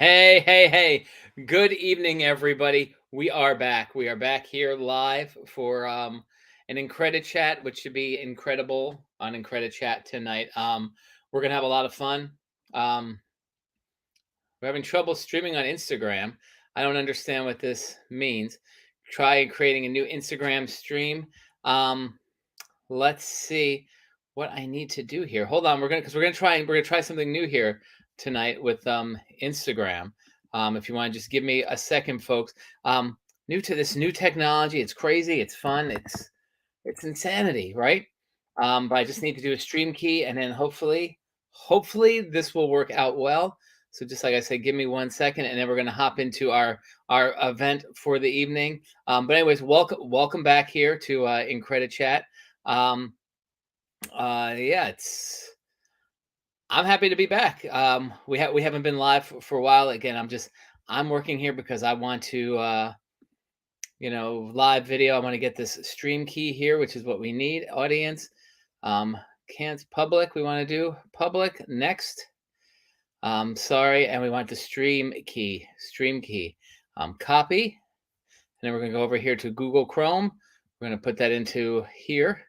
Hey, hey, hey. Good evening, everybody. We are back. We are back here live for an IncrediChat, which should be incredible on IncrediChat tonight. We're gonna have a lot of fun. Um, we're having trouble streaming on Instagram. I don't understand what this means. Try creating a new Instagram stream. Um, let's see what I need to do here. Hold on, we're gonna try something new here tonight with Instagram. If you want to just give me a second, folks. New to this new technology, it's crazy, it's fun, it's insanity, right? But I just need to do a stream key, and then hopefully this will work out well. So just like I said, give me 1 second, and then we're gonna hop into our event for the evening. But anyways, welcome back here to IncrediChat. Um, yeah, I'm happy to be back. We haven't been live for a while. Again, I'm working here because I want to live video. I want to get this stream key here, which is what we need. Audience, can't public. We want to do public next. Sorry, and we want the stream key. Copy, and then we're gonna go over here to Google Chrome. We're gonna put that into here.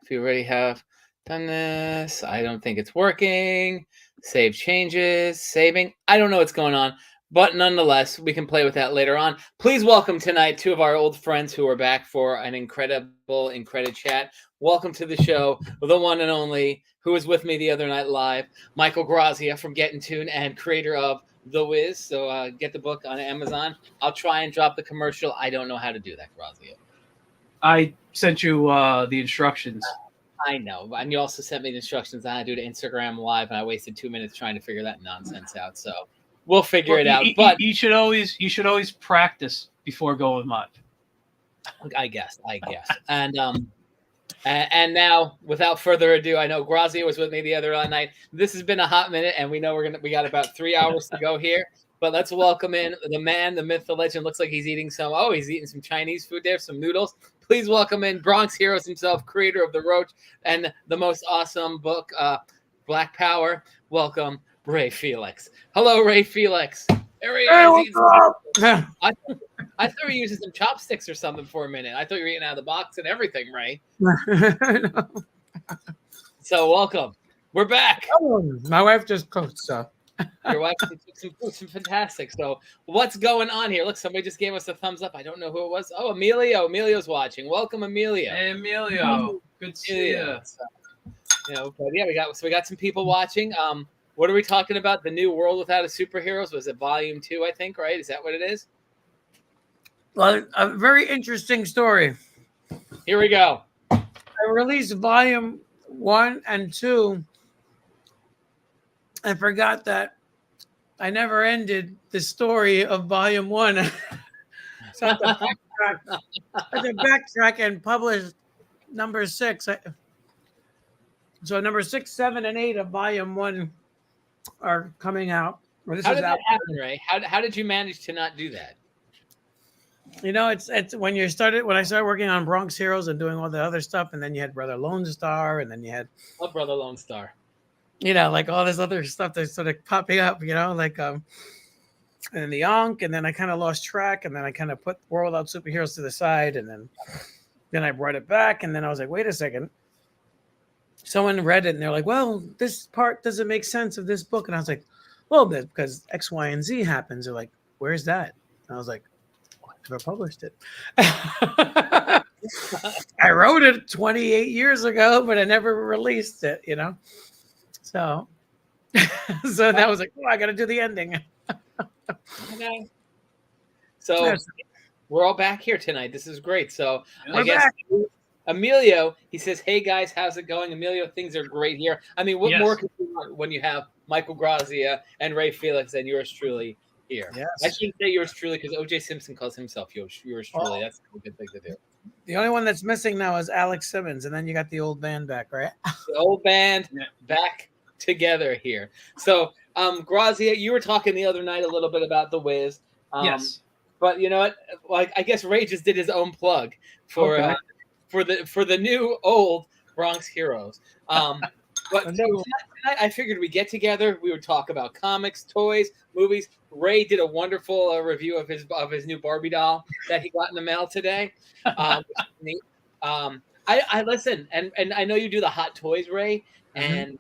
If you already have done this, I don't think it's working. Save changes, saving. I don't know what's going on, but nonetheless, we can play with that later on. Please welcome tonight two of our old friends who are back for an incredible IncrediChat. Welcome to the show, the one and only, who was with me the other night live, Michael Grassia from In Toon and creator of The Wiz. So get the book on Amazon. I'll try and drop the commercial. I don't know how to do that, Grassia. I sent you the instructions. I know, and you also sent me the instructions on how to do the Instagram live, and I wasted 2 minutes trying to figure that nonsense out. So we'll figure it out. But you should always practice before going live. I guess. And now, without further ado, I know Grassia was with me the other night. This has been a hot minute, and we know we got about 3 hours to go here. But let's welcome in the man, the myth, the legend. Looks like he's eating some Chinese food there, some noodles. Please welcome in Bronx Heroes himself, creator of The Roach and the most awesome book, Black Power. Welcome, Ray Felix. Hello, Ray Felix. There he is. I thought you were using some chopsticks or something for a minute. I thought you were eating out of the box and everything, Ray. So welcome. We're back. Oh, my wife just cooked, so. Your wife cooked some fantastic. So what's going on here? Look, somebody just gave us a thumbs up. I don't know who it was. Oh, Emilio. Emilio's watching. Welcome, Emilio. Hey, Emilio. Good to see you. So, but yeah, we got some people watching. What are we talking about? The new World Without a Superheroes? Was it Volume 2, I think, right? Is that what it is? Well, a very interesting story. Here we go. I released Volume 1 and 2. I forgot that I never ended the story of Volume 1. So I had to backtrack and publish number 6. So number 6, 7, and 8 of Volume 1 are coming out. How did that happen, Ray? How did you manage to not do that? You know, it's when I started working on Bronx Heroes and doing all the other stuff, and then you had Brother Lone Star, and then you had Brother Lone Star. You know, like all this other stuff that's sort of popping up, you know, like and then the Onk, and then I kind of lost track, and then I kind of put World Without Superheroes to the side, and then I brought it back, and then I was like, wait a second. Someone read it, and they're like, well, this part doesn't make sense of this book. And I was like, well, because X, Y, and Z happens. They're like, where's that? And I was like, I never published it. I wrote it 28 years ago, but I never released it, you know? So that was like, oh, I got to do the ending. Okay. So we're all back here tonight. This is great. So I guess Emilio, he says, hey guys, how's it going? Emilio, things are great here. I mean, what more could you want when you have Michael Grassia and Ray Felix and yours truly here? Yes. I shouldn't say yours truly because O.J. Simpson calls himself yours truly. That's a good thing to do. The only one that's missing now is Alex Simmons, and then you got the old band back, right? The old band back together here. So, Grassia, you were talking the other night a little bit about The Wiz. Yes. But you know what? Like, I guess Ray just did his own plug for the new old Bronx Heroes. But so tonight I figured we'd get together. We would talk about comics, toys, movies. Ray did a wonderful review of his new Barbie doll that he got in the mail today. Which is neat. I listen, and I know you do the hot toys, Ray, and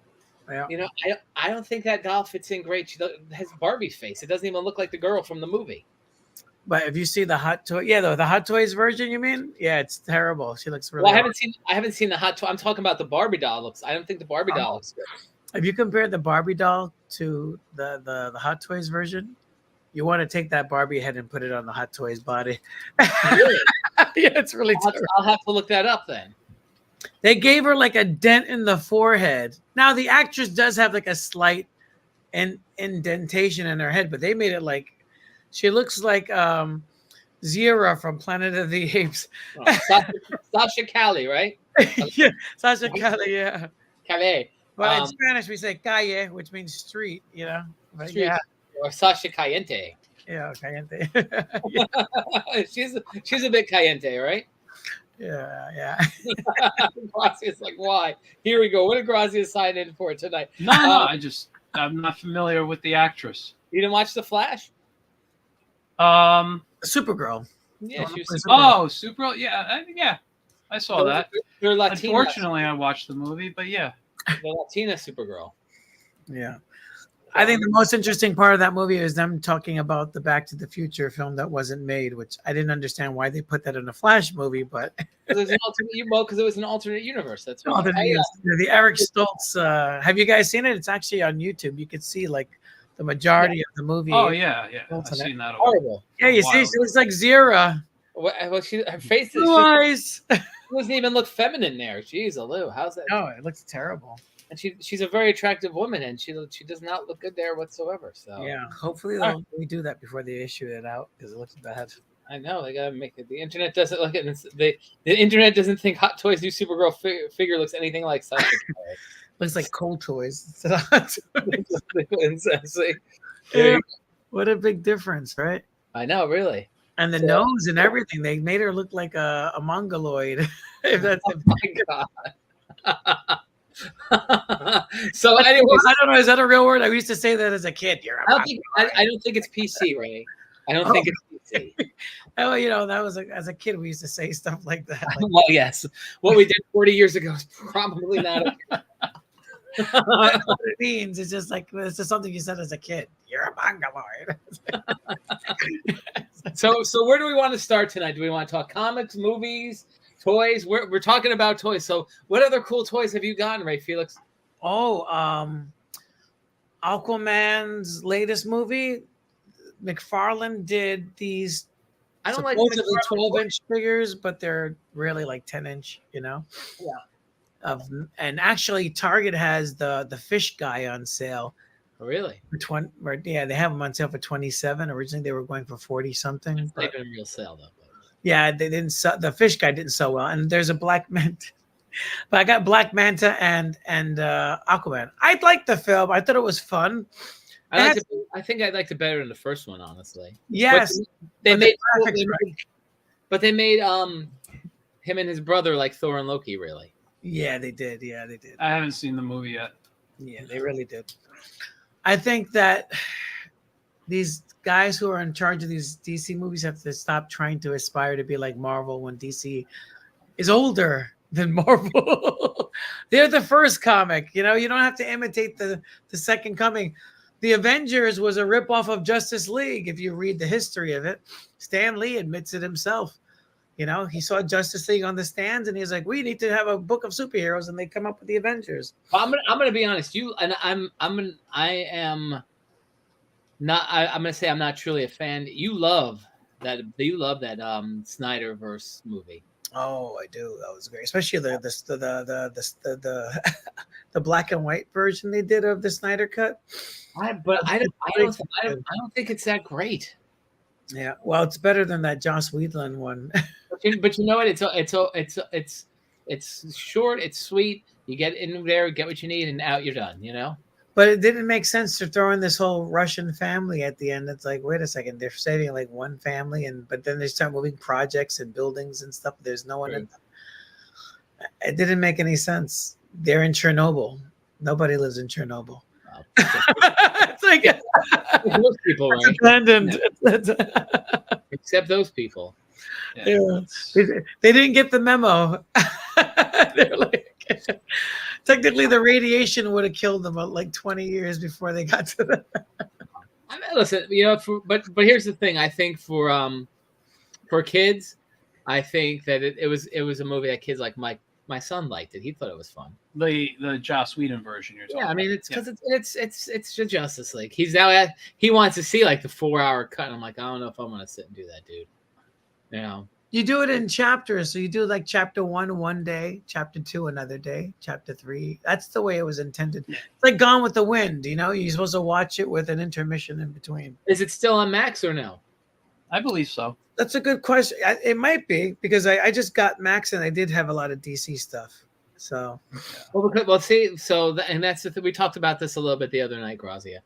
Yeah. you know I don't think that doll fits in great. She has Barbie's face. It doesn't even look like the girl from the movie. But if you see the Hot Toy, the Hot Toys version, you mean? Yeah, it's terrible. She looks really. Well, I haven't seen the hot toy. I'm talking about the Barbie doll. I don't think the Barbie doll looks good. If you compare the Barbie doll to the Hot Toys version, you want to take that Barbie head and put it on the Hot Toys body. Really? Yeah, it's really terrible. I'll have to look that up then. They gave her like a dent in the forehead. Now the actress does have like a slight indentation in her head, but they made it like she looks like Zira from Planet of the Apes. Oh, Sasha Callie, right? Yeah, Sasha Callie, yeah. Calais. But in Spanish we say calle, which means street, you know. But Street. yeah, Or Sasha Caliente. yeah, caliente. she's a bit caliente, right? yeah. Grassia's like, why? Here we go. What did Grassia sign in for tonight? No, I'm not familiar with the actress. You didn't watch The Flash? Supergirl. Yeah, she was. Supergirl. Yeah, I saw that. They're Latina. Unfortunately, I watched the movie, but yeah, the Latina Supergirl. Yeah. I think the most interesting part of that movie is them talking about the Back to the Future film that wasn't made, which I didn't understand why they put that in a Flash movie, but Because it was an alternate universe. That's why. the Eric Stoltz. Have you guys seen it? It's actually on YouTube. You could see like the majority of the movie. oh yeah, I've seen that. Horrible. Yeah, you see, she looks like Zira. Well, her face is. Blue eyes. She doesn't even look feminine there. Jeez, Lou, how's that? No, it looks terrible. And she's a very attractive woman, and she does not look good there whatsoever. So Yeah, hopefully they'll redo that before they issue it out because it looks bad. I know they gotta make it. The internet doesn't look at it. The internet doesn't think Hot Toys' new Supergirl figure looks anything like Sasha. Looks like Cold Toys. Yeah. What a big difference, right? I know, really. And the nose and everything, they made her look like a mongoloid. If that's Oh my god. So anyway, I don't know. Is that a real word? I used to say that as a kid. I don't think it's PC, Ray. I don't think it's PC. Oh, that was as a kid we used to say stuff like that. Like, Well, yes. What we did 40 years ago is probably not. that's what it means. It's just like it's just something you said as a kid. You're a mongoloid. So where do we want to start tonight? Do we want to talk comics, movies, toys? We're talking about toys. So what other cool toys have you gotten, Ray Felix? Oh, Aquaman's latest movie. McFarlane did these I don't supposedly like 12-inch figures, but they're really like 10-inch, Yeah. And actually Target has the fish guy on sale. Oh, really? For 20, yeah, they have them on sale for 27. Originally they were going for 40 something. It's not even a real sale though. Yeah, they didn't sell, the fish guy didn't sell well. And there's a Black Manta. But I got Black Manta and Aquaman. I liked the film. I thought it was fun. I think I liked it better than the first one, honestly. Yes. But they made him and his brother like Thor and Loki, really. Yeah, they did. Yeah, they did. I haven't seen the movie yet. Yeah, they really did. I think that these guys who are in charge of these DC movies have to stop trying to aspire to be like Marvel when DC is older than Marvel. They're the first comic. You don't have to imitate the second coming. The Avengers was a ripoff of Justice League. If you read the history of it, Stan Lee admits it himself. He saw Justice League on the stands and he's like, we need to have a book of superheroes, and they come up with the Avengers. I'm gonna be honest. I'm gonna say I'm not truly a fan. You love that Snyderverse movie. Oh, I do. That was great, especially the the black and white version they did of the Snyder Cut. I don't think it's that great. Yeah, well, it's better than that Joss Whedon one. But you know what? It's short. It's sweet. You get in there, get what you need, and out you're done. But it didn't make sense to throw in this whole Russian family at the end. It's like, wait a second, they're saving like one family, but then they start moving projects and buildings and stuff. There's no one in them. It didn't make any sense. They're in Chernobyl. Nobody lives in Chernobyl. Well, It's like those people, it's right? abandoned. Except those people. Yeah, Yeah. They didn't get the memo. They're like, technically, the radiation would have killed them like 20 years before they got to the. I mean, listen, but here's the thing. I think for kids, I think that it was a movie that kids like my son liked it. He thought it was fun. The Joss Whedon version you're talking Yeah, I mean, about. it's because it's the Justice League. He's now he wants to see like the 4-hour cut. And I'm like, I don't know if I'm gonna sit and do that, dude. You know. You do it in chapters. So you do like chapter 1 one day, chapter 2 another day, chapter 3. That's the way it was intended. It's like Gone with the Wind. You're supposed to watch it with an intermission in between. Is it still on Max or no? I believe so. That's a good question. It might be because I just got Max and I did have a lot of DC stuff. So, see, and that's the thing. We talked about this a little bit the other night, Grassia.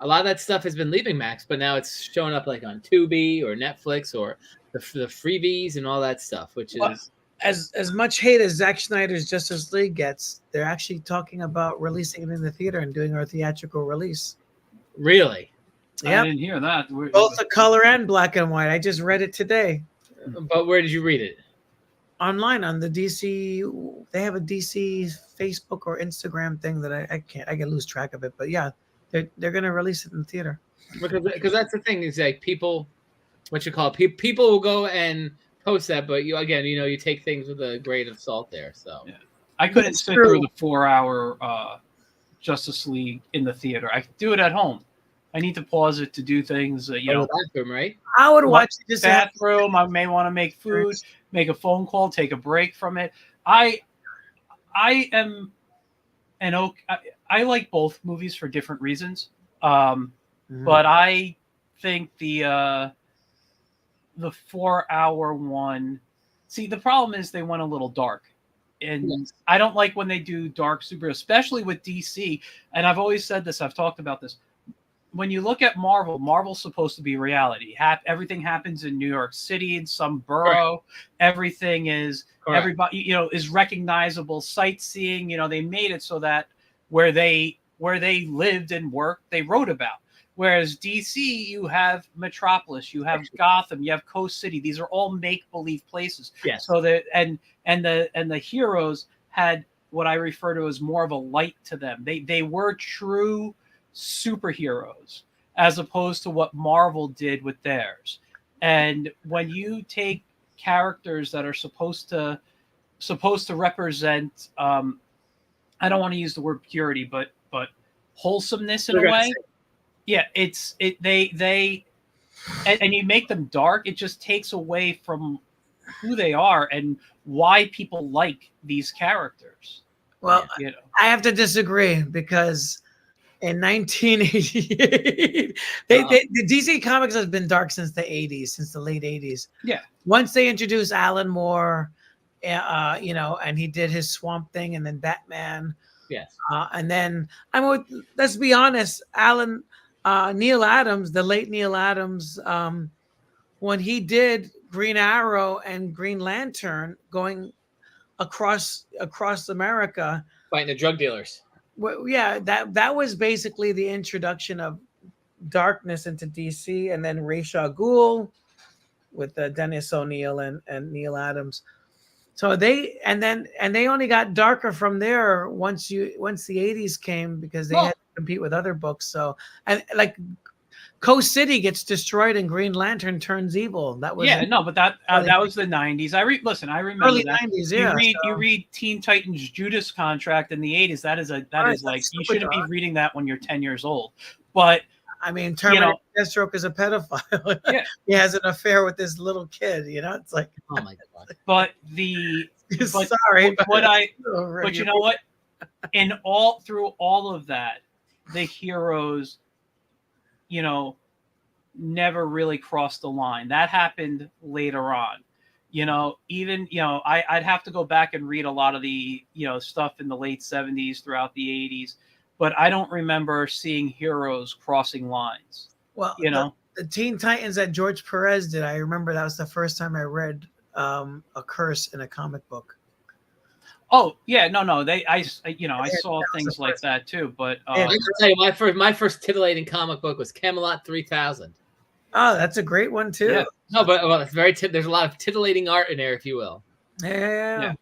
A lot of that stuff has been leaving Max, but now it's showing up like on Tubi or Netflix or the freebies and all that stuff, which is as much hate as Zack Snyder's Justice League gets, they're actually talking about releasing it in the theater and doing our theatrical release. Really. Yeah, I didn't hear that. Both the color and black and white. I just read it today. But where did you read it? Online on the DC. They have a DC Facebook or Instagram thing that I can't. I can lose track of it. But yeah, they're gonna release it in the theater. Because that's the thing is like people, people will go and post that, but you take things with a grain of salt there. So yeah. I couldn't sit through the 4-hour Justice League in the theater. I could do it at home. I need to pause it to do things. The bathroom, right? I would watch it just bathroom. I may want to make food, make a phone call, take a break from it. I am an oak. I like both movies for different reasons. But I think the 4-hour one. See, the problem is they went a little dark. And yes. I don't like when they do dark superhero, especially with DC. And I've always said this. I've talked about this. When you look at Marvel, Marvel's supposed to be reality. Everything happens in New York City, in some borough. Correct. Everything is everybody, is recognizable. Sightseeing. They made it so that where they lived and worked, they wrote about. Whereas DC, you have Metropolis, you have Gotham, you have Coast City. These are all make-believe places. Yes. So that and the heroes had what I refer to as more of a light to them. They were true superheroes as opposed to what Marvel did with theirs. And when you take characters that are supposed to represent, I don't want to use the word purity, but wholesomeness in a way. Yeah, they and you make them dark, it just takes away from who they are and why people like these characters. Well, I have to disagree because in 1988, the DC Comics has been dark since the 80s, since the late 80s. Yeah. Once they introduced Alan Moore, and he did his Swamp Thing and then Batman. Yes. And then let's be honest, Neil Adams, the late Neil Adams, when he did Green Arrow and Green Lantern going across America, fighting the drug dealers. Well, yeah, that was basically the introduction of darkness into DC, and then Ra's al Ghul with Dennis O'Neil and Neil Adams. So they only got darker from there once the 80s came because they had to compete with other books. So and like Coast City gets destroyed and Green Lantern turns evil. That was but that was the 90s. I remember early that. 90s. Yeah, you read Teen Titans Judas Contract in the 80s. That is like you shouldn't be reading that when you're 10 years old. But I mean, Terminator Deathstroke is a pedophile. Yeah. He has an affair with this little kid. It's like, oh my god. But sorry, but you know what? Through all of that, the heroes, never really crossed the line. That happened later on. I'd have to go back and read a lot of the stuff in the late 70s throughout the 80s. But I don't remember seeing heroes crossing lines. Well, the Teen Titans that George Perez did, I remember that was the first time I read a curse in a comic book. Oh yeah, no. I saw things like that too. But I can tell you, my first titillating comic book was Camelot 3000. Oh, that's a great one too. Yeah. No, but well, it's very. There's a lot of titillating art in there, if you will. Yeah.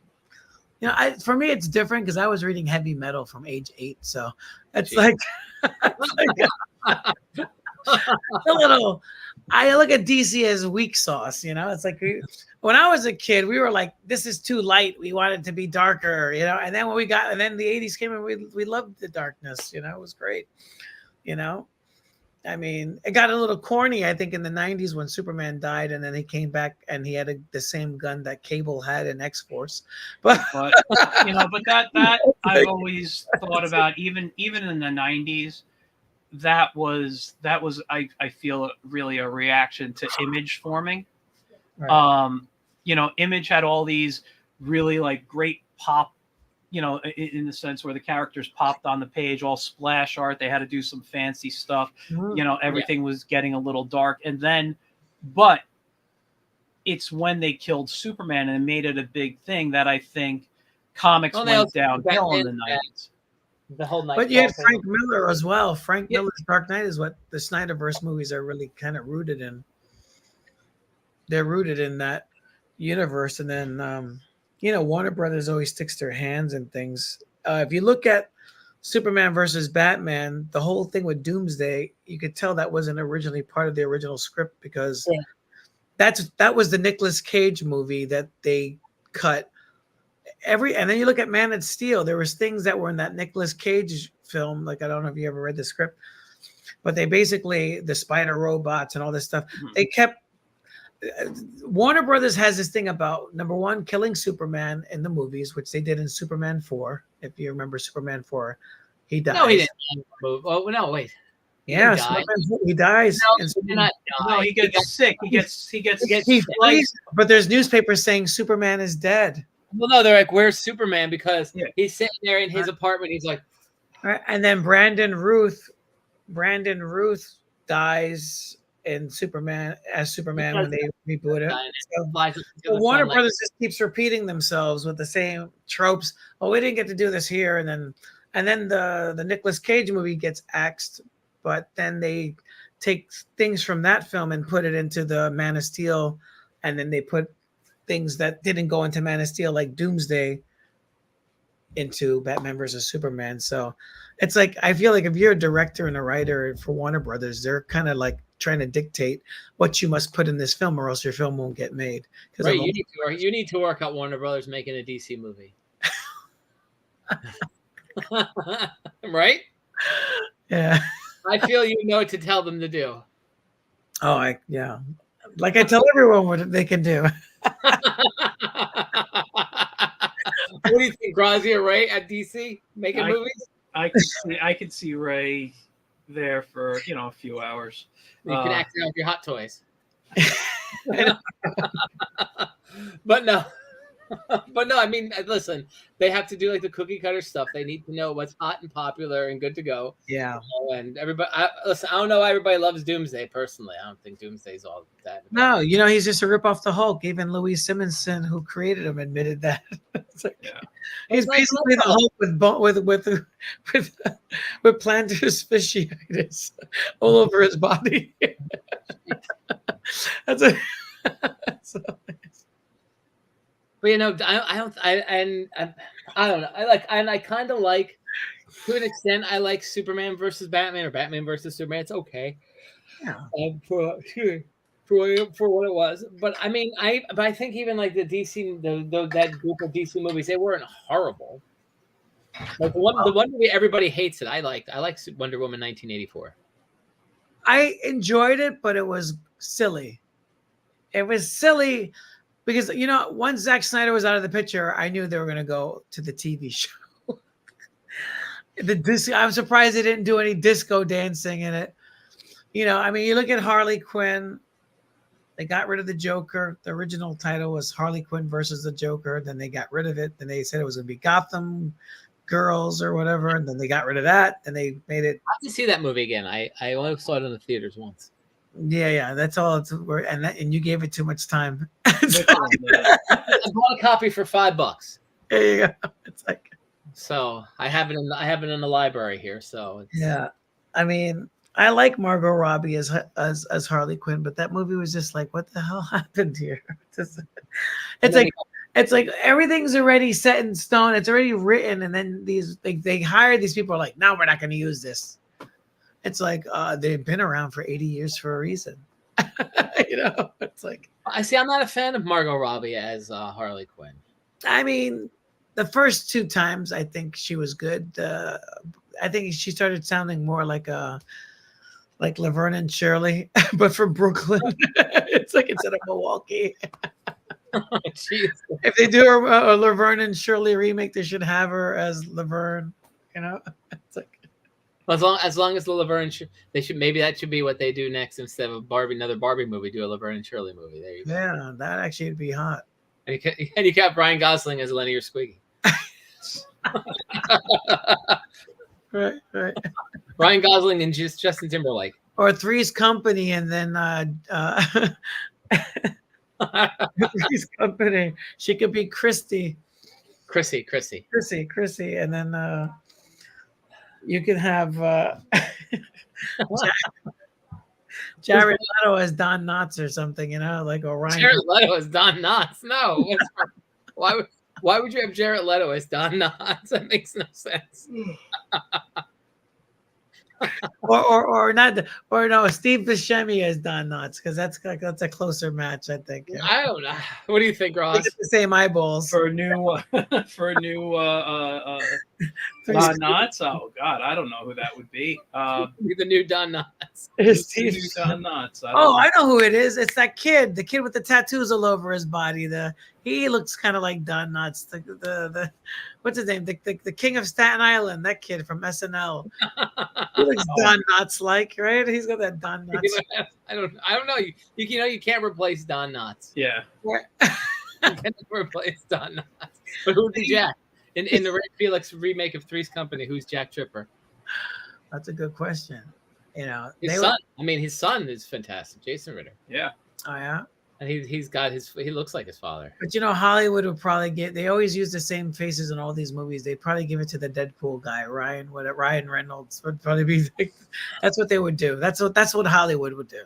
You know, for me, it's different because I was reading heavy metal from age 8, so it's like, a little. I look at DC as weak sauce. You know, it's like when I was a kid, we were like, "This is too light. We want it to be darker." You know, and then and then the '80s came and we loved the darkness. You know, it was great. You know, I mean, it got a little corny, I think, in the '90s when Superman died, and then he came back and he had the same gun that Cable had in X-Force. But but that I've always thought about, even in the '90s. That was I feel really a reaction to Image forming. Right. Image had all these really like great pop, in the sense where the characters popped on the page, all splash art. They had to do some fancy stuff. Everything was getting a little dark. And then, but it's when they killed Superman and made it a big thing that I think comics went downhill in the '90s. The whole night. But you had Frank Miller as well. Frank Miller's Dark Knight is what the Snyderverse movies are really kind of rooted in. They're rooted in that universe. And then, Warner Brothers always sticks their hands in things. If you look at Superman versus Batman, the whole thing with Doomsday, you could tell that wasn't originally part of the original script because that was the Nicolas Cage movie that they cut. And then you look at Man of Steel, there was things that were in that Nicolas Cage film. Like, I don't know if you ever read the script, but they basically, the spider robots and all this stuff, they kept, Warner Brothers has this thing about, number one, killing Superman in the movies, which they did in Superman 4. If you remember Superman 4, he dies. No, he didn't move. Oh, no, wait. Yeah, he dies. No, he did not die. No, he gets sick. He gets but there's newspapers saying Superman is dead. Well, no, they're like, "Where's Superman?" Because he's sitting there in his apartment. He's like, and then Brandon Ruth dies in Superman when they reboot it. So Warner Brothers just keeps repeating themselves with the same tropes. Oh, we didn't get to do this here, and then the Nicolas Cage movie gets axed, but then they take things from that film and put it into the Man of Steel, and then they put things that didn't go into Man of Steel, like Doomsday, into Batman versus Superman. So it's like, I feel like if you're a director and a writer for Warner Brothers, they're kind of like trying to dictate what you must put in this film, or else your film won't get made. Right, you need to work out Warner Brothers making a DC movie. Right? Yeah. I feel you know what to tell them to do. Oh, like I tell everyone what they can do. What do you think, Grassia, Ray at DC making movies? I could see Ray there for a few hours. You can act out your hot toys. But no. But no, I mean, listen, they have to do like the cookie cutter stuff. They need to know what's hot and popular and good to go. Yeah. And everybody, listen, I don't know. Everybody loves Doomsday. Personally, I don't think Doomsday's all that. No, he's just a rip off the Hulk. Even Louise Simonson, who created him, admitted that. He's basically the Hulk with plantar fasciitis all over his body. That's a. But I don't know. I kind of like, to an extent, I like Superman versus Batman or Batman versus Superman. It's okay. Yeah. For what it was, but I mean, I think even like the DC, that group of DC movies, they weren't horrible. Like the one movie everybody hates it. I liked Wonder Woman 1984. I enjoyed it, but it was silly. It was silly. Because, once Zack Snyder was out of the picture, I knew they were going to go to the TV show. I'm surprised they didn't do any disco dancing in it. I mean, you look at Harley Quinn. They got rid of the Joker. The original title was Harley Quinn versus the Joker. Then they got rid of it. Then they said it was going to be Gotham Girls or whatever. And then they got rid of that. And they made it. I have to see that movie again. I only saw it in the theaters once. Yeah, that's all. And you gave it too much time. I bought a copy for $5. There you go. It's like, So I have it in the library here. So it's, yeah. I mean, I like Margot Robbie as Harley Quinn, but that movie was just like, what the hell happened here? It's And like then it's like everything's already set in stone. It's already written, and then they hire these people like, now we're not going to use this. It's like they've been around for 80 years for a reason. It's like, I see. I'm not a fan of Margot Robbie as Harley Quinn. I mean, the first 2 times I think she was good. I think she started sounding more like Laverne and Shirley, but from Brooklyn. It's like instead of Milwaukee. Jeez. If they do a Laverne and Shirley remake, they should have her as Laverne. It's like, As long as the Laverne, they should, maybe that should be what they do next instead of another Barbie movie. Do a Laverne and Shirley movie. There you go. yeah, that actually would be hot. And you got Ryan Gosling as Lenny or Squiggy. Right. Ryan Gosling and Justin Timberlake. Or Three's Company, and then Three's Company. She could be Chrissy, and then you could have Jared Leto as Don Knotts or something, like Orion. Jared Leto as Don Knotts. No, why would you have Jared Leto as Don Knotts? That makes no sense. or no, Steve Buscemi as Don Knotts, because that's a closer match, I think. Yeah. I don't know. What do you think, Ross? They get the same eyeballs for a new Don Knotts. Oh God, I don't know who that would be. Be the new Don Knotts. New Don Knotts. I know who it is. It's that kid, the kid with the tattoos all over his body. He looks kind of like Don Knotts. The what's his name? The king of Staten Island. That kid from SNL. He looks Don Knotts like, right? He's got that Don Knotts. I don't know. You can't replace Don Knotts. Yeah. You can't replace Don Knotts. But who would be Jack? In the Ray Felix remake of Three's Company, who's Jack Tripper? That's a good question. His son. His son is fantastic, Jason Ritter. Yeah. Oh yeah. And he looks like his father. But Hollywood would probably they always use the same faces in all these movies. They'd probably give it to the Deadpool guy, Ryan Reynolds would probably be that's what they would do. That's what Hollywood would do.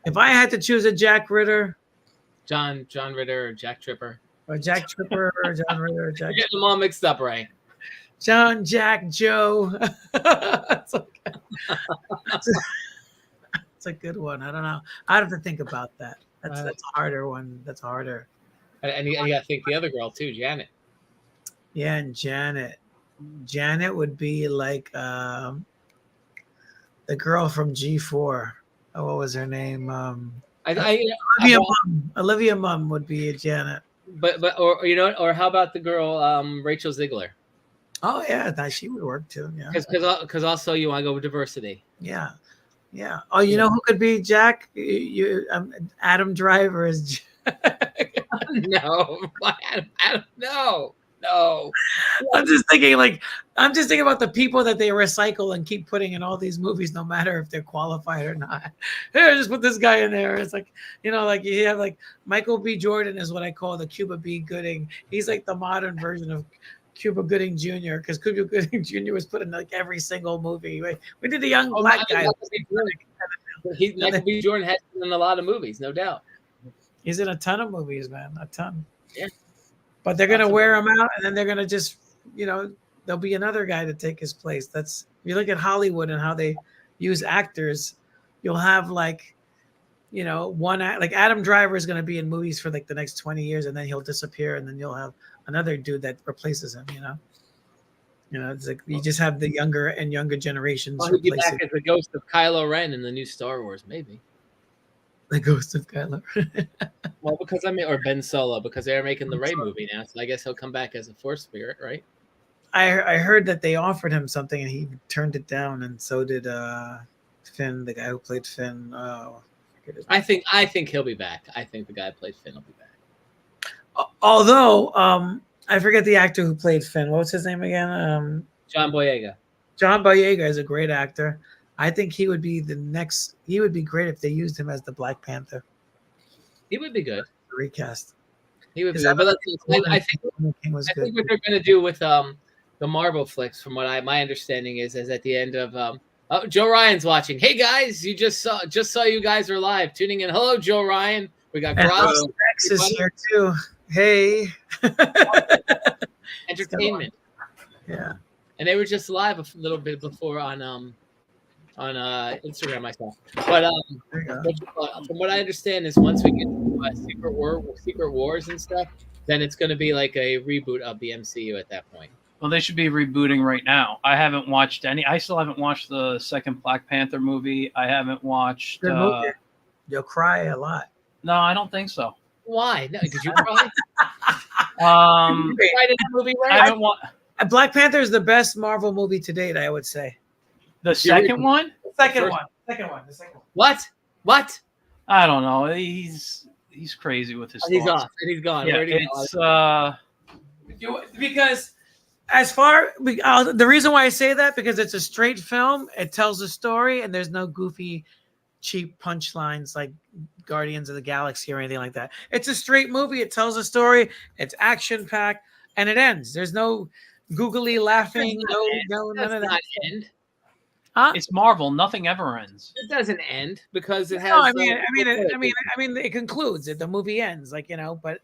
If I had to choose a Jack Ritter, John Ritter or Jack Tripper. Or Jack Tripper or John Ritter or Jack. You're getting them all mixed up, Ray. John, Jack, Joe. It's a good one. I don't know. I'd have to think about that. That's a harder one. That's harder. And you got to think the other girl too, Janet. Yeah, and Janet. Janet would be like the girl from G4. Oh, what was her name? Olivia Munn would be Janet. Or how about the girl Rachel Ziegler? Oh yeah, she would work too. Yeah, because also you want to go with diversity. Yeah. Oh, know who could be Jack? Adam Driver is. No, Adam, no. I'm just thinking about the people that they recycle and keep putting in all these movies, no matter if they're qualified or not. Here, just put this guy in there. It's like, you have like Michael B. Jordan is what I call the Cuba B. Gooding. He's like the modern version of Cuba Gooding Jr. because Cuba Gooding Jr. was put in like every single movie. We did a young black guy. Michael B. Jordan has been in a lot of movies, no doubt. He's in a ton of movies, man, a ton. Yeah. But they're gonna wear him out, and then they're gonna just, there'll be another guy to take his place. If you look at Hollywood and how they use actors, you'll have like Adam Driver is gonna be in movies for like the next 20 years, and then he'll disappear, and then you'll have another dude that replaces him. It's like you just have the younger and younger generations. Well, he'll be back as the ghost of Kylo Ren in the new Star Wars, maybe. The ghost of Kylo Ren. Well, or Ben Solo, because they're making the Rey movie now, so I guess he'll come back as a Force spirit, right? I heard that they offered him something and he turned it down, and so did Finn, the guy who played Finn. I think he'll be back. I think the guy who played Finn will be back. Although I forget the actor who played Finn. What was his name again? John Boyega. John Boyega is a great actor. I think he would be the next. He would be great if they used him as the Black Panther. He would be good. Recast. He would be Is good. that But what I think King was I good? think what they're going to do with the Marvel flicks, from what my understanding is at the end of oh, Joe Ryan's watching. Hey guys, you just saw you guys are live tuning in. Hello, Joe Ryan. We got And Grassia, X is here too. Hey. entertainment, Yeah. and they were just live a little bit before on Instagram. I saw, but There you go. from what I understand is once we get to Secret Wars and stuff, then it's going to be like a reboot of the MCU at that point. Well, they should be rebooting right now. I haven't watched any. I still haven't watched the second Black Panther movie. I haven't watched. Good movie. You'll cry a lot. No, I don't think so. Why? No, did you cry? Um, You cried in the movie, right? I haven't watched Black Panther is the best Marvel movie to date, I would say. the second one. Second First- one. Second one. The second one. What? I don't know. He's crazy with his. He's thoughts. off and he's gone. Yeah, Where'd he go? it's Because the reason why I say that, because it's a straight film, it tells a story, and there's no goofy, cheap punchlines like Guardians of the Galaxy or anything like that. It's a straight movie. It tells a story. It's action packed, and it ends. There's no googly laughing. None Does of that. not end. Huh? It's Marvel. Nothing ever ends. It doesn't end because it has. No, I mean, it concludes. The movie ends, but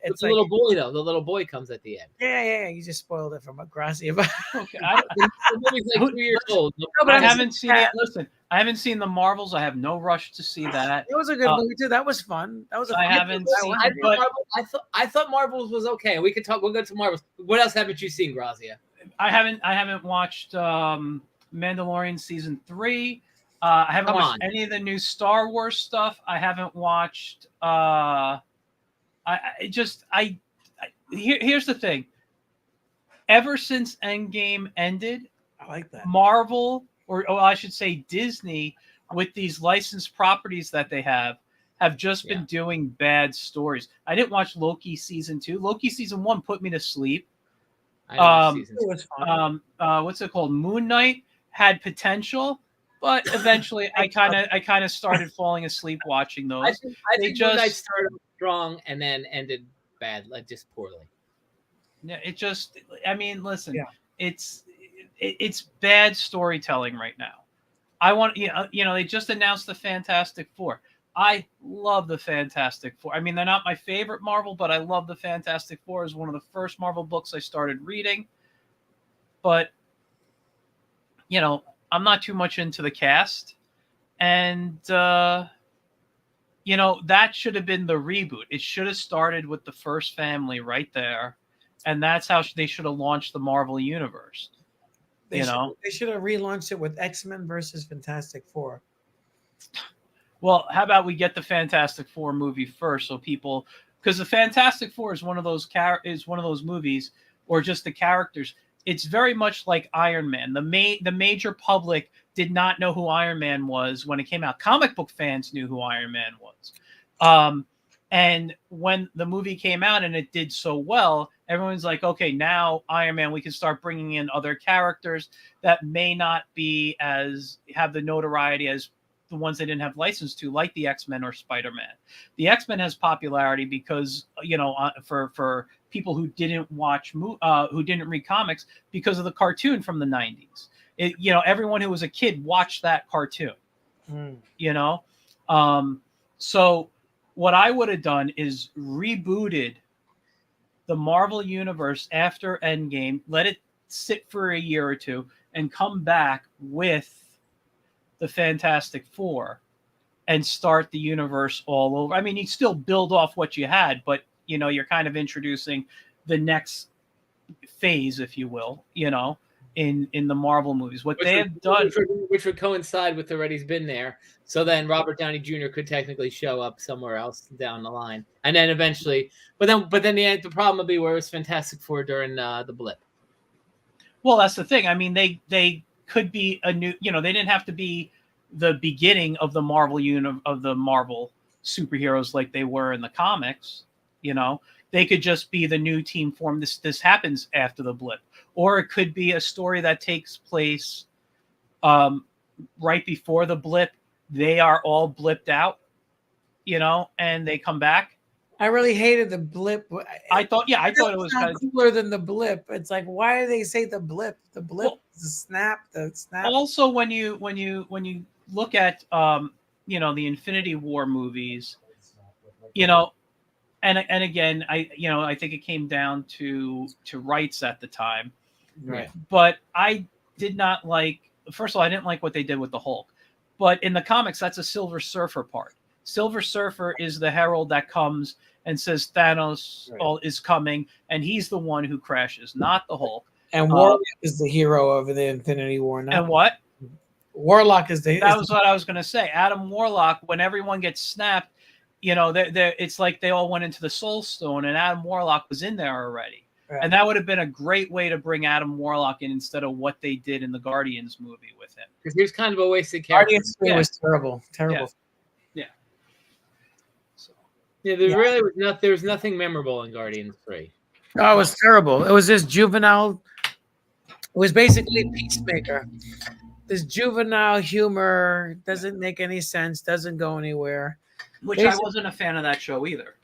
it's the like, little boy though. The little boy comes at the end. yeah. You just spoiled it from Grassia. Okay, The movie's like 3 years old. but I I'm haven't saying seen it. that- Listen, I haven't seen the Marvels. I have no rush to see that. It was a good movie too. That was fun. That was. I haven't seen I, it, but I thought Marvels was okay. We could talk. We'll go to Marvels. What else haven't you seen, Grassia? I haven't watched Mandalorian season 3. I haven't Come watched on. any of the new Star Wars stuff. I haven't watched. Here's the thing. Ever since Endgame ended, I like that. Marvel, or I should say Disney, with these licensed properties that they have just been doing bad stories. I didn't watch Loki season 2. Loki season 1 put me to sleep. It was fun. What's it called? Moon Knight had potential, but eventually I kind of started falling asleep watching those. I think Moon just- Knight started strong and then ended bad, like just poorly. Yeah, I mean, listen, Yeah. it's bad storytelling right now. I want, they just announced the Fantastic Four. I love the Fantastic Four. I mean, they're not my favorite Marvel, but I love the Fantastic Four. Is one of the first Marvel books I started reading. But, I'm not too much into the cast. And, that should have been the reboot. It should have started with the first family right there. And that's how they should have launched the Marvel Universe. They should have relaunched it with X-Men versus Fantastic Four. Well, how about we get the Fantastic Four movie first, so people, because the Fantastic Four is one of those movies, or just the characters. It's very much like Iron Man. The major public did not know who Iron Man was when it came out. Comic book fans knew who Iron Man was. And when the movie came out and it did so well, everyone's like, okay, now Iron Man, we can start bringing in other characters that may not have the notoriety as the ones they didn't have license to, like the X-Men or Spider-Man. The X-Men has popularity because, for people who didn't who didn't read comics, because of the cartoon from the 90s. Everyone who was a kid watched that cartoon, So what I would have done is rebooted the Marvel Universe after Endgame, let it sit for a year or two, and come back with the Fantastic Four and start the universe all over. I mean, you still build off what you had, but, you're kind of introducing the next phase, if you will, in the Marvel movies. What they have done, which would coincide with already's been there. So then Robert Downey Jr. could technically show up somewhere else down the line, and then eventually, but then the problem would be where it was Fantastic Four during the blip. well, that's the thing. I mean, they could be a new, they didn't have to be the beginning of the Marvel of the Marvel superheroes like they were in the comics. They could just be the new team form. This happens after the blip, or it could be a story that takes place right before the blip. They are all blipped out, and they come back, I really hated the blip. I thought it was kind of cooler than the blip. It's like, why do they say the blip? The blip, the snap. Also, when you look at the Infinity War movies, and again, I think it came down to rights at the time, Right. but I did not like. First of all, I didn't like what they did with the Hulk, but in the comics, that's a Silver Surfer part. Silver Surfer is the herald that comes and says Thanos is coming, and he's the one who crashes, not the Hulk. And Warlock is the hero of the Infinity War. And what? Warlock is the. That was what I was going to say. Adam Warlock, when everyone gets snapped, it's like they all went into the Soul Stone, and Adam Warlock was in there already. Right. And that would have been a great way to bring Adam Warlock in instead of what they did in the Guardians movie with him. Because he was kind of a wasted character. Guardians was terrible. Yeah. Yeah, really was there was nothing memorable in Guardians 3. Oh, it was terrible. It was this juvenile. It was basically Peacemaker. This juvenile humor doesn't make any sense, doesn't go anywhere. Which I wasn't a fan of that show either.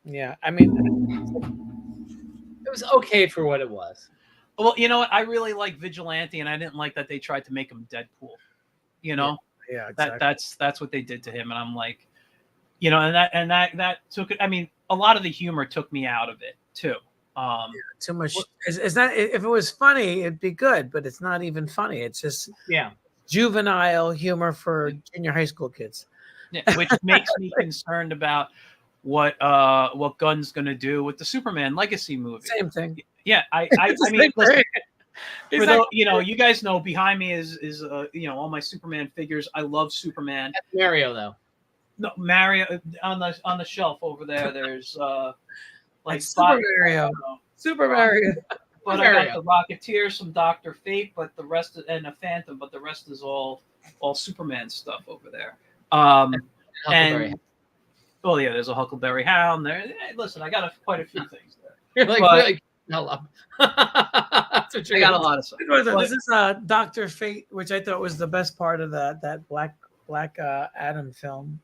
Yeah, I mean, it was okay for what it was. Well, you know what? I really like Vigilante, and I didn't like that they tried to make him Deadpool. Yeah, exactly. That's what they did to him, and I'm like, and that took it. I mean, a lot of the humor took me out of it too. Too much. It's not. If it was funny, it'd be good, but it's not even funny. It's just juvenile humor for junior high school kids. Yeah, which makes me concerned about what Gunn's going to do with the Superman Legacy movie. Same thing. Yeah, I mean, listen, you guys know behind me is all my Superman figures. I love Superman. That's Mario though. No, Mario on the shelf over there. There's like Super Mario. Super Mario. But I got the Rocketeer, some Dr. Fate, but the rest and a Phantom, but the rest is all Superman stuff over there. And there's a Huckleberry Hound there. Hey, listen, I got quite a few things there. You're like, really? Hello. I got a lot of stuff. This is Dr. Fate, which I thought was the best part of that Black Adam film.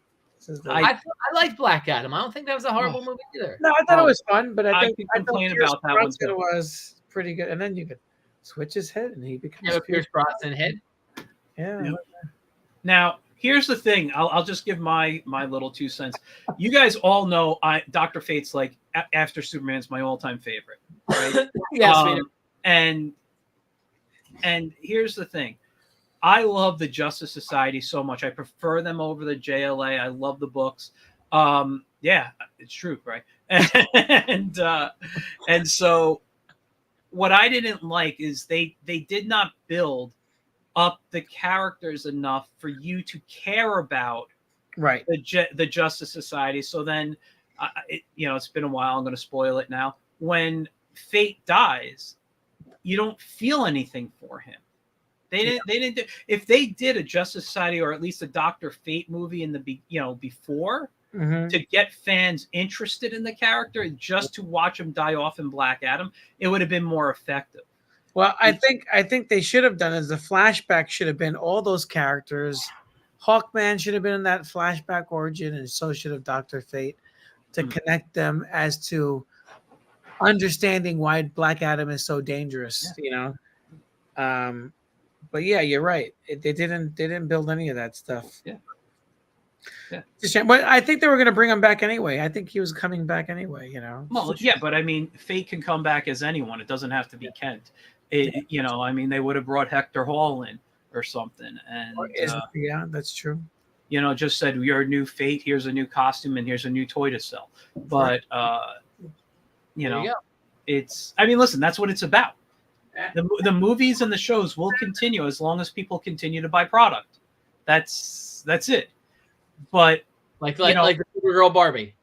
I liked Black Adam. I don't think that was a horrible movie either. No, I thought it was fun, but I think complain about that one. It was pretty good, and then you could switch his head, and he becomes Pierce Brosnan head. Yeah. Now, here's the thing. I'll just give my little 2 cents. You guys all know Dr. Fate's like after Superman's my all-time favorite, right? Yes, and here's the thing. I love the Justice Society so much. I prefer them over the JLA. I love the books. Yeah, it's true, right? And so what I didn't like is they did not build up the characters enough for you to care about the Justice Society. So then, it's been a while. I'm going to spoil it now. When Fate dies, you don't feel anything for him. They didn't do, if they did a Justice Society or at least a Dr. Fate movie in the before to get fans interested in the character just to watch him die off in Black Adam, it would have been more effective. Well, I think they should have done is the flashback should have been all those characters. Hawkman should have been in that flashback origin, and so should have Dr. Fate to connect them as to understanding why Black Adam is so dangerous. But yeah, you're right. They didn't build any of that stuff. Yeah. But I think they were going to bring him back anyway. I think he was coming back anyway. Well, yeah, but I mean, Fate can come back as anyone. It doesn't have to be Kent. I mean, they would have brought Hector Hall in or something, and yeah, that's true. Just said you're a new Fate. Here's a new costume, and here's a new toy to sell. But it's. I mean, listen, that's what it's about. The movies and the shows will continue as long as people continue to buy product. That's it. But like the Supergirl Barbie.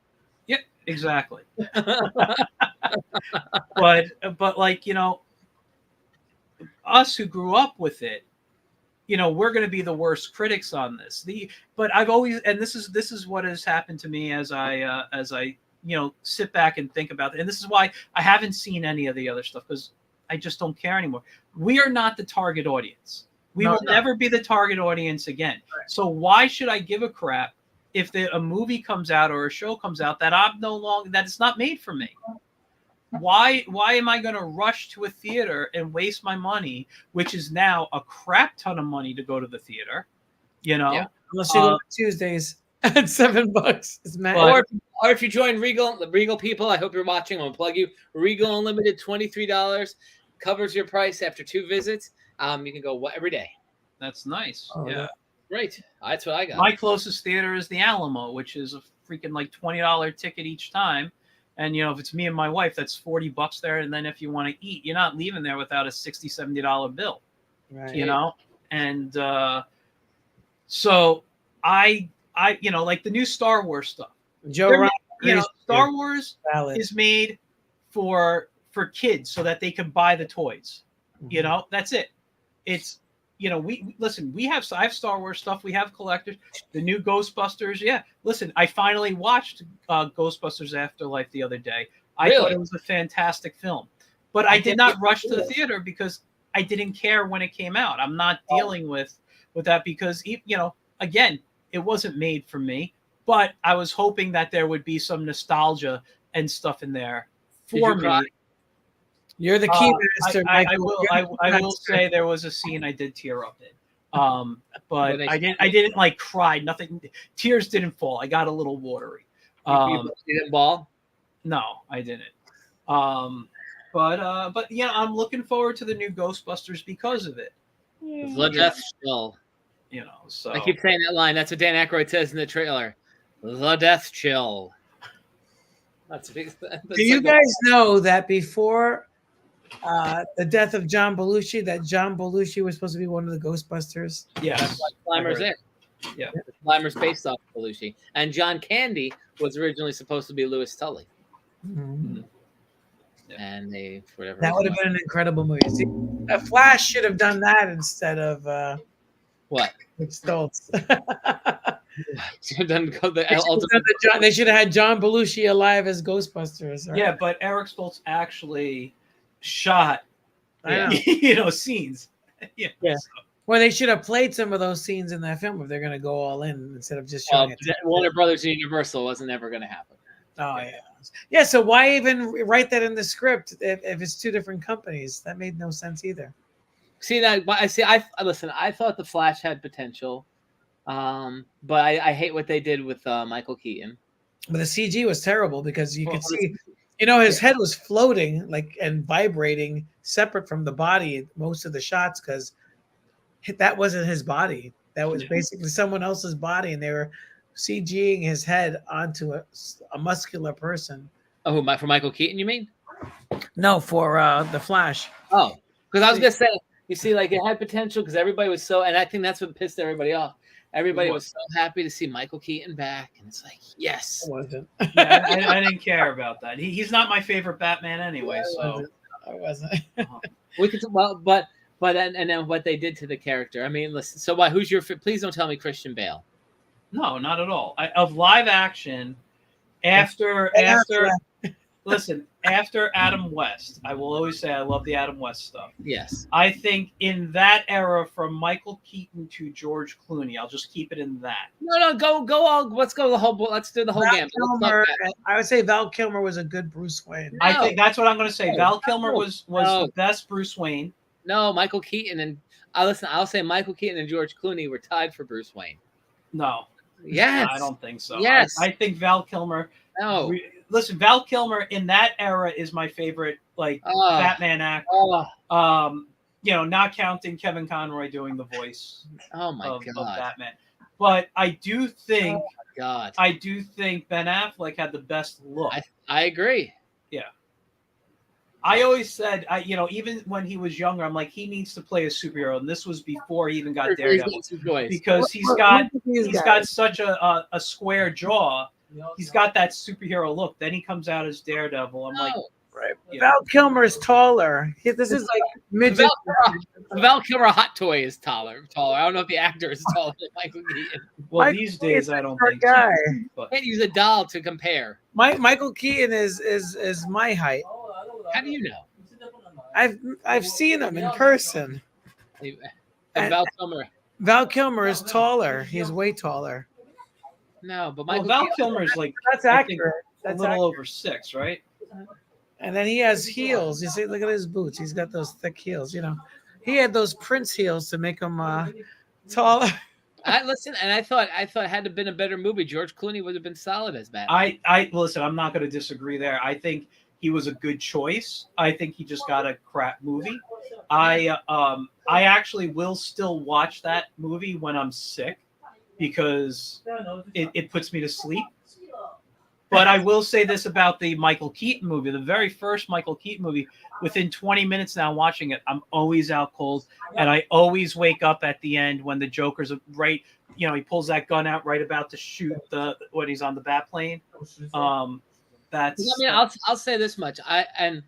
Yeah, exactly. but us who grew up with it, we're going to be the worst critics on this. But I've always, and this is what has happened to me as I sit back and think about it. And this is why I haven't seen any of the other stuff, because I just don't care anymore. We are not the target audience. We will never be the target audience again. Right. So why should I give a crap if a movie comes out or a show comes out that I'm no longer, that it's not made for me. Why am I going to rush to a theater and waste my money, which is now a crap ton of money to go to the theater, you know? Yeah. Unless you go on Tuesdays at $7. It's mad. Or if you join Regal people, I hope you're watching. I'm gonna plug you. Regal Unlimited, $23 covers your price after 2 visits. You can go every day. That's nice. Oh, yeah. Great. That's what I got. My closest theater is the Alamo, which is a freaking like $20 ticket each time. And, you know, if it's me and my wife, that's $40 there. And then if you want to eat, you're not leaving there without a $60, $70 bill, Right. you know? And so I, you know, like the new Star Wars stuff. Joe Rogan, You know, Star Wars valid. is made for kids so that they can buy the toys. You know, that's it. It's, you know, I have Star Wars stuff. We have collectors. The new Ghostbusters. Yeah. Listen, I finally watched Ghostbusters Afterlife the other day. I thought it was a fantastic film, but I did not rush to the theater because I didn't care when it came out. I'm not dealing with that because, you know, again, it wasn't made for me, but I was hoping that there would be some nostalgia and stuff in there for me. Cry? You're the key master. I will say there was a scene I did tear up in, but I didn't like cry. Nothing, tears didn't fall. I got a little watery. You didn't ball? No, I didn't. But yeah, I'm looking forward to the new Ghostbusters because of it. The death chill. You know, so I keep saying that line. That's what Dan Aykroyd says in the trailer. The death chill. Do you guys know that before the death of John Belushi, that John Belushi was supposed to be one of the Ghostbusters? Yes. Slimer's there. Yeah. Slimer's based off Belushi. And John Candy was originally supposed to be Louis Tully. Mm-hmm. And they, for whatever that would have been an incredible movie. See, a Flash should have done that instead of what? Stoltz. They should have had John Belushi alive as Ghostbusters. Right? Yeah, but Eric Stoltz actually shot, scenes. Yeah. So. Well, they should have played some of those scenes in that film if they're going to go all in instead of just showing it. Warner Brothers and Universal wasn't ever going to happen. Oh, yeah. Yeah, so why even write that in the script if it's two different companies? That made no sense either. See, listen, I thought The Flash had potential, but I hate what they did with Michael Keaton. But the CG was terrible because you could see, his head was floating and vibrating separate from the body most of the shots because that wasn't his body. That was basically someone else's body, and they were CGing his head onto a muscular person. Oh, for Michael Keaton, you mean? No, for the Flash. Oh, because I was gonna say, you see, it had potential because everybody was so, and I think that's what pissed everybody off. Everybody was so happy to see Michael Keaton back, and it's like, yes. I wasn't. Yeah, I didn't care about that. He's not my favorite Batman anyway. So I wasn't. We could, but then what they did to the character. I mean, listen. So why? Who's your? Please don't tell me Christian Bale. No, not at all. Of live action, after Adam West, I will always say I love the Adam West stuff. Yes. I think in that era, from Michael Keaton to George Clooney, I'll just keep it in that. No, go all. Let's go the whole. Let's do the whole game. I would say Val Kilmer was a good Bruce Wayne. No. I think that's what I'm going to say. Val Kilmer was the best Bruce Wayne. No, Michael Keaton and I'll say Michael Keaton and George Clooney were tied for Bruce Wayne. No. Yes. I don't think so. Yes. I think Val Kilmer. No. Listen, Val Kilmer in that era is my favorite, Batman actor. Not counting Kevin Conroy doing the voice. Oh my God. Of Batman. But I do think. Oh my God. I do think Ben Affleck had the best look. I agree. Yeah. I always said, even when he was younger, I'm like, he needs to play a superhero, and this was before he even got Daredevil, because he's got such a square jaw. He's got that superhero look. Then he comes out as Daredevil. I'm like, right. Val Kilmer is taller. This is like midget. Val Kilmer hot toy is taller. I don't know if the actor is taller than Michael Keaton. Well, these days I don't think guy. So. Can't use a doll to compare. Michael Keaton is my height. How do you know? I've seen him in person. And Val Kilmer. Val Kilmer is taller. He's way taller. No, but Well, Michael Val Keaton, Kilmer's like That's I think accurate. a That's little accurate. over 6, right? And then he has heels. You see, look at his boots. He's got those thick heels. You know, he had those Prince heels to make him taller. I listen, and I thought had it been a better movie, George Clooney would have been solid as Batman. I listen. I'm not going to disagree there. I think he was a good choice. I think he just got a crap movie. I actually will still watch that movie when I'm sick because it puts me to sleep. But I will say this about the Michael Keaton movie, the very first Michael Keaton movie. Within 20 minutes now watching it, I'm always out cold, and I always wake up at the end when the Joker's right. You know, he pulls that gun out right about to shoot when he's on the bat plane. That's. I mean, I'll say this much. And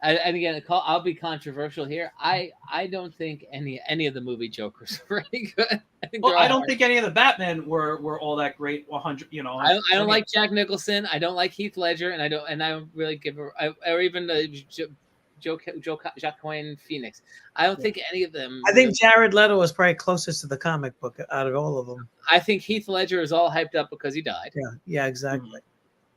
again, I'll be controversial here. I don't think any of the movie Jokers are really good. I don't think any of the Batman were all that great. 100, you know. I don't like Jack Nicholson. I don't like Heath Ledger, and I don't really give or even Joaquin Phoenix. I don't think any of them. I think Jared Leto was probably closest to the comic book out of all of them. I think Heath Ledger is all hyped up because he died. Yeah, exactly.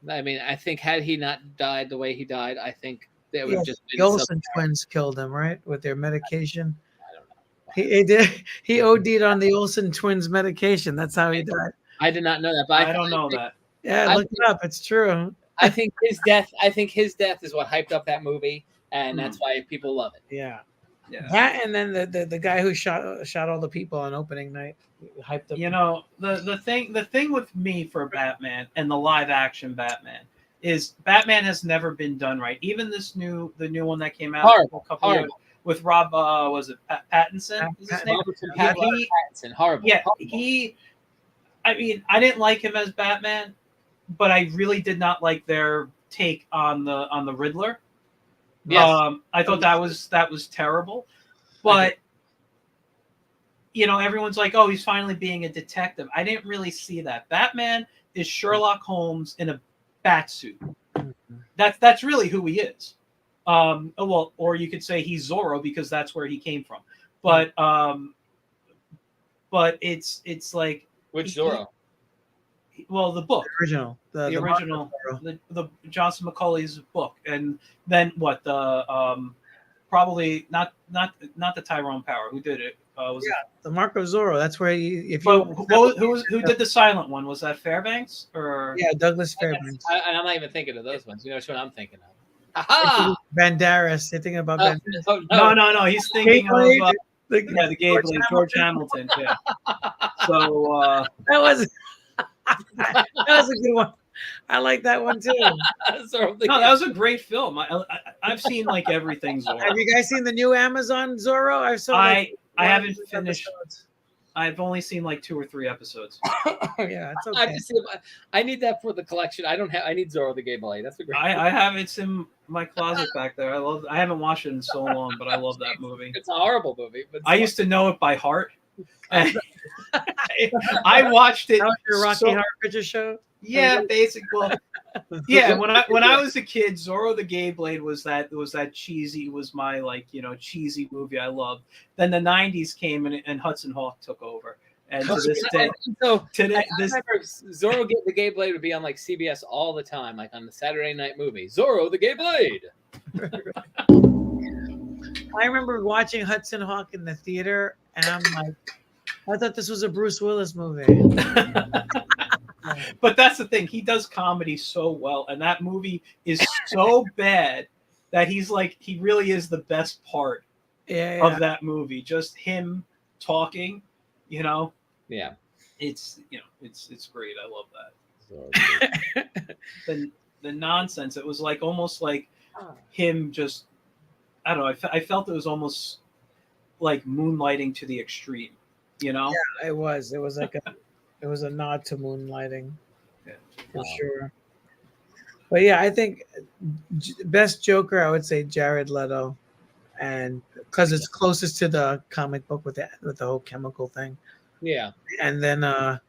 I mean, I think had he not died the way he died, I think there would just been the Olsen twins killed him, right, with their medication. I don't know. He did. He OD'd on the Olsen twins medication. That's how he died. I did not know that, but I don't know that. Yeah, look it up. It's true. I think his death. Is what hyped up that movie, and that's why people love it. Yeah. That and then the guy who shot all the people on opening night hyped up. You know, the thing with me for Batman and the live action Batman is Batman has never been done right. Even the new one that came out a couple years with Rob was it Pattinson? Pattinson. Horrible. Yeah, I mean, I didn't like him as Batman, but I really did not like their take on the Riddler. Yes. I thought that was terrible, but you know, everyone's like, "Oh, he's finally being a detective." I didn't really see that. Batman is Sherlock Holmes in a bat suit. That's really who he is. Well, or you could say he's Zorro because that's where he came from. But it's like which Zorro? Well, the book, the original, the Johnson McCauley's book, and then what probably not the Tyrone Power who did it. The Mark of Zorro. That's where who did the silent one? Was that Fairbanks or Douglas Fairbanks? I'm not even thinking of those ones. You know which one I'm thinking of? Aha! Banderas. You're thinking about Banderas? No. He's thinking of the Gay Blade, George Hamilton. Yeah. So that was a good one. I like that one too. No, that was a great film. I've seen like everything Zorro. Have you guys seen the new Amazon Zorro? I haven't finished. I've only seen like 2 or 3 episodes. Yeah, it's okay. I need that for the collection. I need Zorro the Gay Blade. That's a great. I have it's in my closet back there. I haven't watched it in so long, but I love that movie. It's a horrible movie, but I used to know it by heart. I watched it. That was your Rocky Horror Picture Show. Yeah, basically. Well, yeah, when I was a kid, Zorro the Gay Blade was that cheesy. Was my cheesy movie I loved. Then the '90s came and Hudson Hawk took over. And to this day, Zorro the Gay Blade would be on like CBS all the time, like on the Saturday night movie. Zorro the Gay Blade. I remember watching Hudson Hawk in the theater, and I'm like, I thought this was a Bruce Willis movie. But that's the thing. He does comedy so well, and that movie is so bad that he really is the best part of that movie. Just him talking, you know. Yeah. It's great. I love that. The nonsense. It was like almost like him just. I don't know. I felt it was almost like moonlighting to the extreme. You know. Yeah, it was. It was like it was a nod to moonlighting, for sure. But yeah, I think best Joker, I would say Jared Leto, and because it's closest to the comic book with the whole chemical thing. Yeah. And then I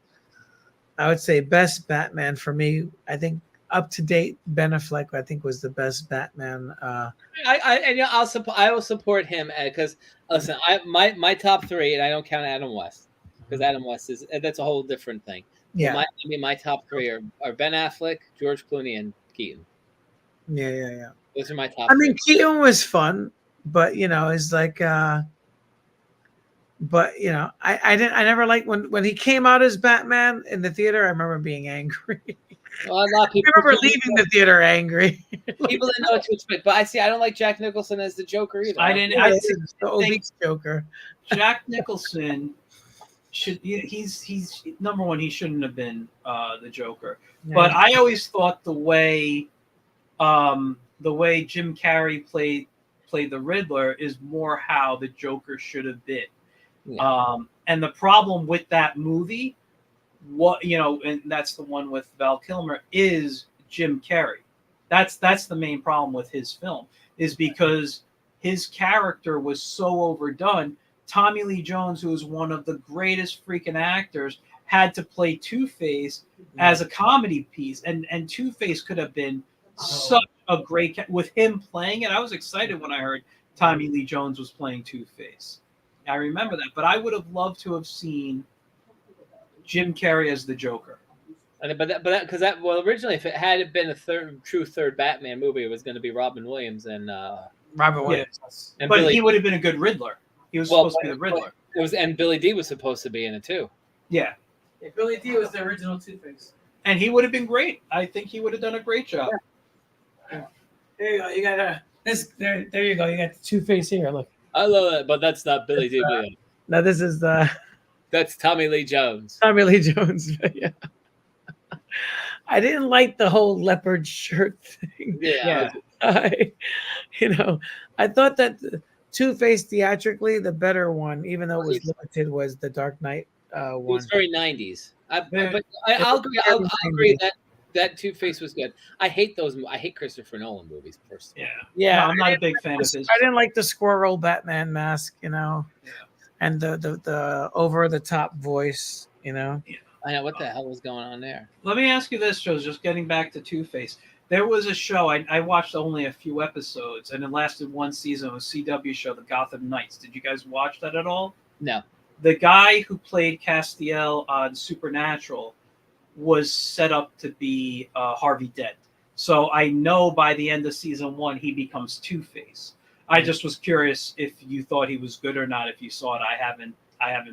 would say best Batman for me. I think up to date Ben Affleck, I think, was the best Batman. I will support him because listen, my top 3, and I don't count Adam West. Because Adam West that's a whole different thing. Yeah, My top three are Ben Affleck, George Clooney, and Keaton. yeah. Those are my top I mean, three. Keaton was fun, but it's like, but I never liked when he came out as Batman in the theater. I remember being angry. Well, a lot of people I remember leaving the theater angry. people didn't know what to expect. But I don't like Jack Nicholson as the Joker either. I didn't. Yeah, I this is the obese Joker. Jack Nicholson he's number one. He shouldn't have been the Joker. Yeah. But I always thought the way Jim Carrey played the Riddler is more how the Joker should have been. Yeah. And the problem with that movie, and that's the one with Val Kilmer, is Jim Carrey. That's the main problem with his film, is because his character was so overdone. Tommy Lee Jones, who is one of the greatest freaking actors, had to play Two-Face as a comedy piece, and Two-Face could have been such a great with him playing it. I was excited when I heard Tommy Lee Jones was playing Two-Face. I remember that, but I would have loved to have seen Jim Carrey as the Joker. Originally, if it had been a true third Batman movie, it was going to be Robin Williams and Robert Williams. Yeah. But he would have been a good Riddler. He was supposed to be the Riddler. And Billy Dee was supposed to be in it too. Yeah. Billy Dee was the original Two-Face. And he would have been great. I think he would have done a great job. Yeah. There you go. You got this. There you go. You got the Two-Face here. Look. I love that, but that's not Billy Dee. No, this is that's Tommy Lee Jones. Tommy Lee Jones. Yeah. I didn't like the whole leopard shirt thing. Yeah. I thought that Two-Face theatrically, the better one, even though it was limited, was the Dark Knight one. It was very 90s. But I'll agree. I'll agree that Two-Face was good. I hate Christopher Nolan movies personally. Yeah. No, I'm not a big fan of his. I didn't like the squirrel Batman mask, and the over the top voice, Yeah. I know what the hell was going on there. Let me ask you this, Joe. Just getting back to Two-Face. There was a show I watched only a few episodes, and it lasted one season. It was a CW show, The Gotham Knights. Did you guys watch that at all? No. The guy who played Castiel on Supernatural was set up to be Harvey Dent. So I know by the end of season 1 he becomes Two-Face. I just was curious if you thought he was good or not. If you saw it, I haven't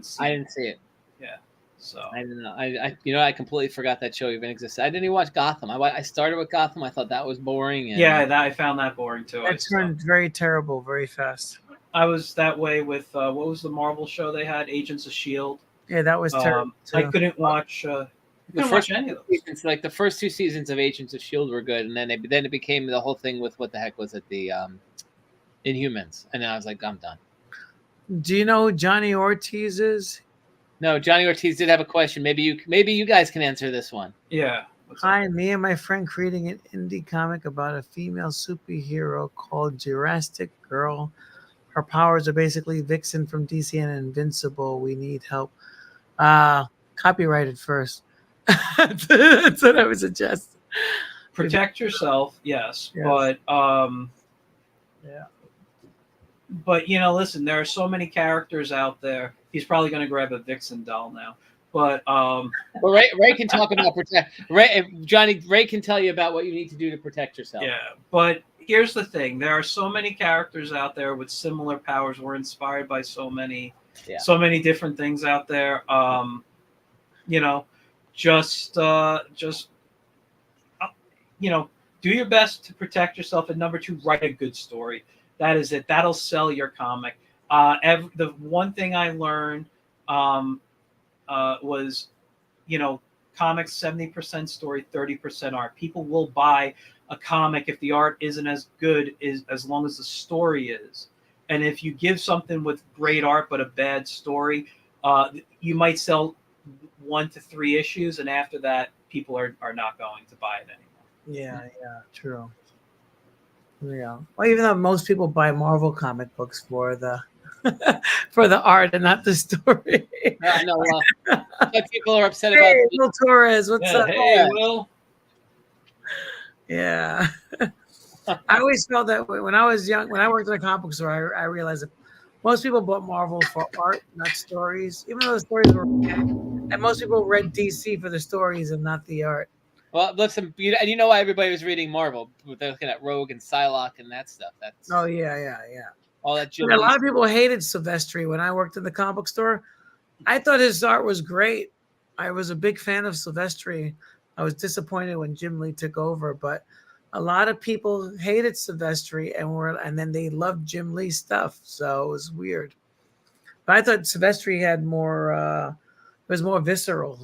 seen. I didn't see it. Yeah. So I didn't know. I completely forgot that show even existed. I didn't even watch Gotham. I started with Gotham. I thought that was boring. I found that boring too. It turned very terrible very fast. I was that way with what was the Marvel show they had, Agents of S.H.I.E.L.D. Yeah, that was terrible. I couldn't watch. Watch any of those. It's like the first 2 seasons of Agents of S.H.I.E.L.D. were good, and then it became the whole thing with what the heck was it, the Inhumans, and then I was like, I'm done. Do you know who Johnny Ortiz is? No, Johnny Ortiz did have a question. Maybe you guys can answer this one. Yeah. Hi, me and my friend creating an indie comic about a female superhero called Jurassic Girl. Her powers are basically Vixen from DC and Invincible. We need help. Copyrighted first. That's what I would suggest. Protect yourself, yes. But yeah. But listen, there are so many characters out there. He's probably going to grab a Vixen doll now. But well, Ray can talk about Ray can tell you about what you need to do to protect yourself. Yeah, but here's the thing: there are so many characters out there with similar powers. We're inspired by so many different things out there. Just do your best to protect yourself. And number 2, write a good story. That is it. That'll sell your comic. The one thing I learned was, comics 70% story, 30% art. People will buy a comic if the art isn't as good as long as the story is. And if you give something with great art but a bad story, you might sell 1 to 3 issues, and after that, people are not going to buy it anymore. Yeah, true. Yeah. Well, even though most people buy Marvel comic books for the art and not the story. I know. But people are upset about. Hey, Will Torres, what's up? Hey, Will. Yeah. I always felt that way when I was young. When I worked at a comic book store, I realized that most people bought Marvel for art, not stories, even though the stories were okay. And most people read DC for the stories and not the art. Well, listen, and you know why everybody was reading Marvel? They're looking at Rogue and Psylocke and that stuff. That's Oh yeah. all that. And a lot of people hated Silvestri when I worked in the comic book store. I thought his art was great. I was a big fan of Silvestri. I was disappointed when Jim Lee took over, but a lot of people hated Silvestri and then they loved Jim Lee's stuff. So it was weird. But I thought Silvestri had more was more visceral,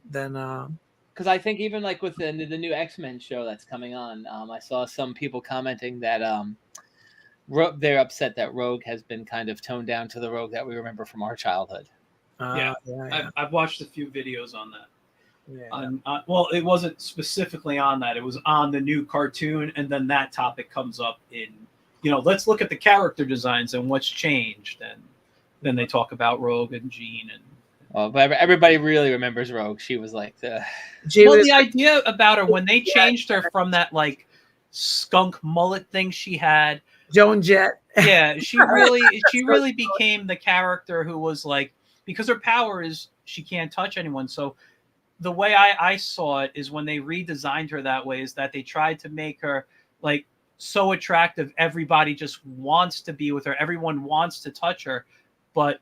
than because I think even like with the new X-Men show that's coming on, I saw some people commenting that they're upset that Rogue has been kind of toned down to the Rogue that we remember from our childhood. Yeah. I've watched a few videos on that. Yeah. Well, it wasn't specifically on that. It was on the new cartoon, and then that topic comes up in, let's look at the character designs and what's changed, and then they talk about Rogue and Jean and. But everybody really remembers Rogue. She was like the. The idea about her when they changed her from that like skunk mullet thing she had. Joan Jett. Yeah, she really became the character who was like, because her power is she can't touch anyone. So the way I saw it is when they redesigned her that way is that they tried to make her like so attractive. Everybody just wants to be with her. Everyone wants to touch her, but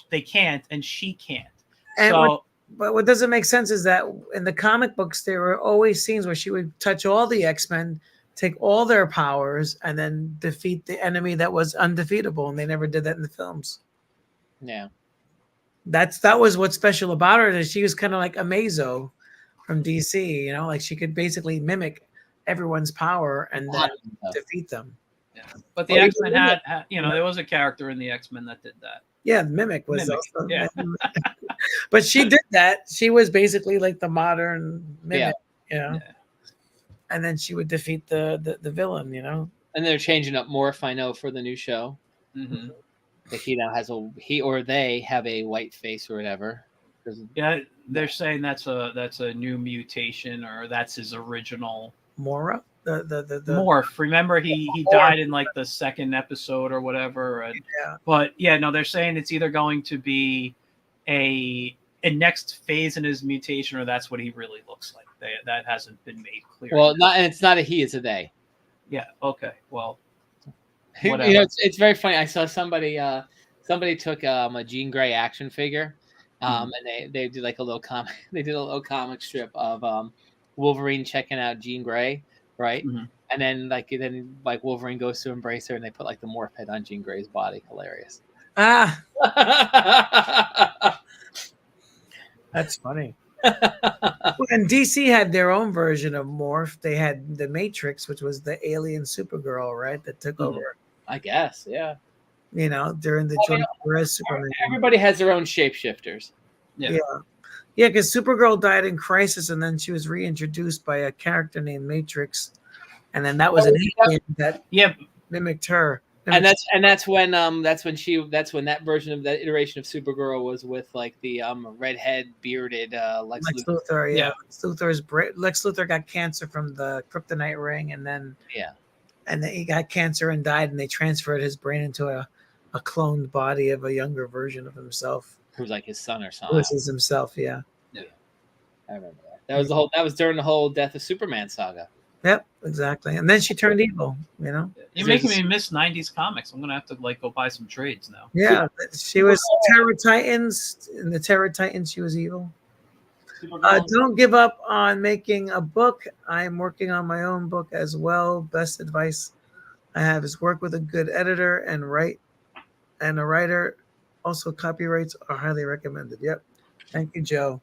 they can't, and she can't. But what doesn't make sense is that in the comic books, there were always scenes where she would touch all the X-Men, take all their powers, and then defeat the enemy that was undefeatable, and they never did that in the films. Yeah. That was what's special about her, is she was kind of like Amazo from DC, like she could basically mimic everyone's power and then defeat them. Yeah. But the X-Men had there was a character in the X-Men that did that. Yeah, Mimic was also, yeah. But she did that. She was basically like the modern Mimic, Yeah. And then she would defeat the villain, And they're changing up Morph, I know, for the new show. Mm-hmm. Like he or they have a white face or whatever. Yeah, they're saying that's a new mutation, or that's his original Mora. The Morph. Remember, he died in like the second episode or whatever. But they're saying it's either going to be a next phase in his mutation, or that's what he really looks like. That hasn't been made clear. Well, it's not a he, it's a they. Yeah. Okay. Well, it's very funny. I saw somebody took a Jean Grey action figure, and they did like a little comic. They did a little comic strip of Wolverine checking out Jean Grey. Right, and then Wolverine goes to embrace her, and they put like the morph head on Jean Grey's body. Hilarious. That's funny. And DC had their own version of morph. They had the Matrix, which was the alien Supergirl, right? That took over. I guess, yeah. During the George Perez Superman. Everybody has their own shapeshifters. Yeah. Yeah, because Supergirl died in Crisis, and then she was reintroduced by a character named Matrix, and then that was an alien that mimicked her. And that's when that version of that iteration of Supergirl was with like the redhead bearded Lex Luthor. Yeah. Lex Luthor got cancer from the kryptonite ring, and then he got cancer and died, and they transferred his brain into a cloned body of a younger version of himself. Who was like his son or something. Who was himself, yeah. I remember that. That was during the whole Death of Superman saga. Yep, exactly. And then she turned evil, You're making me miss 90s comics. I'm gonna have to go buy some trades now. Yeah, she was Terror Titans. In the Terror Titans, she was evil. Don't give up on making a book. I'm working on my own book as well. Best advice I have is work with a good editor and a writer. Also, copyrights are highly recommended. Yep. Thank you, Joe.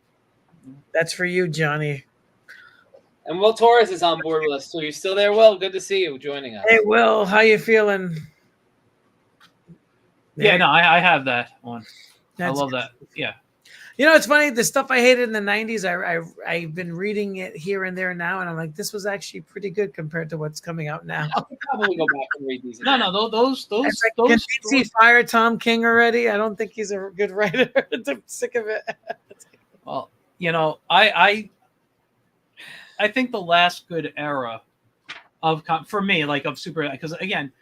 That's for you, Johnny. And Will Torres is on board with us. So you're still there, Will? Good to see you joining us. Hey, Will, how you feeling? Yeah, no, I have that one. I love good. that. Yeah. It's funny. The stuff I hated in the 90s, I've been reading it here and there now, and I'm like, this was actually pretty good compared to what's coming out now. I'll probably go back and read these. No, those. Can DC fire Tom King already? I don't think he's a good writer. I'm sick of it. Well, I think the last good era for me, like of super, because again,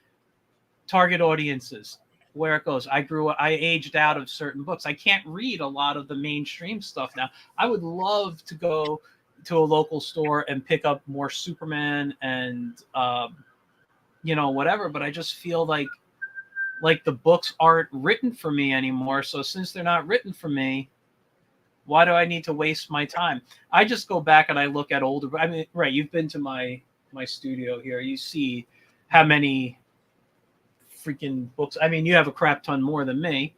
target audiences. where it goes. I aged out of certain books. I can't read a lot of the mainstream stuff now. I would love to go to a local store and pick up more Superman and whatever, but I just feel like the books aren't written for me anymore. So since they're not written for me, why do I need to waste my time? I just go back and I look at older. I mean, right? You've been to my studio here. You see how many freaking books. I mean, you have a crap ton more than me,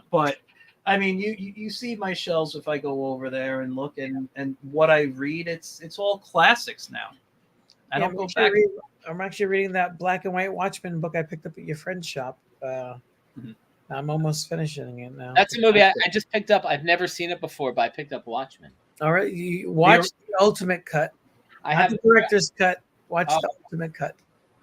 but I mean, you see my shelves if I go over there and look, and what I read, it's all classics now. I don't go back. I'm actually reading that black and white Watchmen book I picked up at your friend's shop. I'm almost finishing it now. That's a movie I just picked up. I've never seen it before, but I picked up Watchmen. All right, you watch the Ultimate Cut. I have the director's cut. Watch the Ultimate Cut.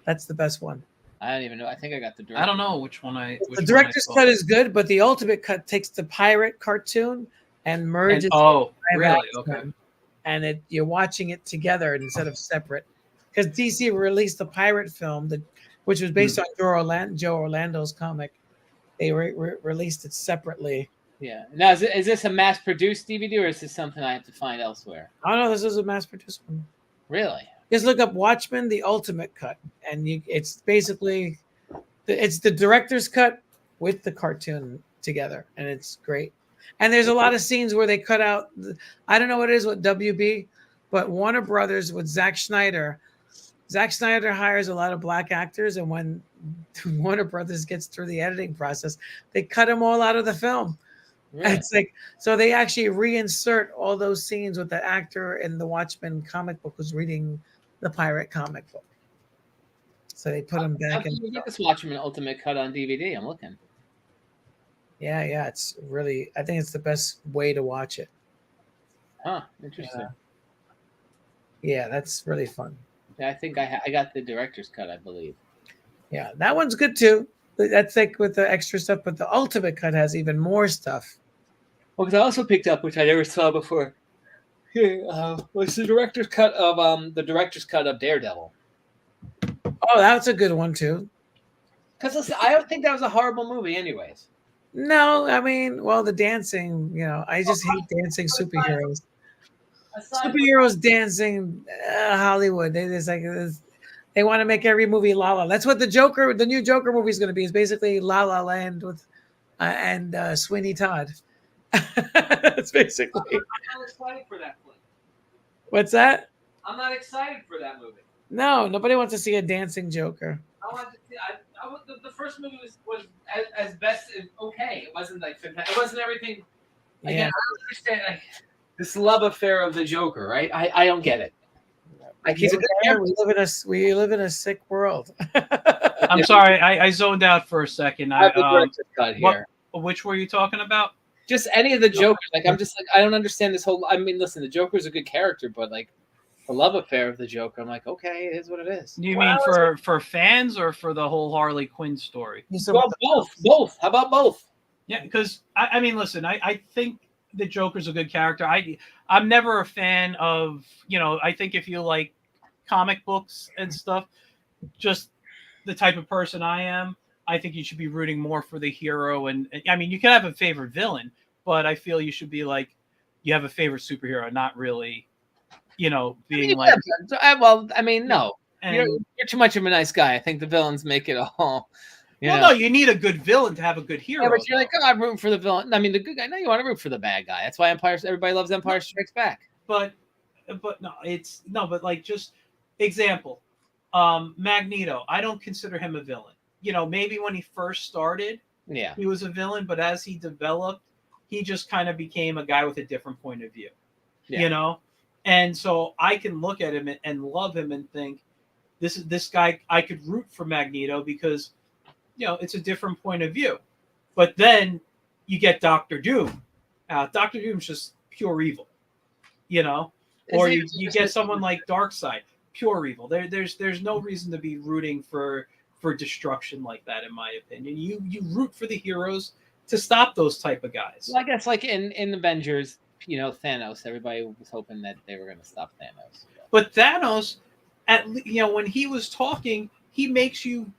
That's the best one. I don't even know. I think I got the director's. I don't know which one the director's cut is good, but the Ultimate Cut takes the pirate cartoon and merges. Really? Okay. And you're watching it together instead of separate. Because DC released the pirate film, which was based on Joe Orlando's comic. They released it separately. Yeah. Now, is this a mass-produced DVD, or is this something I have to find elsewhere? Oh, no, this is a mass-produced one. Really? Just look up Watchmen, the Ultimate Cut, and it's basically it's the director's cut with the cartoon together, and it's great. And there's a lot of scenes where they cut out. I don't know what it is with WB, but Warner Brothers with Zack Snyder hires a lot of black actors, and when Warner Brothers gets through the editing process, they cut them all out of the film. Really? It's like, so they actually reinsert all those scenes with the actor in the Watchmen comic book who's reading the pirate comic book. So they put them back in. You get this Watchmen Ultimate Cut on DVD. I'm looking. Yeah, it's really. I think it's the best way to watch it. Huh? Interesting. Yeah, that's really fun. Yeah, I think I got the director's cut, I believe. Yeah, that one's good too. That's like with the extra stuff, but the Ultimate Cut has even more stuff. Well, because I also picked up, which I never saw before, was the director's cut of Daredevil. Oh, that's a good one too. Because listen, I don't think that was a horrible movie, anyways. No, I mean, well, the dancing, I just hate dancing superheroes. Superheroes dancing, Hollywood. They want to make every movie La La. That's what the new Joker movie is going to be. Is basically La La Land with and Sweeney Todd. That's basically. I'm not excited for that flick. What's that? I'm not excited for that movie. No, nobody wants to see a dancing Joker. I want to see. The first movie was as best as okay. It wasn't like fantastic. It wasn't everything. Again, I don't understand this love affair of the Joker, right? I don't get it. Like he's a good character. We live in a sick world. I'm sorry, I zoned out for a second. I have the director's cut here. Which were you talking about? Just any of the Jokers. Like I'm just like I don't understand this whole. I mean, listen, the Joker's a good character, but like the love affair of the Joker, I'm like, okay, it is what it is. You mean for fans or for the whole Harley Quinn story? Well, both. How about both? Yeah, because I mean, listen, I think the Joker's a good character. I'm never a fan of, I think if you like comic books and stuff, just the type of person I am, I think you should be rooting more for the hero. And I mean, you can have a favorite villain, but I feel you should be like, you have a favorite superhero, not really, being like. Well, I mean, no. You're too much of a nice guy. I think the villains make it all. No, you need a good villaon to have a good hero. Yeah, but you're like, I'm rooting for the villain. I mean, the good guy. No, you want to root for the bad guy. That's why everybody loves Empire Strikes Back. But like just example, Magneto. I don't consider him a villain. Maybe when he first started, he was a villain, but as he developed, he just kind of became a guy with a different point of view. And so I can look at him and love him and think, this guy. I could root for Magneto because. It's a different point of view. But then you get Doctor Doom. Doctor Doom's just pure evil, Or you get someone like Darkseid, pure evil. There's no reason to be rooting for destruction like that, in my opinion. You root for the heroes to stop those type of guys. Well, I guess like in Avengers, Thanos, everybody was hoping that they were going to stop Thanos. But Thanos, when he was talking, he makes you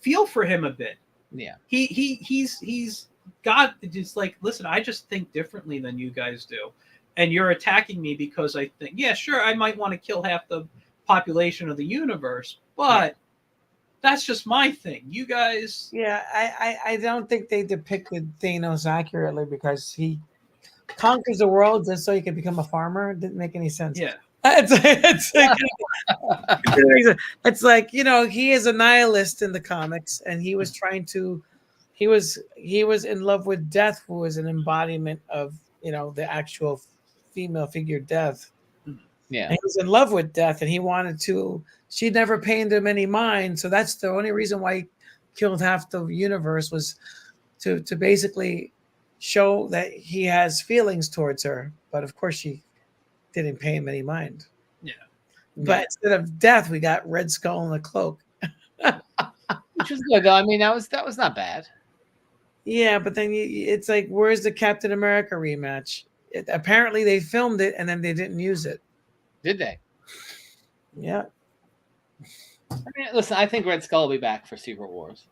feel for him a bit. Yeah. He's got just like, listen, I just think differently than you guys do, and you're attacking me because I think, yeah, sure, I might want to kill half the population of the universe, but that's just my thing. You guys, Yeah, I don't think they depicted Thanos accurately because he conquers the world just so he can become a farmer. It didn't make any sense. yeah, It's like, you know, he is a nihilist in the comics, and he was trying to, he was in love with Death, who was an embodiment of, you know, the actual female figure Death. Yeah. And he was in love with Death, and he wanted to. She never paid him any mind, so that's the only reason why he killed half the universe, was to basically show that he has feelings towards her. But of course, she didn't pay him any mind. yeah. But instead of Death, we got Red Skull and a cloak. Which was good though. I mean, that was not bad. Yeah, but then it's like, where's the Captain America rematch? Apparently, they filmed it and then they didn't use it. Did they? Yeah. I mean, listen, I think Red Skull will be back for Secret Wars.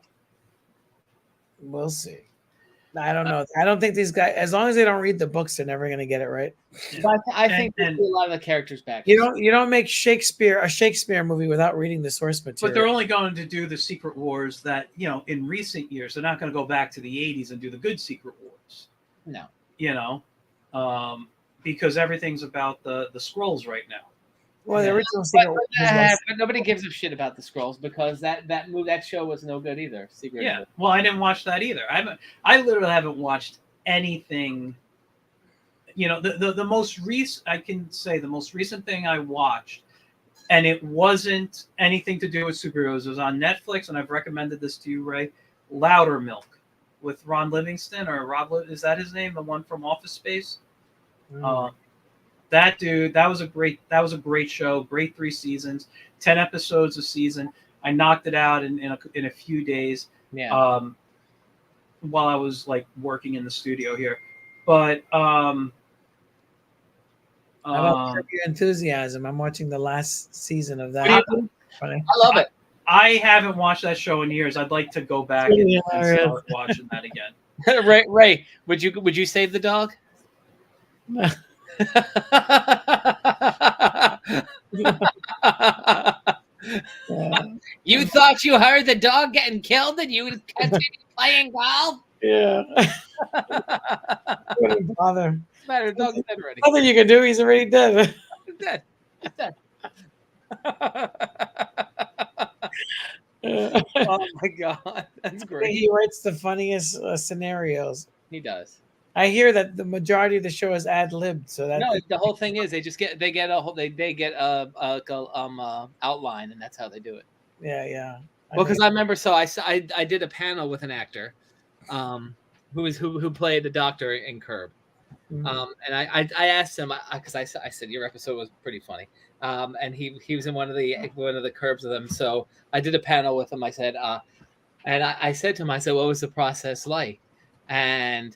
We'll see. I don't know. I don't think these guys, as long as they don't read the books, they're never going to get it right. But I think there's a lot of the characters back. You don't make a Shakespeare movie without reading the source material. But they're only going to do the Secret Wars that, you know, in recent years. They're not going to go back to the 80s and do the good Secret Wars. No. You know, because everything's about the Skrulls right now. Well, the original Secret Wars. But nobody gives a shit about the Skrulls because that show was no good either. Secret Yeah. Wars. Well, I didn't watch that either. I literally haven't watched anything. You know, the most recent, I can say the most recent thing I watched, and it wasn't anything to do with superheroes. It was on Netflix, and I've recommended this to you, Ray. Louder Milk with Ron Livingston, or is that his name? The one from Office Space. That dude, that was a great show. Great 3 seasons, 10 episodes a season. I knocked it out in a few days. Yeah. While I was like working in the studio here, but How about Curb Your Enthusiasm? I'm watching the last season of that. I love it. I haven't watched that show in years. I'd like to go back and start watching that again. Ray, would you save the dog? You thought you heard the dog getting killed and you would continue playing golf? Yeah. Wouldn't bother. Matter, the dog's dead already. Nothing you can do. He's already dead. He's dead. He's dead. Oh my god, that's great. He writes the funniest scenarios. He does. I hear that the majority of the show is ad libbed, so that The whole thing is they get a outline, and that's how they do it. Yeah. Well, because I remember, so I did a panel with an actor, who played the doctor in Curb, and I asked him because I said your episode was pretty funny, and he was in one of the Curbs of them, so I did a panel with him. I said, and I said to him, I said, what was the process like? And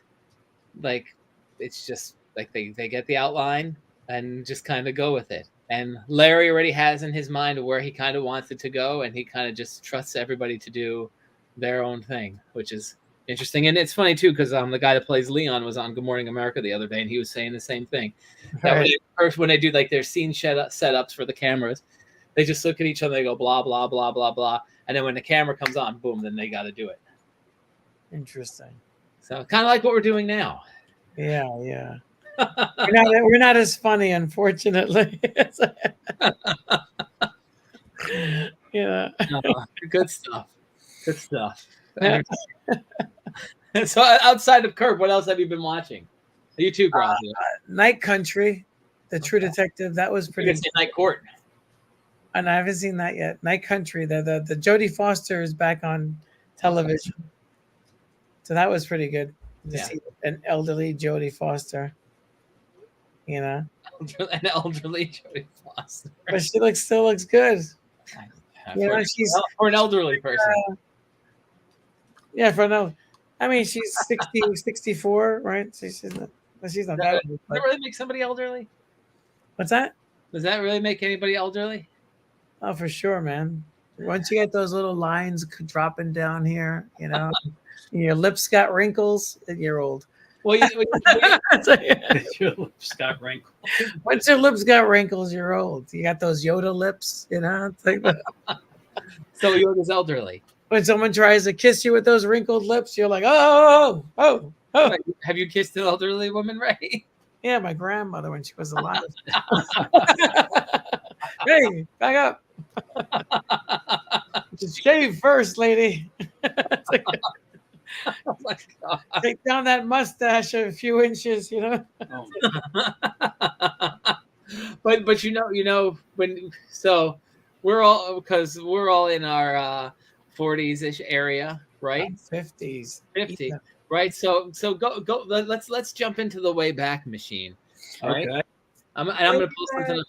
like, it's just like they get the outline and just kind of go with it. And Larry already has in his mind where he kind of wants it to go, and he kind of just trusts everybody to do their own thing, which is interesting. And it's funny too, because the guy that plays Leon was on Good Morning America the other day, and he was saying the same thing. That when they do like their scene setups for the cameras, they just look at each other, they go blah blah blah blah blah, and then when the camera comes on, boom, then they got to do it. Interesting. So kind of like what we're doing now. Yeah. We're not as funny, unfortunately. Yeah. Good stuff. So outside of Curb, what else have you been watching? You too, Grassia. Night Country, the True Detective. That was pretty. Night Court. And I haven't seen that yet. Night Country. The Jodie Foster is back on television, so that was pretty good to see an elderly Jodie Foster. You know, an elderly Jodie Foster, but she still looks good. She's for an elderly person. For no, I mean she's 60, 64, right? She's not that. Does that really make somebody elderly? What's that? Does that really make anybody elderly? Oh, for sure, man. Once you get those little lines dropping down here, and your lips got wrinkles, you're old. Well, Your lips got wrinkled. Once your lips got wrinkles, you're old. You got those Yoda lips, It's like so Yoda's elderly. when someone tries to kiss you with those wrinkled lips, you're like, oh. Have you kissed an elderly woman, Ray? Yeah, my grandmother when she was alive. Hey, back up. Just shave first, lady. Oh my God. Take down that mustache a few inches, Oh. But when we're all in our 40s ish area, right? 50s. 50, right? So go. Let's jump into the way back machine. All right. Okay. I'm gonna pull something up.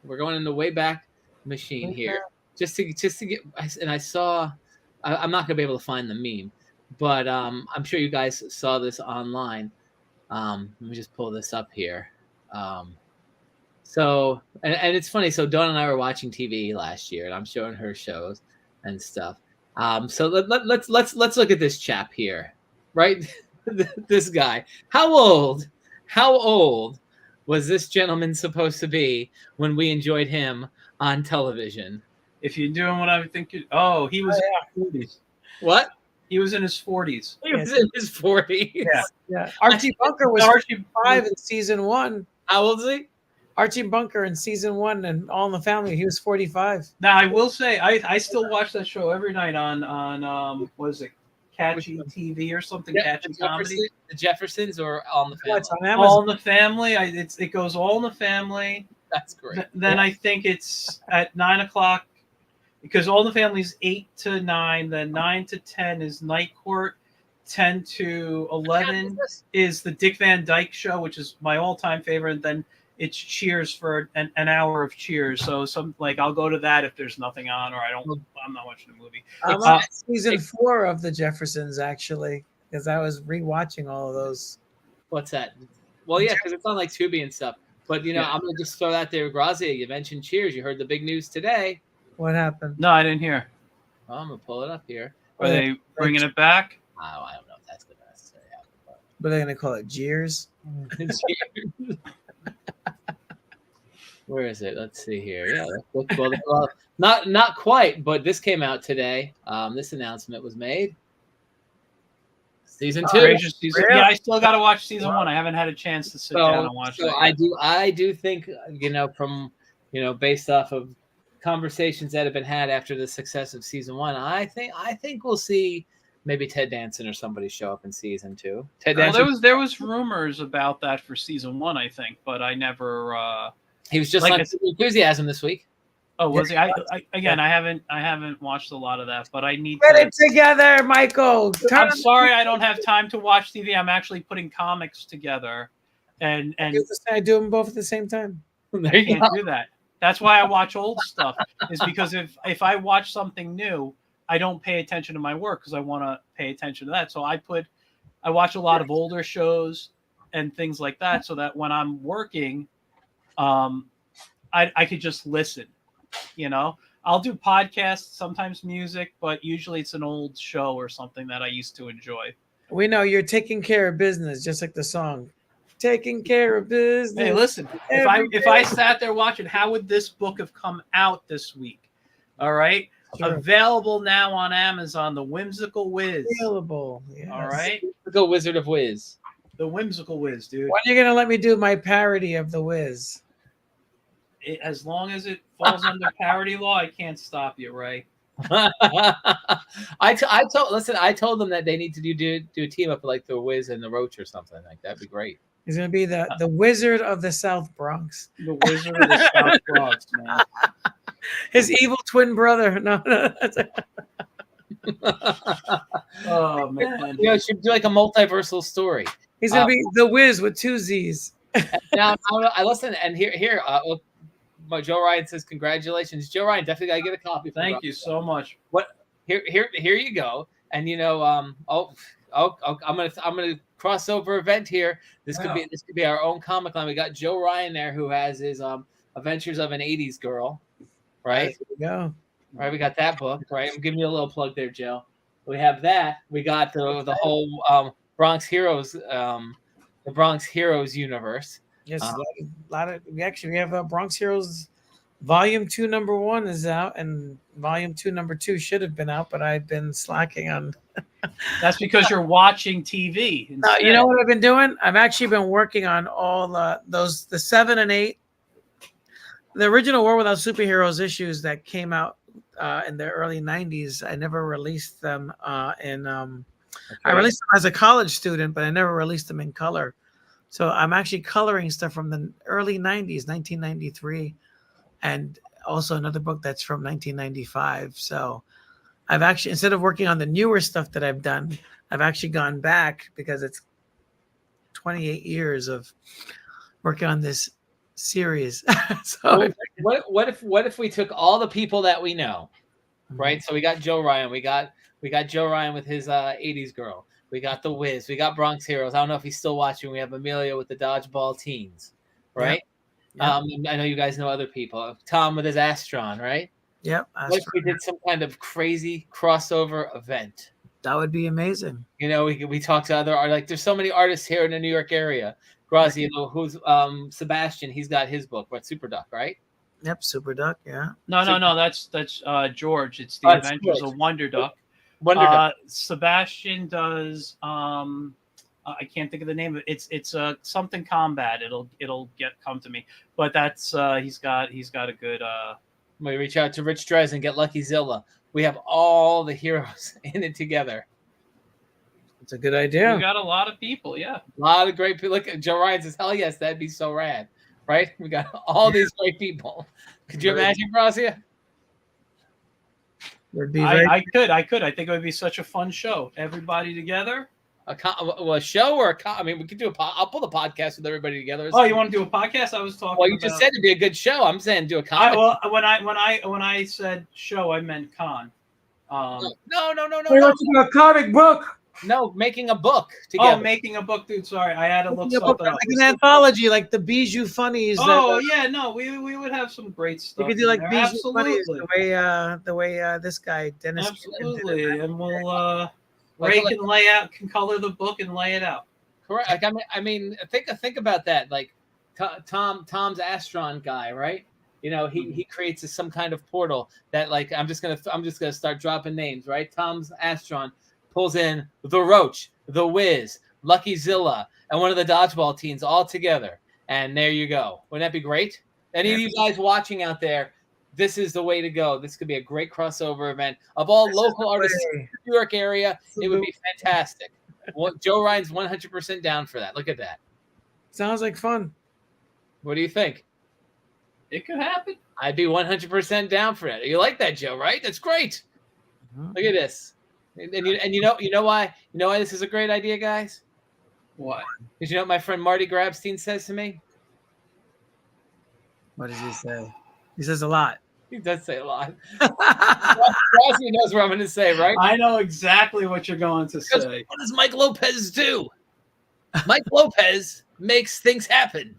We're going in the way back machine here, just to get. And I saw. I'm not gonna be able to find the meme, but I'm sure you guys saw this online. Let me just pull this up here. So and it's funny. So Dawn and I were watching TV last year, and I'm showing her shows and stuff. So let's look at this chap here, right? This guy. How old was this gentleman supposed to be when we enjoyed him on television? If you're doing what I think he was in his 40s. What? He was in his 40s. He was in his 40s. Yeah. Archie Bunker was 45 in season 1. How old is he? Archie Bunker in season 1 and All in the Family, he was 45. Now I will say I still watch that show every night on what is it, Catchy TV or something, Catchy Comedy. The Jeffersons or All in the Family? It's on Amazon. All in the Family. It goes All in the Family. That's great. Then I think it's at 9:00 because All in the Family is 8 to 9. Then 9 to 10 is Night Court. 10 to 11 is the Dick Van Dyke Show, which is my all-time favorite. Then it's Cheers for an hour of Cheers. So I'll go to that if there's nothing on, or I'm not watching the movie. I'm on season 4 of the Jeffersons actually, because I was rewatching all of those. What's that? Well, yeah, because it's on like Tubi and stuff. But I'm gonna just throw that there, Grassia. You mentioned Cheers. You heard the big news today. What happened? No, I didn't hear. Well, I'm gonna pull it up here. Are they bringing it back? Oh, I don't know if that's gonna necessarily happen. But they're gonna call it Jeers. Where is it? Let's see here. Yeah, well, not quite, but this came out today. This announcement was made. Season 2. Season. Yeah, I still got to watch season 1. I haven't had a chance to sit down and watch that. I do think from based off of conversations that have been had after the success of season 1, I think we'll see maybe Ted Danson or somebody show up in season 2. Ted Danson. There was rumors about that for season 1, I think, but I never. He was just like Enthusiasm this week. Oh, was he? I haven't watched a lot of that, but I need to get it together, Michael. I'm sorry, I don't have time to watch TV. I'm actually putting comics together, and I do them both at the same time. I can't do that. That's why I watch old stuff. Is because if I watch something new, I don't pay attention to my work because I want to pay attention to that. So I watch a lot of older shows and things like that, so that when I'm working, I could just listen. I'll do podcasts, sometimes music, but usually it's an old show or something that I used to enjoy. We know you're taking care of business, just like the song. Taking care of business. Hey, listen, if I sat there watching, how would this book have come out this week? All right. Sure. Available now on Amazon, The Whimsical Whiz. Available. Yes. All right. The Wizard of Whiz. The Whimsical Whiz, dude. When are you going to let me do my parody of The Whiz? As long as it falls under parody law, I can't stop you, Ray. I told them that they need to do a team up like the Wiz and the Roach or something like that'd be great. He's gonna be the Wizard of the South Bronx. The Wizard of the South Bronx, man. His evil twin brother. No. Oh man. Should do like a multiversal story. He's gonna be the Wiz with 2 Z's. Now I listen and here. Joe Ryan says congratulations. Joe Ryan, definitely gotta get a copy. Thank you so much. What? Here you go. And I'm gonna crossover event here. This could be our own comic line. We got Joe Ryan there who has his Adventures of an 80s Girl, right? There you go. right? We got that book, right? I'm giving you a little plug there, Joe. We have that. We got the whole Bronx Heroes, the Bronx Heroes universe. Yes, a lot of we have Bronx Heroes Volume 2 number 1 is out, and Volume 2 number 2 should have been out, but I've been slacking on. That's because you're watching TV. No, you know what I've been doing? I've actually been working on all the 7 and 8, the original War Without Superheroes issues that came out in the early 90s. I never released them I released them as a college student, but I never released them in color. So I'm actually coloring stuff from the early 90s, 1993, and also another book that's from 1995. So I've actually, instead of working on the newer stuff that I've done, I've actually gone back because it's 28 years of working on this series. So what if we took all the people that we know, right? So we got Joe Ryan, we got Joe Ryan with his 80s girl. We got the Wiz. We got Bronx Heroes. I don't know if he's still watching. We have Amelia with the Dodgeball Teens, right? Yep. I know you guys know other people. Tom with his Astron, right? Yep. What if we did some kind of crazy crossover event? That would be amazing. You know, we talk to other art. Like, there's so many artists here in the New York area. Grassia, who's Sebastian? He's got his book. What, Super Duck, right? Yep, Super Duck. Yeah. No. That's George. It's the Adventures of Wonder Duck. Sebastian does I can't think of the name of it. It's something combat. It'll come to me. But that's he's got a good we reach out to Rich Drez and get Lucky Zilla. We have all the heroes in it together. It's a good idea. We got a lot of people, yeah. A lot of great people. Look, Joe Ryan says, hell yes, that'd be so rad. Right? We got all these great people. Could you imagine, Grassia? I could. I think it would be such a fun show. Everybody together. A show or I mean, we could do I'll pull the podcast with everybody together. Oh, you want to do a podcast? I was talking. Well, you just said it'd be a good show. I'm saying do a comic. When I said show, I meant con. No. We're going to do a comic book. No, making a book together. Oh, making a book, dude. Sorry, I had to look something up. Like an anthology, like the Bijou Funnies. Oh yeah, no, we would have some great stuff. We could do like Bijou Funnies, the way this guy Dennis. Absolutely, and we'll Ray can color the book and lay it out. Correct. Like, I mean, think about that. Like Tom's Astron guy, right? You know, he creates some kind of portal that, like, I'm just gonna start dropping names, right? Tom's Astron pulls in the Roach, the Wiz, Lucky Zilla, and one of the Dodgeball Teens all together, and there you go. Wouldn't that be great? Any of you guys watching out there, this is the way to go. This could be a great crossover event of all local artists in the New York area. It would be fantastic. Joe Ryan's 100% down for that. Look at that. Sounds like fun. What do you think? It could happen. I'd be 100% down for it. You like that, Joe, right? That's great. Look at this. And you know why this is a great idea, guys? Why? Because you know what my friend Marty Grabstein says to me? What does he say? He says a lot. He does say a lot. Grassia knows what I'm going to say, right? I know exactly what you're going to say. What does Mike Lopez do? Mike Lopez makes things happen.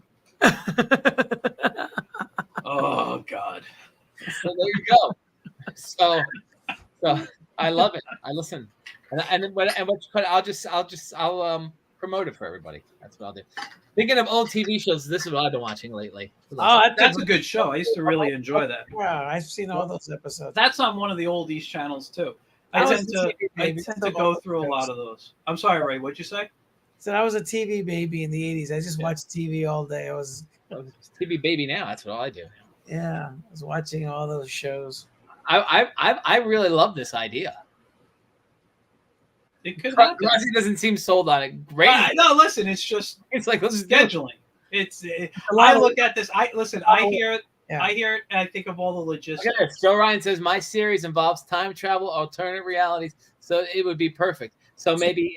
Oh God! So there you go. So I love it. I listen, I'll promote it for everybody. That's what I'll do. Thinking of old TV shows, this is what I've been watching lately. Oh, that's a good show. I used to really enjoy that. Wow, I've seen all those episodes. That's on one of the oldies channels too. I tend to go through a lot of those. I'm sorry, Ray. What'd you say? So I was a TV baby in the 80s. I just watched TV all day. I was TV baby now. That's what I do. Yeah, I was watching all those shows. I really love this idea. It could happen. Grassia doesn't seem sold on it. Great. No, listen. It's just like let's scheduling. I look at this. I hear it. Yeah. I hear it, and I think of all the logistics. Look at this. Joe Ryan says my series involves time travel, alternate realities, so it would be perfect. So maybe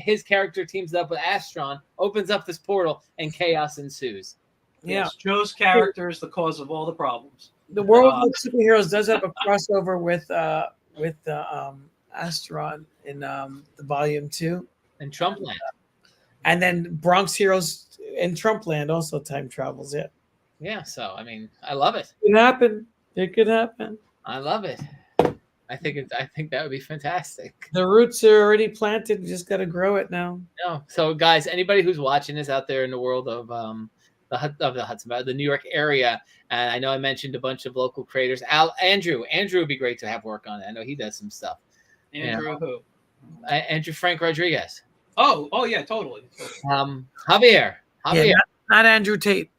his character teams up with Astron, opens up this portal, and chaos ensues. Yeah, yes, Joe's character is the cause of all the problems. The World of Superheroes does have a crossover with Astron in the Volume 2 and Trumpland, and then Bronx Heroes in Trumpland also time travels. Yeah. Yeah. So I mean, I love it. It could happen. It could happen. I love it. I think that would be fantastic. The roots are already planted. We just got to grow it now. No, so guys, anybody who's watching this out there in the world of the Hudson Valley, the New York area, and I know I mentioned a bunch of local creators. Andrew would be great to have work on it. I know he does some stuff. Andrew who? Andrew Frank Rodriguez. Oh yeah, totally. Javier. Yeah, not Andrew Tate.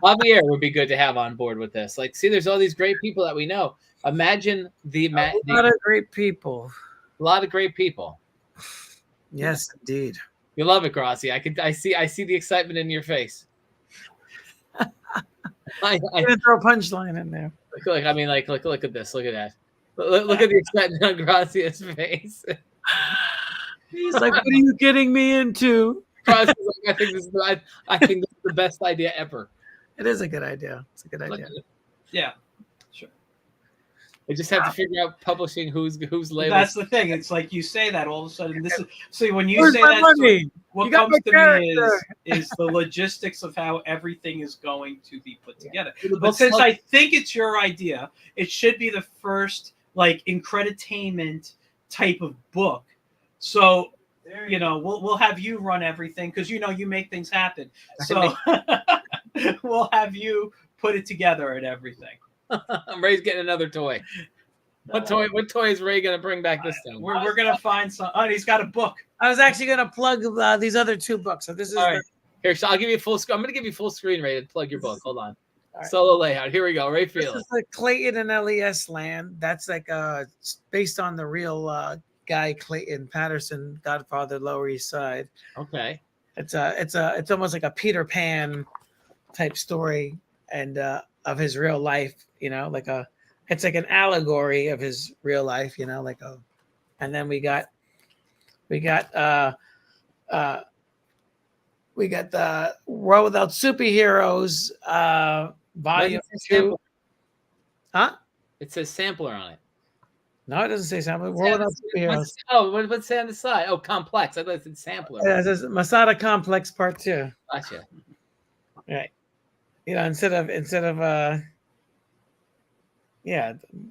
Javier would be good to have on board with this. Like, see, there's all these great people that we know. Imagine a lot of great people. A lot of great people. Yes, indeed. You love it, Grassia. I see the excitement in your face. I'm gonna throw a punchline in there. Look at this. Look at that. Look at the excitement on Gracia's face. He's like, "What are you getting me into?" Gracia's like, I think this is the best idea ever. It is a good idea. It's a good idea. Yeah, sure. We just have to figure out publishing who's labeled. That's the thing. It's like you say that all of a sudden. This is see when you Where's say my that. money? What You got comes my to me character. is the logistics of how everything is going to be put together. But But since I think it's your idea, it should be the first like Increditainment type of book. So we'll have you run everything because you make things happen. So we'll have you put it together and everything. Ray's getting another toy. What toy is Ray gonna bring back this time? We're gonna find some. Oh, he's got a book. I was actually gonna plug these other two books. So this is All right. Here, so I'll give you full screen. I'm gonna give you full screen, Ray, to plug your book. Hold on. Right. Solo layout. Here we go. Ray This Felix. is the Clayton and LES land. That's like based on the real guy Clayton Patterson, Godfather, Lower East Side. Okay. It's almost like a Peter Pan type story and of his real life. It's like an allegory of his real life. And then we got the World Without Superheroes, volume 2. Huh? It says sampler on it. No, it doesn't say sampler. World Without Superheroes. What's it say on the side? Oh, complex. I thought it said sampler. Yeah, it says Masada Complex Part 2. Gotcha. Right. Instead of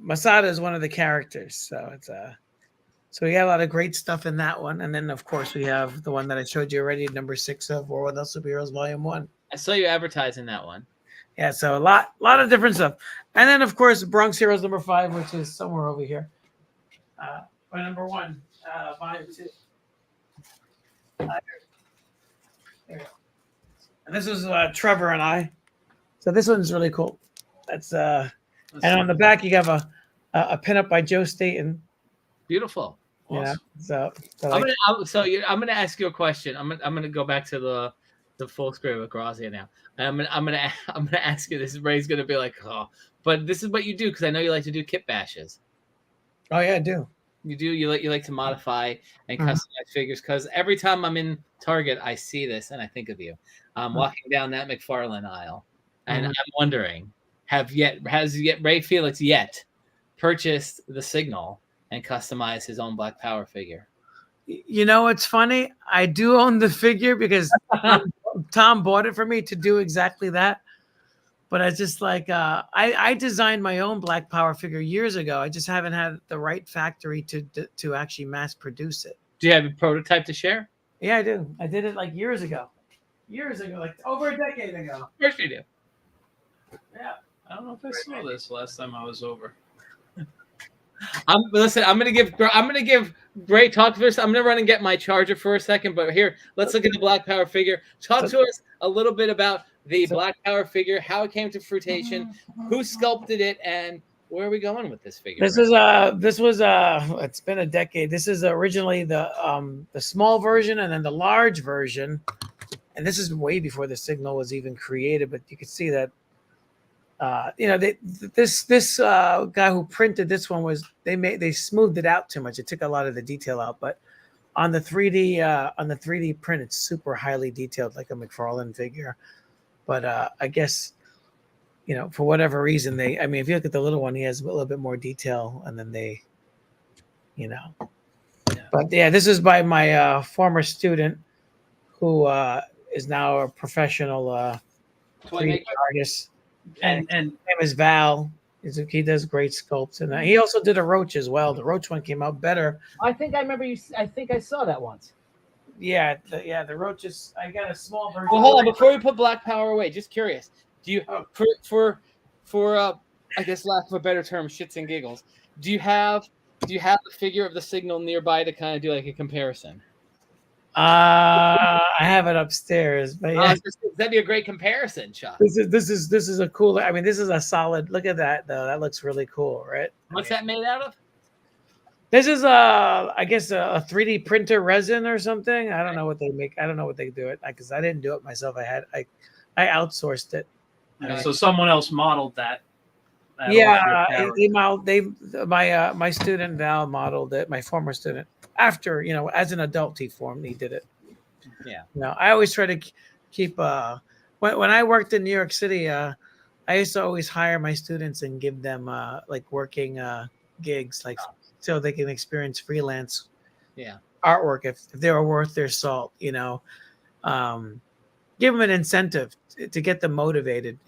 Masada is one of the characters. So it's so we got a lot of great stuff in that one. And then of course we have the one that I showed you already, number 6 of World Without Superheroes, Volume 1. I saw you advertising that one. Yeah, so a lot of different stuff. And then of course Bronx Heroes number 5, which is somewhere over here. Or number 1, Volume 2. There we go. And this is Trevor and I. So this one's really cool. That's and on the back you have a pinup by Joe Staten. Beautiful. Yeah. Awesome. I'm gonna ask you a question. I'm gonna go back to the full screen with Grassia now. I'm gonna ask you this. Ray's gonna be like, oh, but this is what you do because I know you like to do kit bashes. Oh yeah, I do. You do. You like to modify and customize figures because every time I'm in Target, I see this and I think of you. I'm walking down that McFarlane aisle, and I'm wondering, has Ray Felix yet purchased the Signal and customized his own Black Power figure? It's funny. I do own the figure because Tom bought it for me to do exactly that. But I just I designed my own Black Power figure years ago. I just haven't had the right factory to actually mass produce it. Do you have a prototype to share? Yeah, I do. I did it like years ago, like over a decade ago. Of course you do. Yeah. I don't know if I saw this last time I was over. I'm gonna give great talk first. I'm gonna run and get my charger for a second, but here, let's look at the Black Power figure. Talk to us a little bit about the Black Power figure, how it came to fruition, who sculpted it, and where are we going with this figure? This was it's been a decade. This is originally the small version and then the large version, and this is way before the Signal was even created. But you can see that. This guy who printed this one they smoothed it out too much. It took a lot of the detail out, but on the 3D print, it's super highly detailed, like a McFarlane figure. But I guess for whatever reason if you look at the little one, he has a little bit more detail, and then they. But yeah, this is by my former student, who is now a professional 3D artist. And his name is Val. He does great sculpts, and he also did a Roach as well. The Roach one came out better. I think I remember you. I think I saw that once. Yeah, the Roaches. I got a small version. Well, hold on, before we put Black Power away, just curious. Do you Oh. for I guess lack of a better term, shits and giggles? Do you have a figure of the Signal nearby to kind of do like a comparison? I have it upstairs, but yeah. That'd be a great comparison, Chuck. This is a cool. I mean, this is a solid. Look at that though. That looks really cool, right? What's that made out of? This is I guess a 3D printer resin or something. I don't know what they make. I don't know what they do it because I didn't do it myself. I outsourced it. So someone else modeled that. Yeah, my student Val modeled it. My former student. After as an adult, he did it. Yeah. I always try to keep. When I worked in New York City, I used to always hire my students and give them like working gigs, like so they can experience freelance artwork if they were worth their salt. Give them an incentive to get them motivated.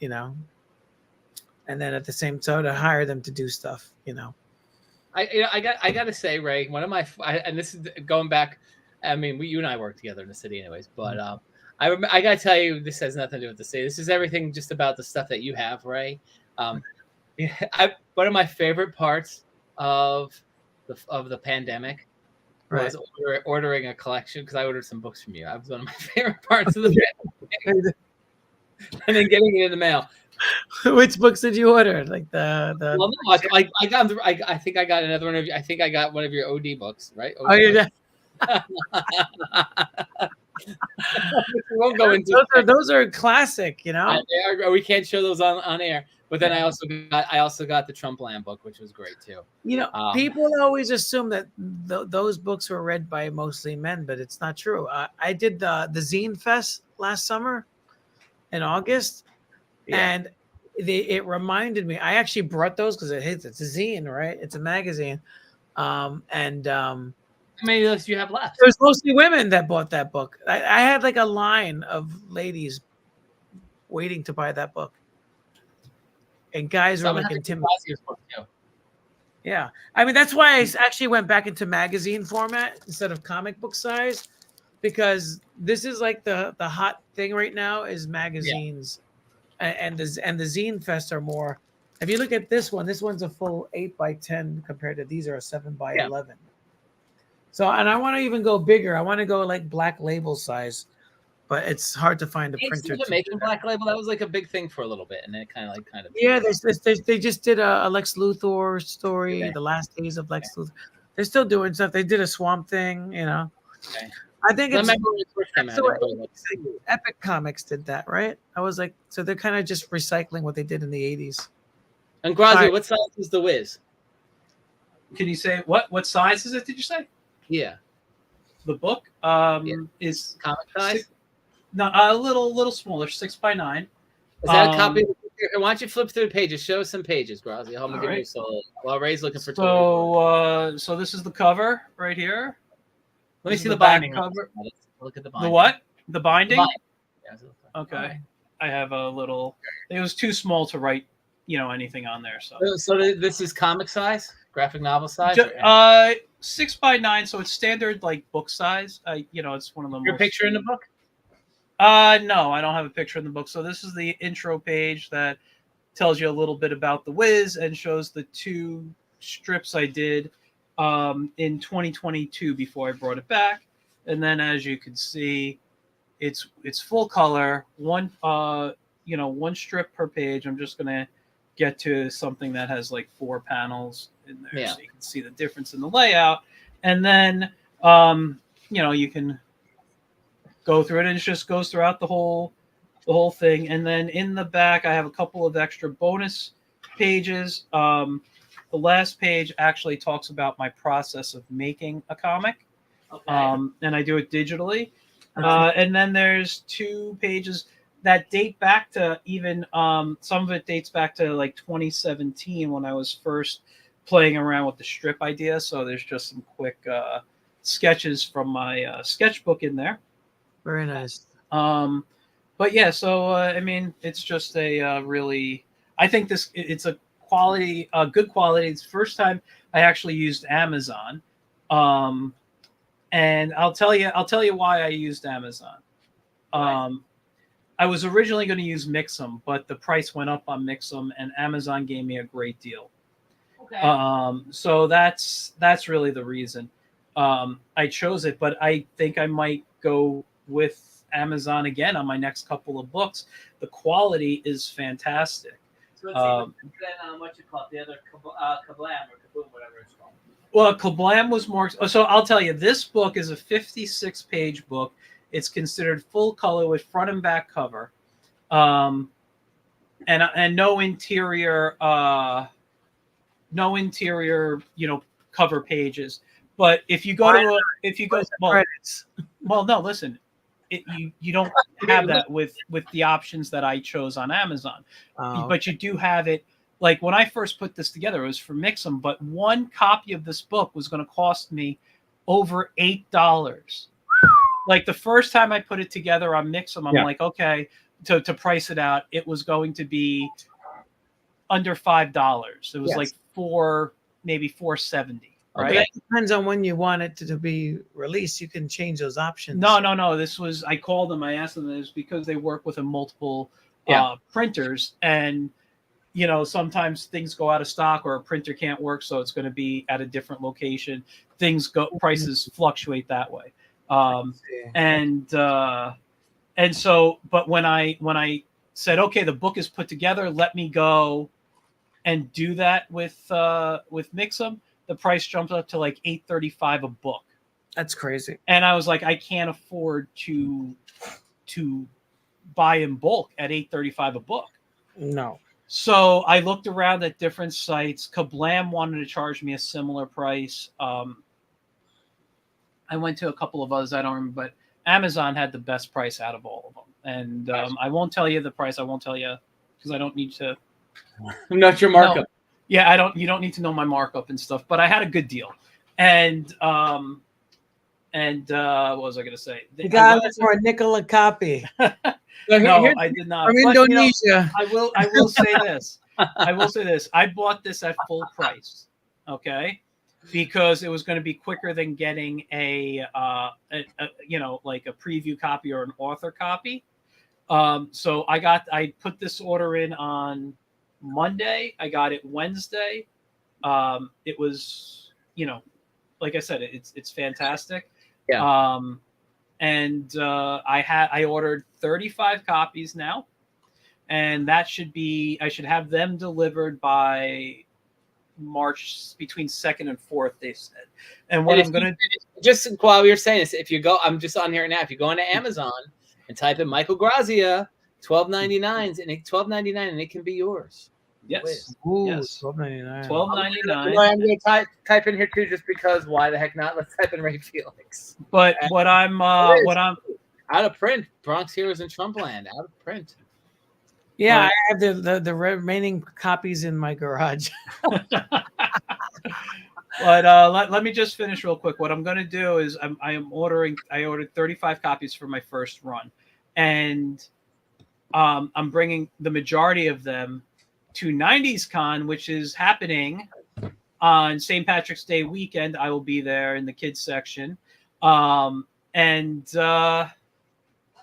And then at the same time to hire them to do stuff. I got to say, Ray, one of my and this is going back. I mean, you and I work together in the city, anyways. But I got to tell you, this has nothing to do with the city. This is everything just about the stuff that you have, Ray. One of my favorite parts of the pandemic was ordering a collection because I ordered some books from you. That was one of my favorite parts of the pandemic. And then getting it in the mail. Which books did you order? Like the Well, no, I think I got another one of you. I think I got one of your OD books, right? OD oh, yeah. We won't go into those are classic, we can't show those on air. But then I also got the Trumpland book, which was great too. People always assume that those books were read by mostly men, but it's not true. I did the Zine Fest last summer in August. Yeah. And it reminded me. I actually brought those because it's a zine, right? It's a magazine. How many of those do you have left? It was mostly women that bought that book. I had like a line of ladies waiting to buy that book, and guys were like intimidated. Yeah, I mean that's why I actually went back into magazine format instead of comic book size, because this is like the hot thing right now is magazines. Yeah. And the Zine Fest are more. If you look at this one's a full 8x10 compared to these are a 7x11. So, and I want to even go bigger. I want to go like Black Label size, but it's hard to find a printer. Making Black Label, that was like a big thing for a little bit, and then it kind of. Yeah, they just did a Lex Luthor story, The Last Days of Lex Luthor. They're still doing stuff. They did a Swamp Thing, Okay. I think it's Epic Comics did that, right? I was like, so they're kind of just recycling what they did in the 80s. And Grassia, what size is the Wiz? Can you say what size is it? Did you say? Yeah. The book is comic size. A little smaller, 6x9. Is that a copy? Why don't you flip through the pages? Show us some pages, Grassia. I'm gonna give you while Ray's looking for. So this is the cover right here. Let me see the binding cover. Look at the binding. The what? The binding? Yeah, okay. Right. I have a little. It was too small to write, anything on there. So this is comic size, graphic novel size. 6x9, so it's standard like book size. It's one of the. Your picture in the book? No, I don't have a picture in the book. So this is the intro page that tells you a little bit about the Wiz and shows the 2 strips I did. In 2022 before I brought it back, and then as you can see, it's full color, one strip per page. I'm just gonna get to something that has like 4 panels in there, so you can see the difference in the layout, and then you can go through it, and it just goes throughout the whole thing, and then in the back I have a couple of extra bonus pages. The last page actually talks about my process of making a comic, and I do it digitally. And then there's 2 pages that date back to even some of it dates back to like 2017 when I was first playing around with the strip idea. So there's just some quick sketches from my sketchbook in there. Very nice. But yeah, so I mean, it's just a really. I think it's a quality, good quality. It's the first time I actually used Amazon, and I'll tell you why I used Amazon. I was originally going to use Mix'em, but the price went up on Mix'em, and Amazon gave me a great deal. Okay. So that's really the reason I chose it. But I think I might go with Amazon again on my next couple of books. The quality is fantastic. So let's see. Then what you call it, the other Kablam or Kaboom, whatever it's called. Well, Kablam was more. So I'll tell you, this book is a 56-page book. It's considered full color with front and back cover, and no interior, cover pages. But if you go no, listen, you don't have that with the options that I chose on Amazon, but you do have it. Like when I first put this together, it was for Mix'em, but one copy of this book was going to cost me over $8. Like the first time I put it together on Mix'em, I'm like, okay, to price it out, it was going to be under $5. It was like maybe $4.70. Right. But that depends on when you want it to be released. You can change those options. No. This was, I called them. I asked them this because they work with multiple printers, and sometimes things go out of stock or a printer can't work, so it's going to be at a different location. Prices fluctuate that way. And so, but when I said, okay, the book is put together, let me go and do that with Mix'em, the price jumped up to like $8.35 a book. That's crazy. And I was like, I can't afford to buy in bulk at $8.35 a book. No. So I looked around at different sites. Kablam wanted to charge me a similar price. I went to a couple of others, I don't remember, but Amazon had the best price out of all of them. And I won't tell you the price. I won't tell you because I don't need to. Not your markup. No. Yeah, you don't need to know my markup and stuff, but I had a good deal. And what was I going to say? You got it for a nickel a copy. No, I did not. From Indonesia. I will say this. I bought this at full price. Okay. Because it was going to be quicker than getting a preview copy or an author copy. So I put this order in on Monday. I got it Wednesday. It was, like I said, it's fantastic. Yeah. I ordered 35 copies now, and I should have them delivered by March between 2nd and 4th, they said. And what I'm gonna just while we were saying this, if you go, I'm just on here now. If you go into Amazon and type in Michael Grassia, $12.99, and $12.99, and it can be yours. Yes. Ooh, yes. $12.99. $12.99. I'm going to type in here too, just because. Why the heck not? Let's type in Ray Felix. But what I'm out of print. Bronx Heroes in Trumpland, out of print. Yeah, I have the remaining copies in my garage. But let me just finish real quick. What I'm going to do is I ordered 35 copies for my first run, and I'm bringing the majority of them to 90s Con, which is happening on St. Patrick's Day weekend. I will be there in the kids section, and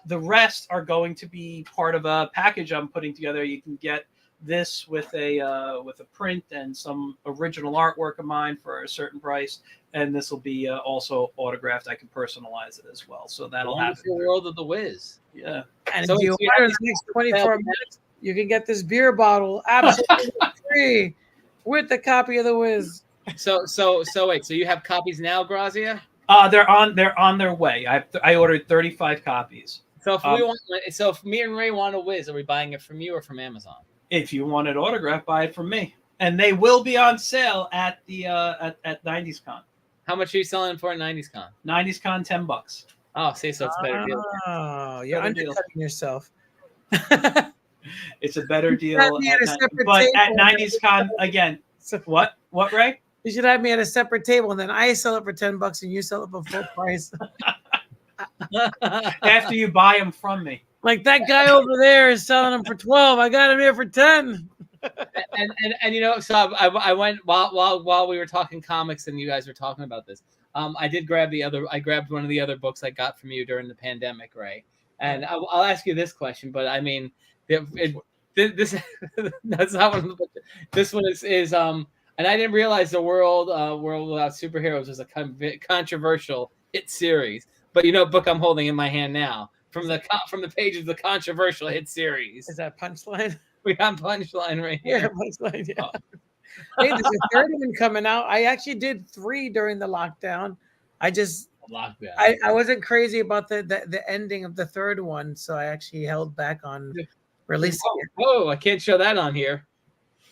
the rest are going to be part of a package I'm putting together. You can get this with a print and some original artwork of mine for a certain price, and this will be also autographed. I can personalize it as well, so that'll happen. The world of the Wiz. Yeah. And if you order the next 24 minutes, you can get this beer bottle absolutely free with a copy of the Wiz. So wait. So you have copies now, Grassia? They're on their way. I ordered 35 copies. So if me and Ray want a Wiz, are we buying it from you or from Amazon? If you want it autographed, buy it from me. And they will be on sale at the at 90s Con. How much are you selling for at 90s Con? 90s Con, $10. Oh, see, so it's a better deal. Oh, you're undercutting yourself. It's a better deal. At 90s Con, again, what, Ray? You should have me at a separate table, and then I sell it for $10 and you sell it for full price. After you buy them from me. Like that guy over there is selling them for 12. I got him here for 10. and you know, so I went while we were talking comics and you guys were talking about this. I did grab I grabbed one of the other books I got from you during the pandemic, Ray. And I'll ask you this question, but I mean, this that's not one of the books. This one is and I didn't realize the World Without Superheroes was a controversial hit series. But you know, book I'm holding in my hand now from the pages of the controversial hit series. Is that Punchline? We got Punchline right here. Yeah, Punchline. Yeah. Hey, there's a third one coming out. I actually did 3 during the lockdown. I just Lockdown. I wasn't crazy about the ending of the third one, so I actually held back on releasing it. Oh, I can't show that on here.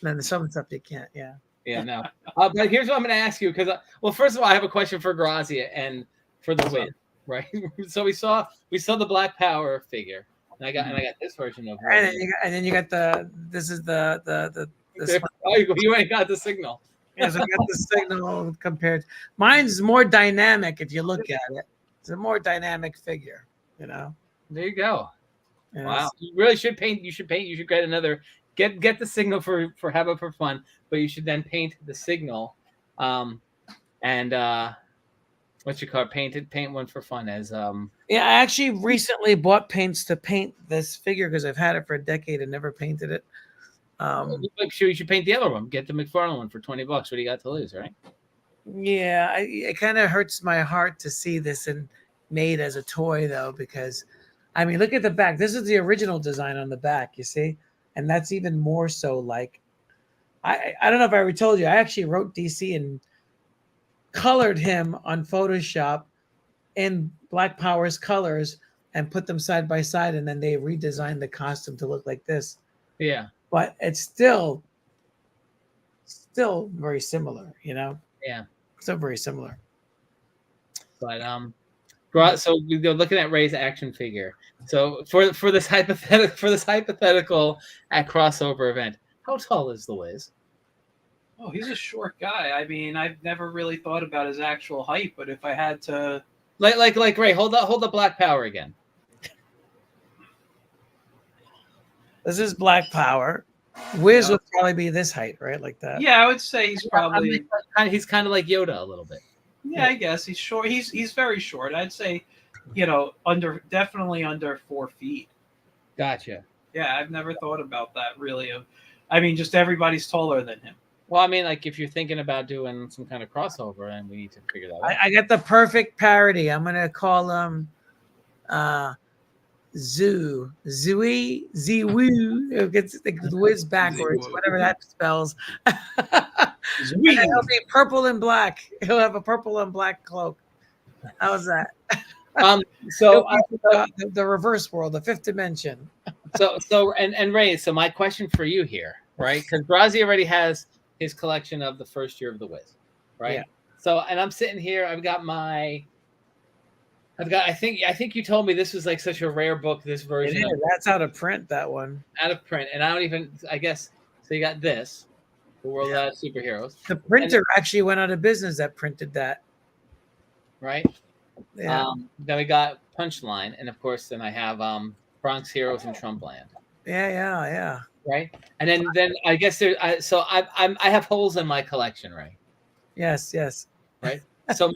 Then some stuff you can't. Yeah. Yeah, no. But here's what I'm going to ask you because, well, first of all, I have a question for Grassia and for the Wiz, right? So we saw the Black Power figure, and I got this version of her. And then you got this is the oh, you ain't got the signal. Yes, I got the signal compared. Mine's more dynamic if you look at it. It's a more dynamic figure, you know. There you go. And wow. You really should paint. You should paint. You should get another. Get the signal for have it for fun, but you should then paint the signal, and what you call it, paint one for fun as Yeah, I actually recently bought paints to paint this figure because I've had it for a decade and never painted it. You should paint the other one. Get the McFarlane one for $20. What do you got to lose, right? Yeah, it kind of hurts my heart to see this made as a toy though, because I mean, look at the back. This is the original design on the back, you see, and that's even more so. Like, I don't know if I ever told you, I actually wrote DC and colored him on Photoshop in Black Power's colors and put them side by side, and then they redesigned the costume to look like this. Yeah. But it's still very similar, you know? Yeah. Still very similar. But so we're looking at Ray's action figure. So for this hypothetical at crossover event, how tall is the Wiz? Oh, he's a short guy. I mean, I've never really thought about his actual height, but if I had to, like Ray, hold the Black Power again. This is Black Power. Wiz would probably be this height, right? Like that. yeah, I would say he's probably He's kind of like Yoda a little bit. yeah, I guess he's short. He's very short. I'd say, you know, definitely under 4 feet. Gotcha. Yeah, I've never thought about that really. I mean, just everybody's taller than him. Well, I mean, like if you're thinking about doing some kind of crossover, and we need to figure that out. I got the perfect parody. I'm gonna call him Zooey. It gets the Wiz backwards, whatever that spells. And he'll be purple and black. He'll have a purple and black cloak. How's that? So the reverse world, the 5th dimension. and Ray, so my question for you here, right? Because Grassia already has his collection of the first year of the Wiz, right? Yeah. So, and I'm sitting here. I think you told me this was like such a rare book. This version. That's out of print. That one. Out of print, and I don't even. I guess so. You got this, the World Without Superheroes. The printer actually went out of business that printed that. Right. Yeah. Then we got Punchline, and of course, then I have Bronx Heroes and Trumpland. Yeah. Right, and then I guess there. I have holes in my collection, right? Yes. Right. So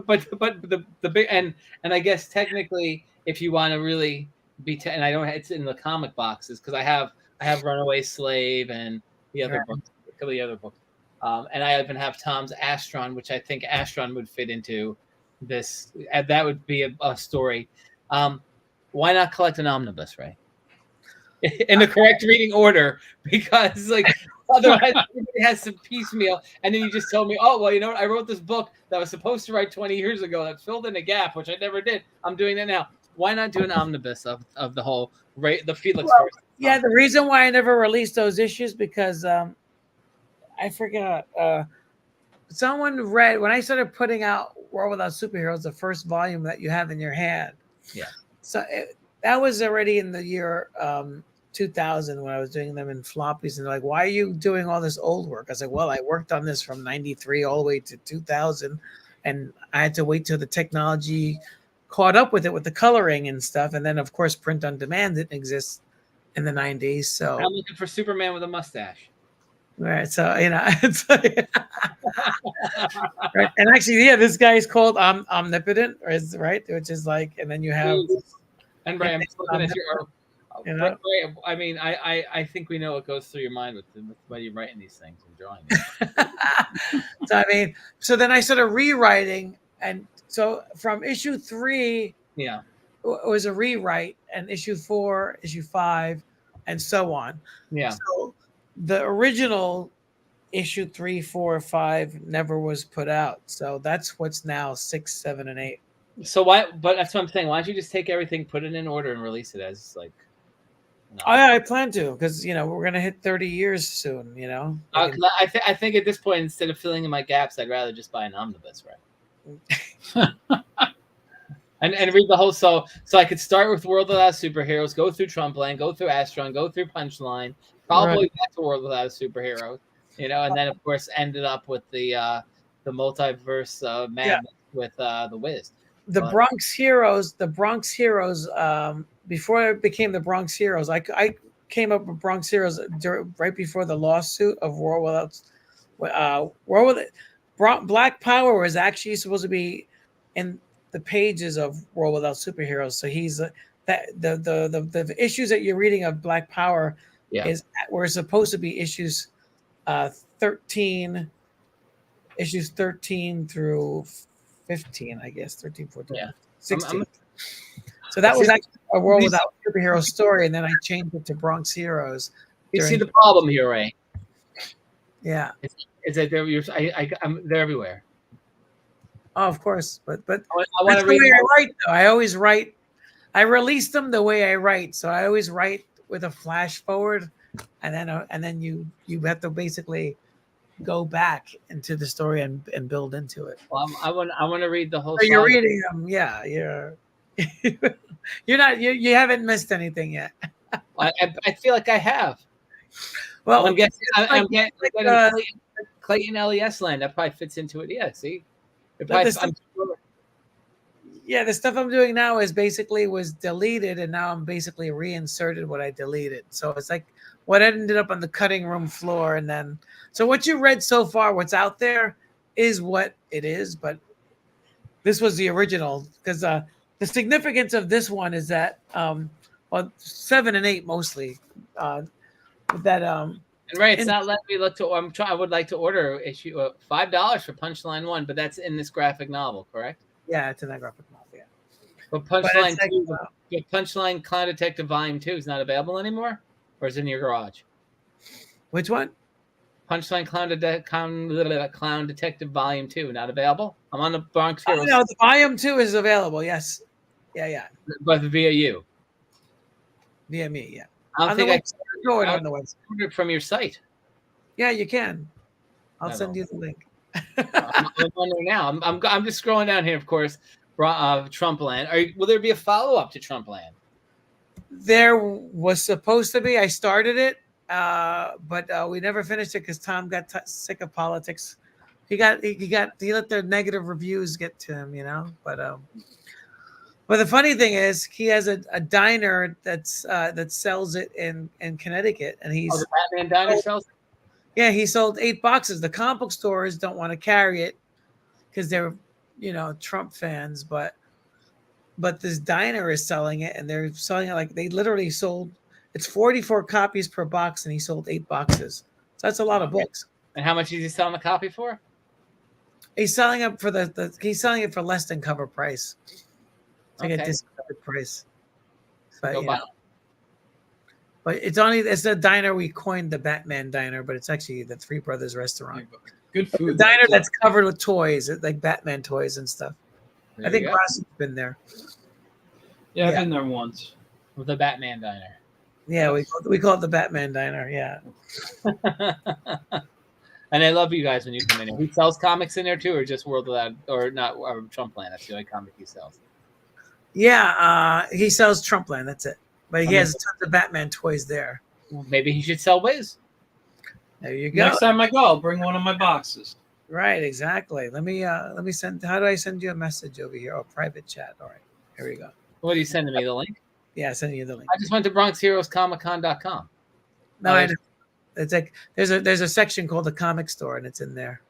but the big and I guess technically, if you want to really be, and I don't, it's in the comic boxes because I have Runaway Slave and the other books, and I even have Tom's Astron, which I think Astron would fit into this. That would be a story. Why not collect an omnibus, right? In the correct reading order, because like otherwise everybody has some piecemeal, and then you just told me, oh well, you know what? I wrote this book that I was supposed to write 20 years ago that filled in a gap, which I never did. I'm doing that now. Why not do an omnibus of the whole the Felix? Well, yeah, the reason why I never released those issues because I forgot. Someone read when I started putting out World Without Superheroes, the first volume that you have in your hand. Yeah. So that was already in the year 2000 when I was doing them in floppies, and they're like, why are you doing all this old work? I was like, well, I worked on this from 93 all the way to 2000, and I had to wait till the technology caught up with it with the coloring and stuff. And then of course print on demand didn't exist in the 90s. So I'm looking for Superman with a mustache. Right. So it's like, right. And actually, yeah, this guy is called omnipotent, or is right, which is like, and then you have, And Ray, I'm just looking at your. you know? Ray, I mean, I think we know what goes through your mind with why you're writing these things and drawing them. So I mean, so then I started rewriting, and so from issue 3, Yeah. was a rewrite, and issue 4, issue 5, and so on. Yeah. So the original issue 3, 4, 5 never was put out. So that's what's now 6, 7, and 8. So why? But that's what I'm saying. Why don't you just take everything, put it in order, and release it as like? No. I plan to, because we're gonna hit 30 years soon. I think at this point, instead of filling in my gaps, I'd rather just buy an omnibus, right? and read the whole so I could start with World Without Superheroes, go through Trumpland, go through Astron, go through Punchline, probably back to World Without Superheroes, and then of course ended up with the multiverse madness with the Wiz. The Bronx Heroes, before it became the Bronx Heroes, I came up with Bronx Heroes right before the lawsuit of World Without Black Power was actually supposed to be in the pages of World Without Superheroes. So he's the issues that you're reading of Black Power were supposed to be issues 13 through 15, I guess 13, 14, 16. So that was actually a World Without Superheroes story, and then I changed it to Bronx Heroes. You see the problem here, Ray? Yeah, is that they're everywhere. Oh, of course, but I want to read. I write though. I always write. I release them the way I write, so I always write with a flash forward, and then you have to basically go back into the story and build into it. Well, I want to read the whole. So you're reading them, yeah. You're not. You haven't missed anything yet. I feel like I have. Well, I'm getting Clayton LES land. That probably fits into it. Yeah. See. The stuff I'm doing now is basically was deleted, and now I'm basically reinserted what I deleted. So it's like what ended up on the cutting room floor, and then so what you read so far, what's out there, is what it is. But this was the original, because the significance of this one is that 7 and 8 mostly And Ray, it's not letting me look to. I would like to order issue $5 for Punchline 1, but that's in this graphic novel, correct? Yeah, it's in that graphic novel. Yeah. But Punchline 2, Punchline Clown Detective Volume 2 is not available anymore, or is it in your garage? Which one? Punchline Clown Detective Volume 2 not available. I'm on the Bronx Heroes. No, the Volume 2 is available. Yes. Yeah. But via you. Via me. Yeah. I don't think I can on the website. order it from your site. Yeah, you can. I'll send you the link. I'm wondering now. I'm just scrolling down here. Of course, Trumpland. Will there be a follow up to Trumpland? There was supposed to be. I started it, but we never finished it because Tom got sick of politics. He let the negative reviews get to him, But the funny thing is, he has a diner that sells it in Connecticut, and he's the Batman diner sells it? Yeah, he sold 8 boxes. The comic book stores don't want to carry it because they're Trump fans, but this diner is selling it, and they're selling it like they literally sold. It's 44 copies per box, and he sold 8 boxes. So that's a lot of books. And how much is he selling the copy for? He's selling it for he's selling it for less than cover price. It's like a discounted price. But it's a diner. We coined the Batman diner, but it's actually the Three Brothers restaurant. Good food. The diner that's covered with toys, like Batman toys and stuff. I think Grassia's been there. Yeah, I've been there once. With the Batman diner. Yeah, we call it the Batman diner. Yeah. And I love you guys when you come in here. He sells comics in there too, or just World Without, or not Trumpland? That's the only comic he sells. Yeah, he sells Trumpland. That's it. But he has tons of Batman toys there. Well, maybe he should sell Wiz. There you go. Next time I go, I'll bring one of my boxes. Right, exactly. Let me send. How do I send you a message over here? Oh, private chat. All right, here we go. What are you sending me? The link? Yeah, sending you the link. I just went to BronxHeroesComicCon.com. No, It's like there's a section called the comic store, and it's in there.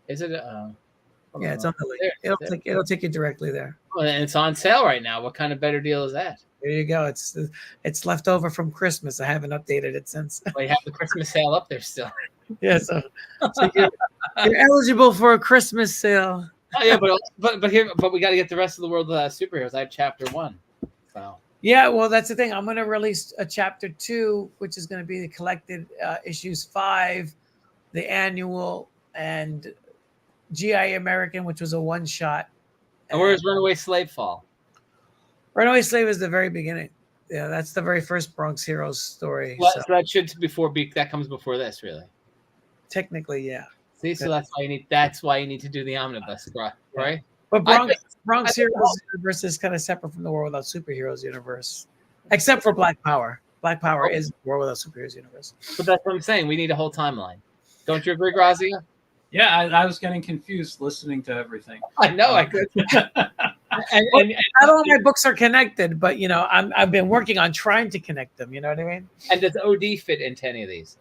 Is it? Yeah, it's on the link. It'll take you directly there. Oh, and it's on sale right now. What kind of better deal is that? There you go. It's left over from Christmas. I haven't updated it since. Well, you have the Christmas sale up there still. Yeah, so you're eligible for a Christmas sale. Oh yeah, but we got to get the rest of the world superheroes. I have chapter 1. So Yeah, well, that's the thing. I'm going to release a chapter 2, which is going to be the collected issues 5, the annual, and GI American, which was a one shot. and where does Runaway Slave fall? Runaway Slave is the very beginning. Yeah, that's the very first Bronx Heroes story. Well, so so that should that comes before this, really. technically, yeah. See, so that's why you need to do the omnibus, right? But Bronx Heroes universe is kind of separate from the World Without Superheroes universe, except for Black Power. Black Power is the World Without Superheroes universe. But that's what I'm saying. We need a whole timeline. Don't you agree, Grassia? Yeah, I was getting confused listening to everything. I know. I could. and Not all my books are connected, but I've been working on trying to connect them. You know what I mean? and does OD fit into any of these?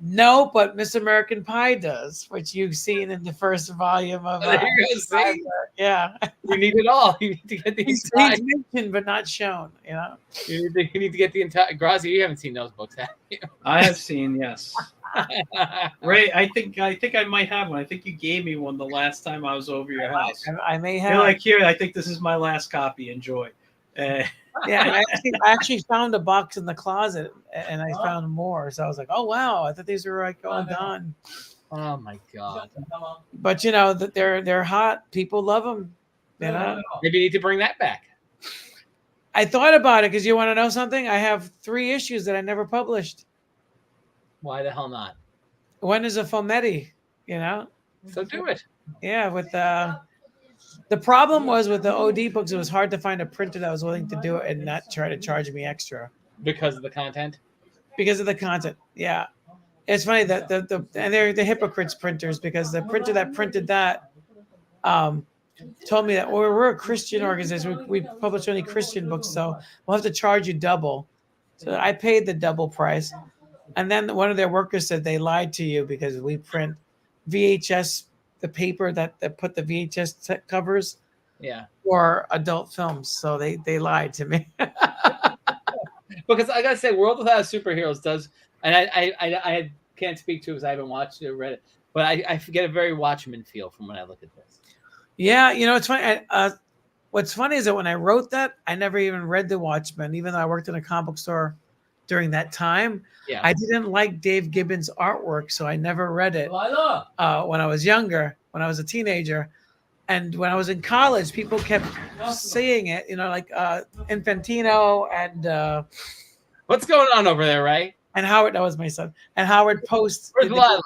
No, but Miss American Pie does, which you've seen in the first volume of. There you go, see? Yeah, You need it all. You need to get the he's entire. mentioned but not shown. You know. You need to get the entire. Grassia, you haven't seen those books, have you? I have seen, yes. Ray, I think I might have one. I think you gave me one the last time I was over your house. I may have. You're like, here, I think this is my last copy. Enjoy. Yeah, I actually found a box in the closet, and I found more. So I was like, "Oh wow, I thought these were like all done." Oh my god! But that they're hot. People love them. You know. Maybe you need to bring that back. I thought about it because you want to know something. I have 3 issues that I never published. Why the hell not? One is a Fumetti. So do it. Yeah, with the problem was with the OD books, it was hard to find a printer that was willing to do it and not try to charge me extra Because of the content. because of the content. Yeah, it's funny that and they're the hypocrites printers, because the printer that printed that told me that we're a Christian organization. We publish only Christian books, so we'll have to charge you double. So I paid the double price, and then one of their workers said they lied to you because we print VHS. The paper that put the VHS covers, for adult films, so they lied to me. Because I gotta say, World Without Superheroes does, and I can't speak to it because I haven't watched it or read it, but I get a very Watchmen feel from when I look at this. Yeah, it's funny. What's funny is that when I wrote that, I never even read the Watchmen, even though I worked in a comic book store during that time. Yeah. I didn't like Dave Gibbons' artwork, so I never read it when I was younger, when I was a teenager. And when I was in college, people kept saying it, like Infantino and What's going on over there, Ray? and Howard. That was my son. And Howard Post. Where's Lila?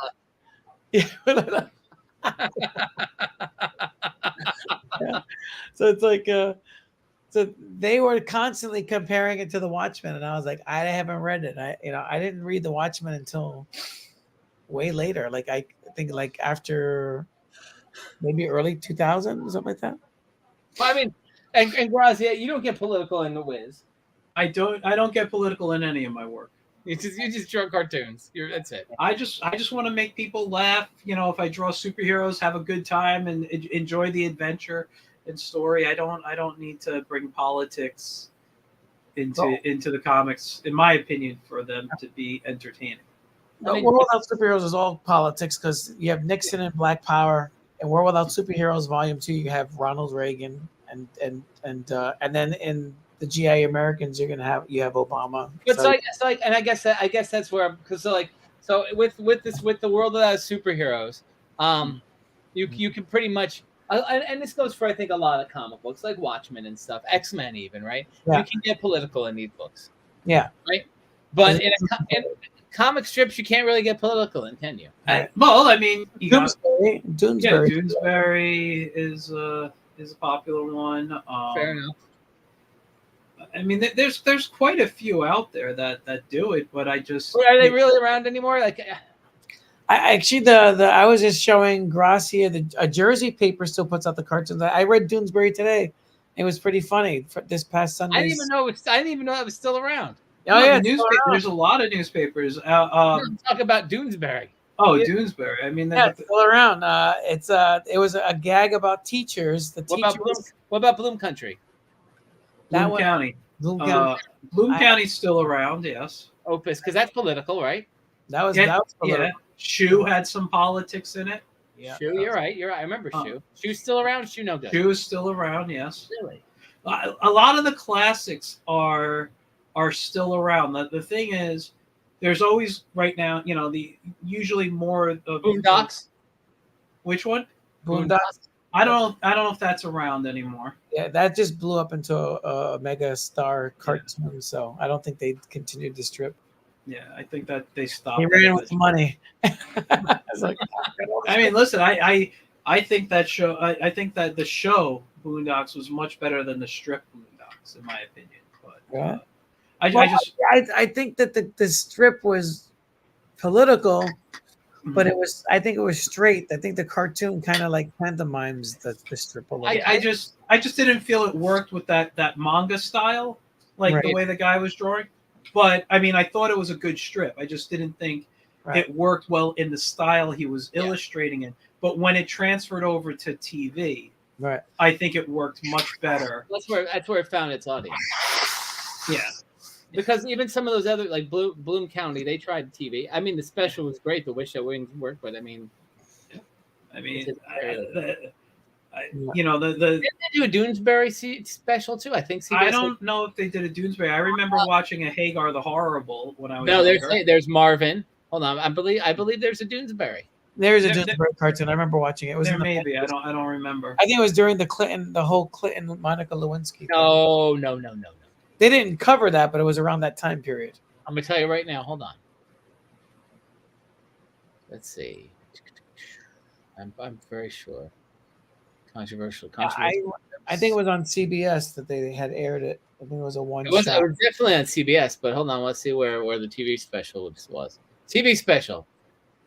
Yeah. Yeah. So it's like so they were constantly comparing it to the Watchmen, and I was like, I haven't read it. I didn't read the Watchmen until way later. Like I think like after maybe early 2000 or something like that. Well, I mean, and Grassia, you don't get political in the Wiz. I don't get political in any of my work. You just draw cartoons. That's it. I just want to make people laugh. If I draw superheroes, have a good time and enjoy the adventure and story. I don't need to bring politics into the comics, in my opinion, for them to be entertaining. World Without Superheroes is all politics because you have Nixon and Black Power, and World Without Superheroes Volume 2 you have Ronald Reagan, and then in the GI Americans you have Obama. But I guess that's where, because with the World Without Superheroes, you can pretty much. And this goes for, I think, a lot of comic books like Watchmen and stuff, X-Men even, right? Yeah. You can get political in these books. Yeah. Right? But in comic strips, you can't really get political in, can you? Well, I mean, Doonesbury. Doonesbury is a popular one. Fair enough. I mean, there's quite a few out there that do it, but I just... Are they really around anymore? Like... I actually I was just showing Grassia a Jersey paper still puts out the cartoons. I read Doonesbury today. It was pretty funny for this past Sunday. I didn't even know it was still around. Oh yeah, the it's still newspaper. around. There's a lot of newspapers. Talk about Doonesbury. Oh, Yeah. Doonesbury. I mean, Yeah, it's still around. It was a gag about teachers. The What about Bloom? teachers. What about Bloom Country? That Bloom one. County. Bloom County. Bloom County's still around. Yes. Opus, because that's political, right? That was Yeah. political. Shoe had some politics in it. Yeah. Shoe, you're right. You're right. I remember Shoe. Shoe's still around. Shoe no good. Shoe is still around. Yes. Really? A lot of the classics are still around. The thing is, there's always right now, usually more of Boondocks. Which one? Boondocks. I don't know if that's around anymore. Yeah, that just blew up into a mega star cartoon. So I don't think they continued the strip. Yeah, I think that they stopped. He ran with money. I was like, I mean, listen, I think that show. I think that the show Boondocks was much better than the strip Boondocks, in my opinion. But Yeah. I I think that the strip was political, but I think it was straight. I think the cartoon kind of like pantomimes the strip a little. I just didn't feel it worked with that manga style, like the Right. way the guy was drawing. But I mean, I thought it was a good strip. I just didn't think Right. it worked well in the style he was illustrating in. But when it transferred over to TV, Right. I think it worked much better. That's where it found its audience. Yeah. Because even some of those other like Bloom County, they tried TV. I mean, the special was great. The Wish That Wings worked, but I mean, the did they do a Doonesbury special too? I think. I don't know if they did a Doonesbury. I remember watching a Hagar the Horrible when I was No, younger. there's Marvin. Hold on, I believe there's a Doonesbury. There's a There- Doonesbury cartoon. I remember watching it. It was There in the may be. I don't remember. I think it was during the whole Clinton Monica Lewinsky thing. No. They didn't cover that, but it was around that time period. I'm gonna tell you right now. Hold on. Let's see. I'm very sure. Controversial. I think it was on CBS that they had aired it. I think it was a one It was shot. definitely on CBS, but hold on, let's see where the TV special was. TV special,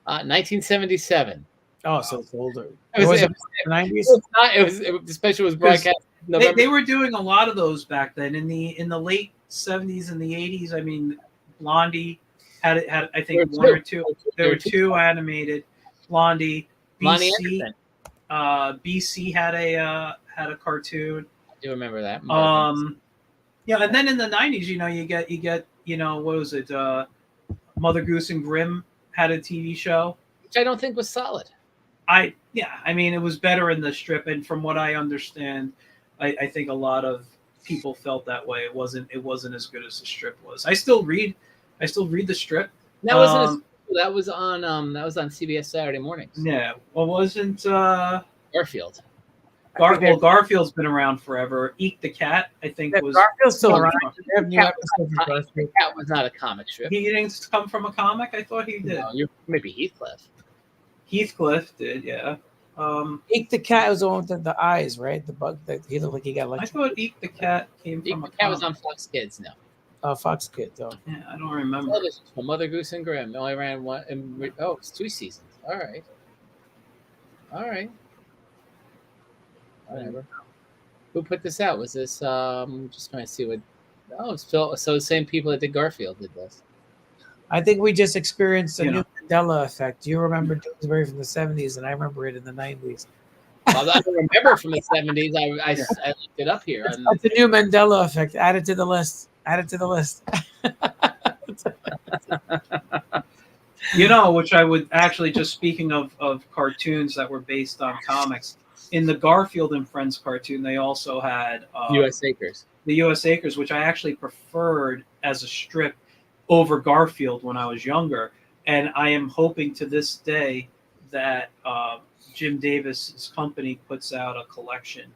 1977. Oh, so it's older. It was the 90s. the special was broadcast November. They were doing a lot of those back then in the late 70s and the 80s. I mean, Blondie had I think one or two. There were two animated. Blondie, Lonnie BC, Anderson. BC had a cartoon. I do remember that. Yeah, and then in the 90s, you get what was it? Mother Goose and Grimm had a TV show. Which I don't think was solid. I mean, it was better in the strip, and from what I understand, I think a lot of people felt that way. It wasn't as good as the strip was. I still read the strip. That wasn't. That was on CBS Saturday mornings. Yeah, well, wasn't Garfield. Garfield's been around forever. Eek the Cat, I think, was Garfield's still around. The They have new episodes of Garfield. Cat was not a comic strip. He didn't come from a comic. I thought he did. No, maybe Heathcliff. Heathcliff did, yeah. Eek the Cat was the one with the eyes, right? The bug that he looked like he got I electrocuted. thought Eek the Cat came from a Cat comic. was on Fox Kids. No. Fox Kid, though. Yeah, I don't remember. Well, Mother Goose and Grimm only ran one. It's 2 seasons. All right. Whatever. Who put this out? Was this? Just trying to see what. Oh, it's Phil. So the same people that did Garfield did this. I think we just experienced a new Mandela effect. You remember Doonesbury from the 70s, and I remember it in the 90s. Well, I don't remember from the 70s. I looked it up here. It's a new Mandela effect. Add it to the list. Which I would actually, just speaking of cartoons that were based on comics, in the Garfield and Friends cartoon, they also had U.S. Acres. The U.S. Acres, which I actually preferred as a strip over Garfield when I was younger. And I am hoping to this day that Jim Davis's company puts out a collection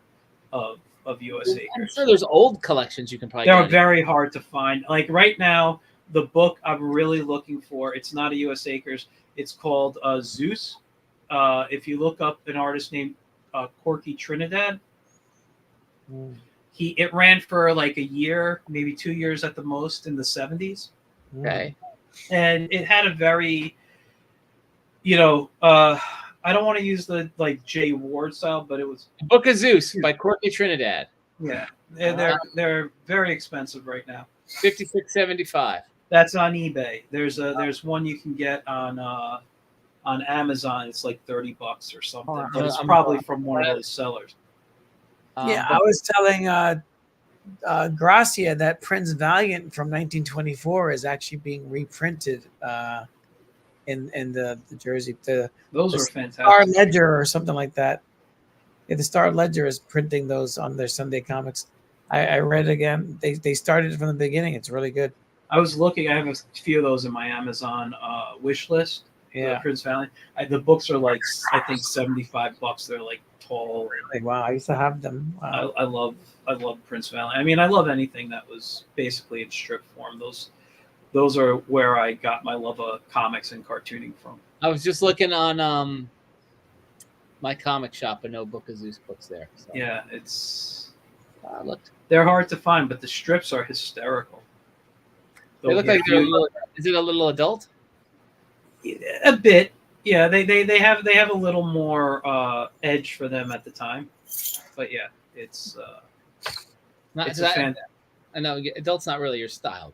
of U.S. Acres. I'm sure there's old collections you can probably They're get. very hard to find. Like right now, the book I'm really looking for, it's not a U.S. Acres. It's called Zeus. If you look up an artist named Corky Trinidad, it ran for like a year, maybe 2 years at the most in the 70s. Okay. And it had a very, I don't want to use the like Jay Ward style, but it was Book of Zeus by Corky Trinidad. yeah. They're very expensive right now. $56.75. That's on eBay. There's one you can get on Amazon. It's like $30 or something, but it's probably from one of those sellers. Yeah, I was telling Grassia that Prince Valiant from 1924 is actually being reprinted in the Jersey. Those the are fantastic. Star Ledger or something like that. Yeah, the Star Ledger is printing those on their Sunday comics. I read it again. They started from the beginning. It's really good. I was looking. I have a few of those in my Amazon wish list. Yeah. Prince Valiant. The books are like, I think, $75. They're like tall. Like, wow, I used to have them. Wow. I love Prince Valiant. I mean, I love anything that was basically in strip form. Those are where I got my love of comics and cartooning from. I was just looking on my comic shop, and no Book of Zeus books there. So. Yeah, it's looked. They're hard to find, but the strips are hysterical. They look like they're is it a little adult? A bit, yeah. They have a little more edge for them at the time, but yeah, it's it's a fan. I know adult's not really your style.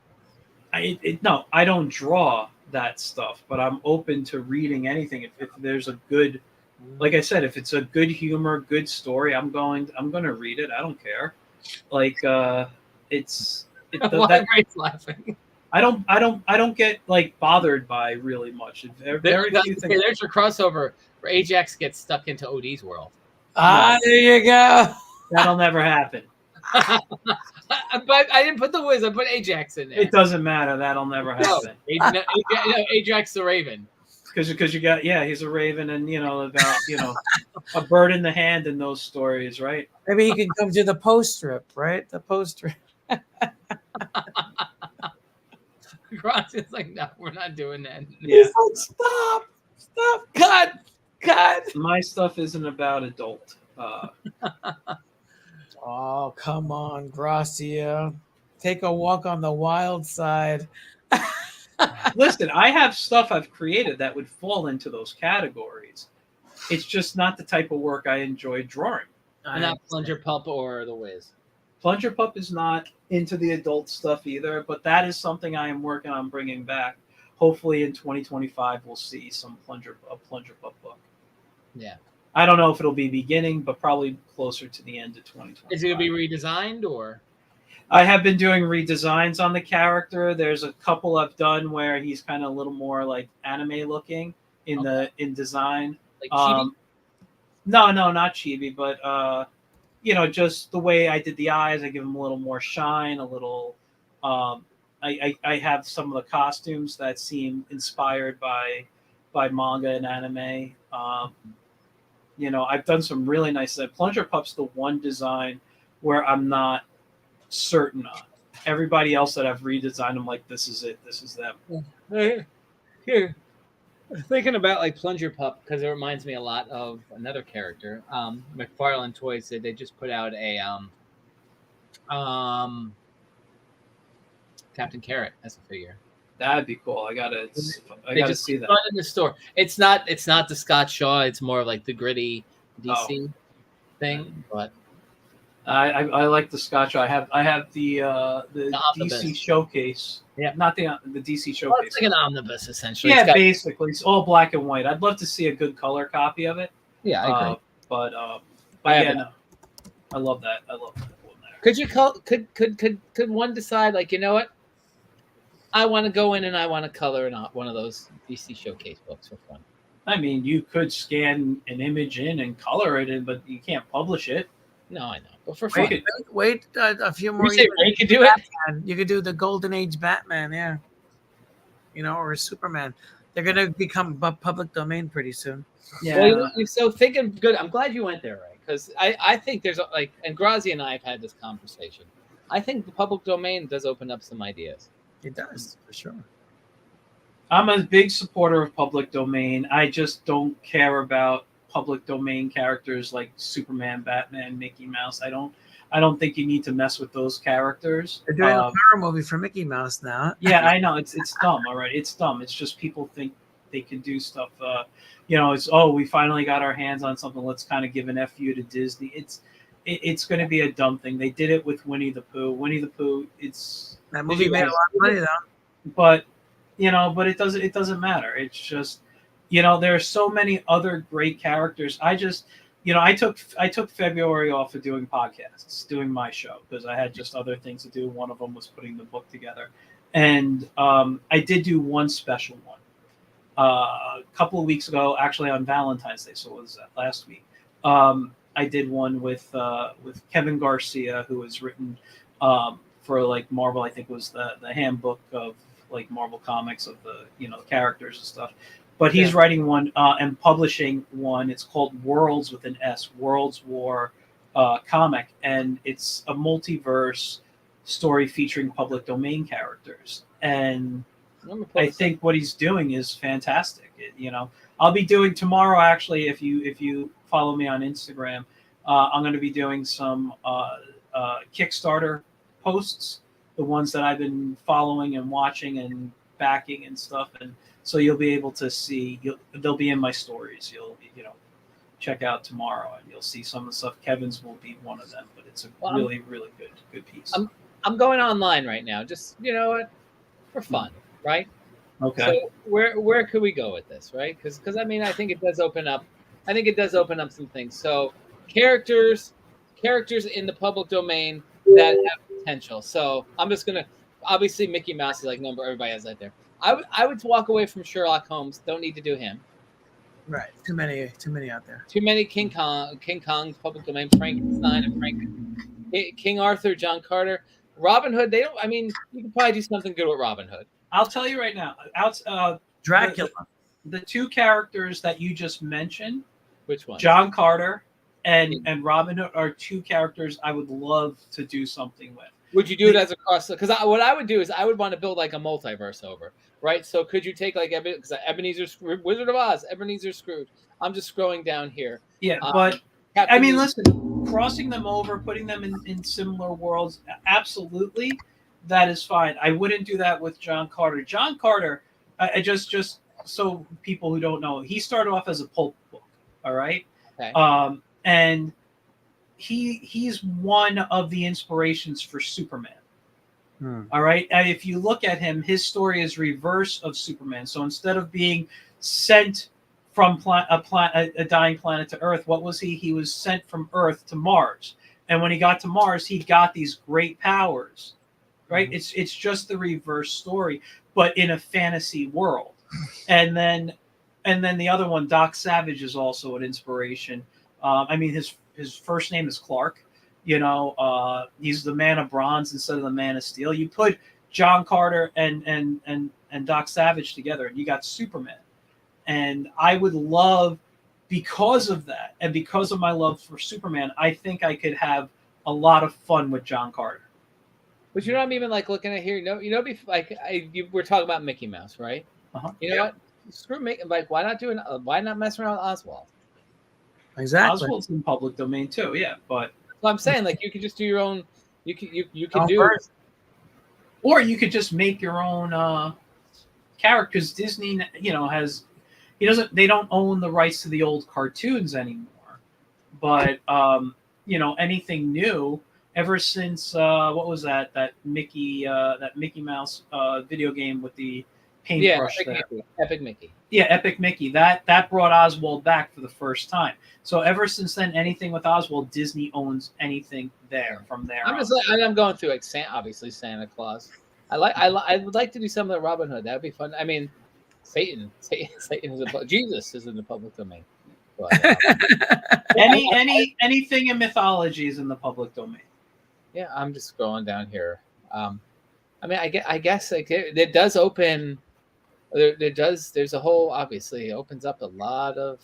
No, I don't draw that stuff, but I'm open to reading anything. If there's a good, like I said, if it's a good humor, good story, I'm going to read it. I don't care. Like it's Why Ray's laughing? I don't get like bothered by really much. Very few things. There's your crossover where Ajax gets stuck into OD's world. There you go. That'll never happen. But I didn't put the Wiz. I put Ajax in there. It doesn't matter. That'll never happen. No, Ajax the Raven. Because you got he's a raven, and about a bird in the hand in those stories, right? Maybe he can come to the post strip, right? The post strip. Grassia's like, no, we're not doing that. Yeah. Stop, cut. My stuff isn't about adult. Oh, come on, Grassia. Take a walk on the wild side. Listen, I have stuff I've created that would fall into those categories. It's just not the type of work I enjoy drawing. Not Plunger Pup or the Wiz. Plunger Pup is not into the adult stuff either, but that is something I am working on bringing back. Hopefully in 2025 we'll see a Plunger Pup book. Yeah. I don't know if it'll be beginning, but probably closer to the end of 2025. Is it going to be redesigned or? I have been doing redesigns on the character. There's a couple I've done where he's kind of a little more like anime looking in design. Like Chibi? No, not Chibi, but just the way I did the eyes. I give him a little more shine, a little. I have some of the costumes that seem inspired by manga and anime. I've done some really nice. Plunger Pup's the one design where I'm not certain on. Everybody else that I've redesigned, I'm like, this is it. This is them. Here, thinking about like Plunger Pup because it reminds me a lot of another character. McFarlane Toys they just put out a Captain Carrot as a figure. That'd be cool. I gotta see that in the store. It's not the Scott Shaw. It's more like the gritty DC thing. But I like the Scotch. I have the DC showcase. Yeah, not the DC showcase. Well, it's like an omnibus essentially. Yeah, basically it's all black and white. I'd love to see a good color copy of it. Yeah, I agree. But no, I love that. I love that one there. Could one decide like, you know what? I want to go in and I want to color in one of those DC showcase books for fun. I mean, you could scan an image in and color it in, but you can't publish it. No, I know, but for fun. Wait a few more years. You could do it. Batman. You could do the Golden Age Batman, yeah. Or Superman. They're gonna become public domain pretty soon. Yeah. Well, so thinking good. I'm glad you went there, Ray, because I think there's like, and Grassia and I have had this conversation. I think the public domain does open up some ideas. It does, for sure. I'm a big supporter of public domain. I just don't care about public domain characters like Superman, Batman, Mickey Mouse. I don't think you need to mess with those characters. They're doing a horror movie for Mickey Mouse now. Yeah, I know. It's dumb, all right. It's dumb. It's just people think they can do stuff. It's we finally got our hands on something. Let's kind of give an FU to Disney. it's going to be a dumb thing. They did it with Winnie the Pooh. Winnie the Pooh, That movie made a lot of money though. but but it doesn't matter. It's just, there are so many other great characters. I just, I took February off of doing podcasts, doing my show, because I had just other things to do. One of them was putting the book together, and I did do one special one a couple of weeks ago, actually on Valentine's Day. So what was that, last week? I did one with Kevin Garcia, who has written for like Marvel. I think it was the handbook of like Marvel Comics of the characters and stuff. But he's writing one and publishing one. It's called Worlds with an S, Worlds War comic, and it's a multiverse story featuring public domain characters. And I think what he's doing is fantastic. I'll be doing tomorrow, actually, if you follow me on Instagram, I'm going to be doing some Kickstarter posts, the ones that I've been following and watching and backing and stuff, and so you'll be able to see. They'll be in my stories. You'll check out tomorrow, and you'll see some of the stuff. Kevin's will be one of them, but it's a really good piece. I'm going online right now, just for fun, right? Okay. So where could we go with this, right? Because I mean, I think it does open up some things. So characters in the public domain that have potential. So I'm just gonna, obviously Mickey Mouse is like number, everybody has that there. I would walk away from Sherlock Holmes. Don't need to do him. Right. Too many out there. Too many King Kong, public domain, Frankenstein and King Arthur, John Carter, Robin Hood. They don't. I mean, you could probably do something good with Robin Hood. I'll tell you right now. Dracula. The two characters that you just mentioned, which one? John Carter and Robin Hood, are two characters I would love to do something with. Would you do it as a cross? Because what I would do is I would want to build like a multiverse over, right? So could you take like Ebenezer Wizard of Oz, Ebenezer Scrooge? I'm just scrolling down here. Yeah, but Captain I mean, listen, crossing them over, putting them in similar worlds, absolutely, that is fine. I wouldn't do that with John Carter. John Carter, I just so people who don't know, he started off as a pulp book, all right? Okay. And he's one of the inspirations for Superman. All right. And if you look at him, his story is reverse of Superman. So instead of being sent from a dying planet to Earth, what was he? He was sent from Earth to Mars. And when he got to Mars, he got these great powers. Right. Mm-hmm. It's just the reverse story, but in a fantasy world. And then the other one, Doc Savage, is also an inspiration. I mean, his first name is Clark. He's the Man of Bronze instead of the Man of Steel. You put John Carter and Doc Savage together, and you got Superman. And I would love, because of that, and because of my love for Superman, I think I could have a lot of fun with John Carter. But I'm even like looking at here. We're talking about Mickey Mouse, right? Uh-huh. You know what? Screw Mickey. Like, why not mess around with Oswald? Exactly. Oswald's in public domain too, yeah. But I'm saying, like, you could just do your own. You could do, first. Or you could just make your own characters. Disney, has they don't own the rights to the old cartoons anymore. But anything new, ever since what was that Mickey Mouse video game with the paintbrush there. Epic Mickey. Yeah, Epic Mickey. That brought Oswald back for the first time. So ever since then, anything with Oswald, Disney owns anything there from there. I'm going through like obviously Santa Claus. I would like to do some of the Robin Hood. That would be fun. I mean, Satan is Jesus is in the public domain. But, anything in mythology is in the public domain. Yeah, I'm just scrolling down here. I mean, I guess like it does open. There's a whole, obviously, it opens up a lot of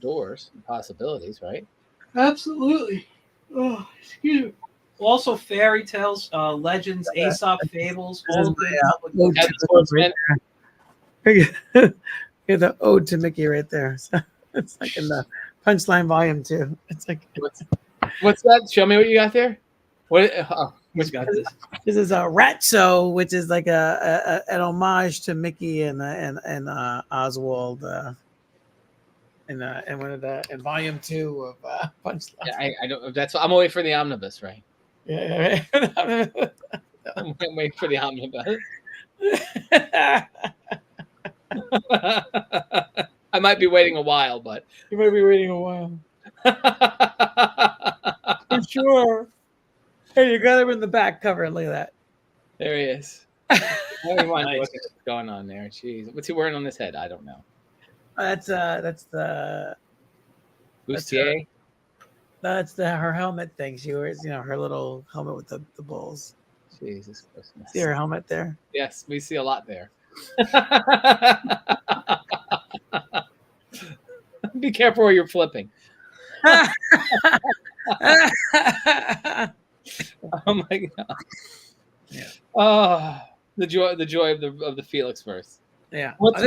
doors and possibilities, right? Absolutely. Oh, excuse me. Also, fairy tales, legends, Aesop fables, all of right there. Here's the ode to Mickey right there. So it's like in the Punchline Volume 2. It's like what's that? Show me what you got there. What? Who's got this? This is a Ratso, which is like an homage to Mickey and Oswald. in one of the in volume 2 of Punchline. Yeah, I don't. That's I'm waiting for the omnibus, right? Yeah. I'm waiting for the omnibus. I might be waiting a while, but You might be waiting a while. For sure. Hey, you got him in the back cover. Look at that. There he is. I don't even want to Nice. look at what's going on there. Jeez, what's he wearing on his head? I don't know. That's the Bustier. her helmet thing. She wears, her little helmet with the bulls. Jesus Christmas. See her helmet there? Yes, we see a lot there. Be careful where you're flipping. Oh my god. Yeah. Oh, the joy of the Felix verse. Yeah. What's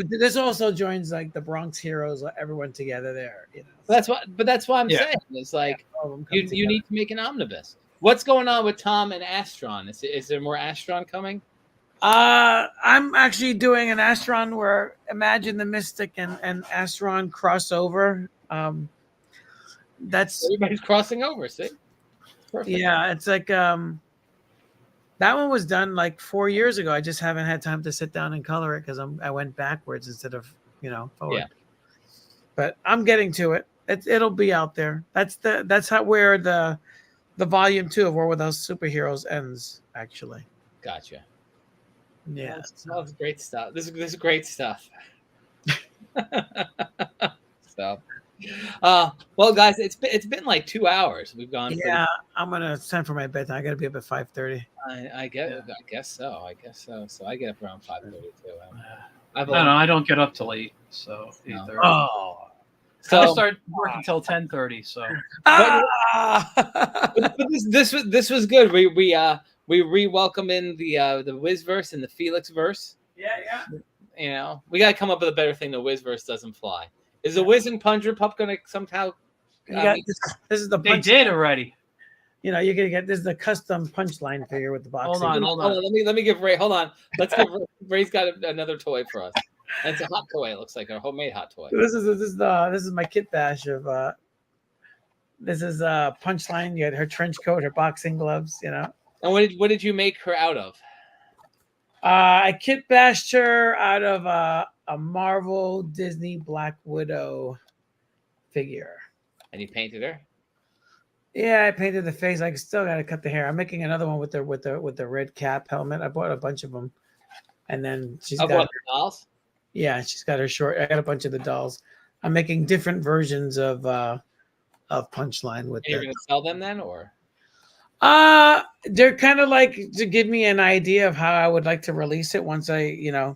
this also joins like the Bronx Heroes, everyone together there. that's why I'm Yeah. saying it's like all of them come you together. need to make an omnibus. What's going on with Tom and Astron? Is there more Astron coming? I'm actually doing an Astron where Imagine the Mystic and Astron crossover. That's Everybody's crossing over. See, perfect. yeah. It's like that one was done like 4 years ago. I just haven't had time to sit down and color it because I went backwards instead of forward. Yeah. But I'm getting to it. It'll be out there. That's where the volume 2 of War Without Superheroes ends. Actually. Gotcha. Yeah. That's great stuff. This is great stuff. So, well, guys, it's been like 2 hours. We've gone. Yeah, I'm gonna send for my bedtime. I gotta be up at 5:30. I guess so. So I get up around 5:30 too. I don't get up till 8, so 8:30. Oh, So I start working till 10:30. So but this was good. We re-welcome in the Wizverse and the Felix verse. Yeah. We got to come up with a better thing. The Wizverse doesn't fly. Is the Wiz and Plunger Pup going to somehow? This is the they punch. did already. You're gonna get this is the custom Punchline figure with the box. Hold on. Let me give Ray. Hold on. Let's give Ray's got another toy for us. And it's a hot toy. It looks like a homemade hot toy. This is my kit bash of this is Punchline. You had her trench coat, her boxing gloves. And what did you make her out of? I kit bashed her out of a Marvel Disney Black Widow figure. And you painted her? Yeah, I painted the face. I still got to cut the hair. I'm making another one with the red cap helmet. I bought a bunch of them, and then she's got what, the dolls. Yeah, she's got her short. I got a bunch of the dolls. I'm making different versions of Punchline with. And you're going to sell them then, or? They're kind of like to give me an idea of how I would like to release it once because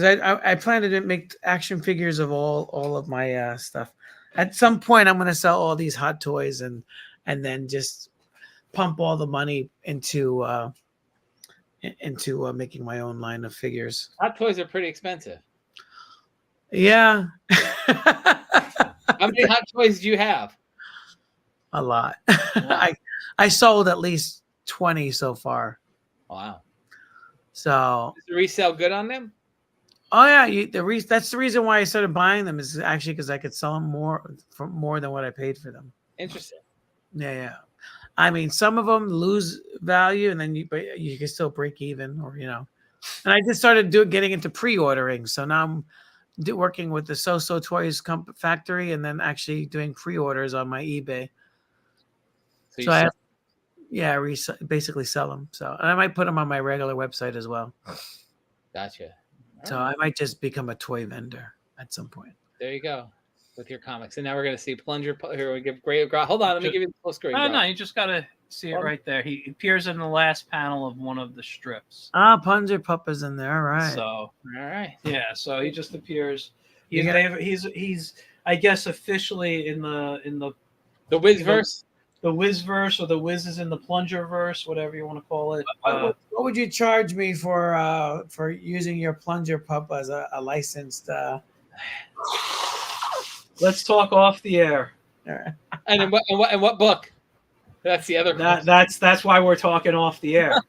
I plan to make action figures of all of my stuff. At some point, I'm going to sell all these hot toys and then just pump all the money into making my own line of figures. Hot toys are pretty expensive. Yeah. How many hot toys do you have? A lot. Wow. I sold at least 20 so far. Wow. So is the resale good on them? Oh yeah, that's the reason why I started buying them is actually because I could sell them for more than what I paid for them. Interesting. Yeah. I mean, some of them lose value, and then you can still break even, And I just started getting into pre-ordering, so now I'm working with the So Toys factory, and then actually doing pre-orders on my eBay. So I basically sell them. So and I might put them on my regular website as well. Gotcha. So I might just become a toy vendor at some point. There you go with your comics. And now we're going to see Plunger. Here we give great. Hold on, let me give you the full screen. No, you just got to see it right there. He appears in the last panel of one of the strips. Plunger Pup is in there, all right. So all right, yeah. So he just appears. He's I guess officially in the Wizverse. The Wizverse or the Wiz is in the Plungerverse, whatever you want to call it. What would you charge me for using your Plunger Pup as a licensed? Let's talk off the air. And in what book? That's the other. That's why we're talking off the air.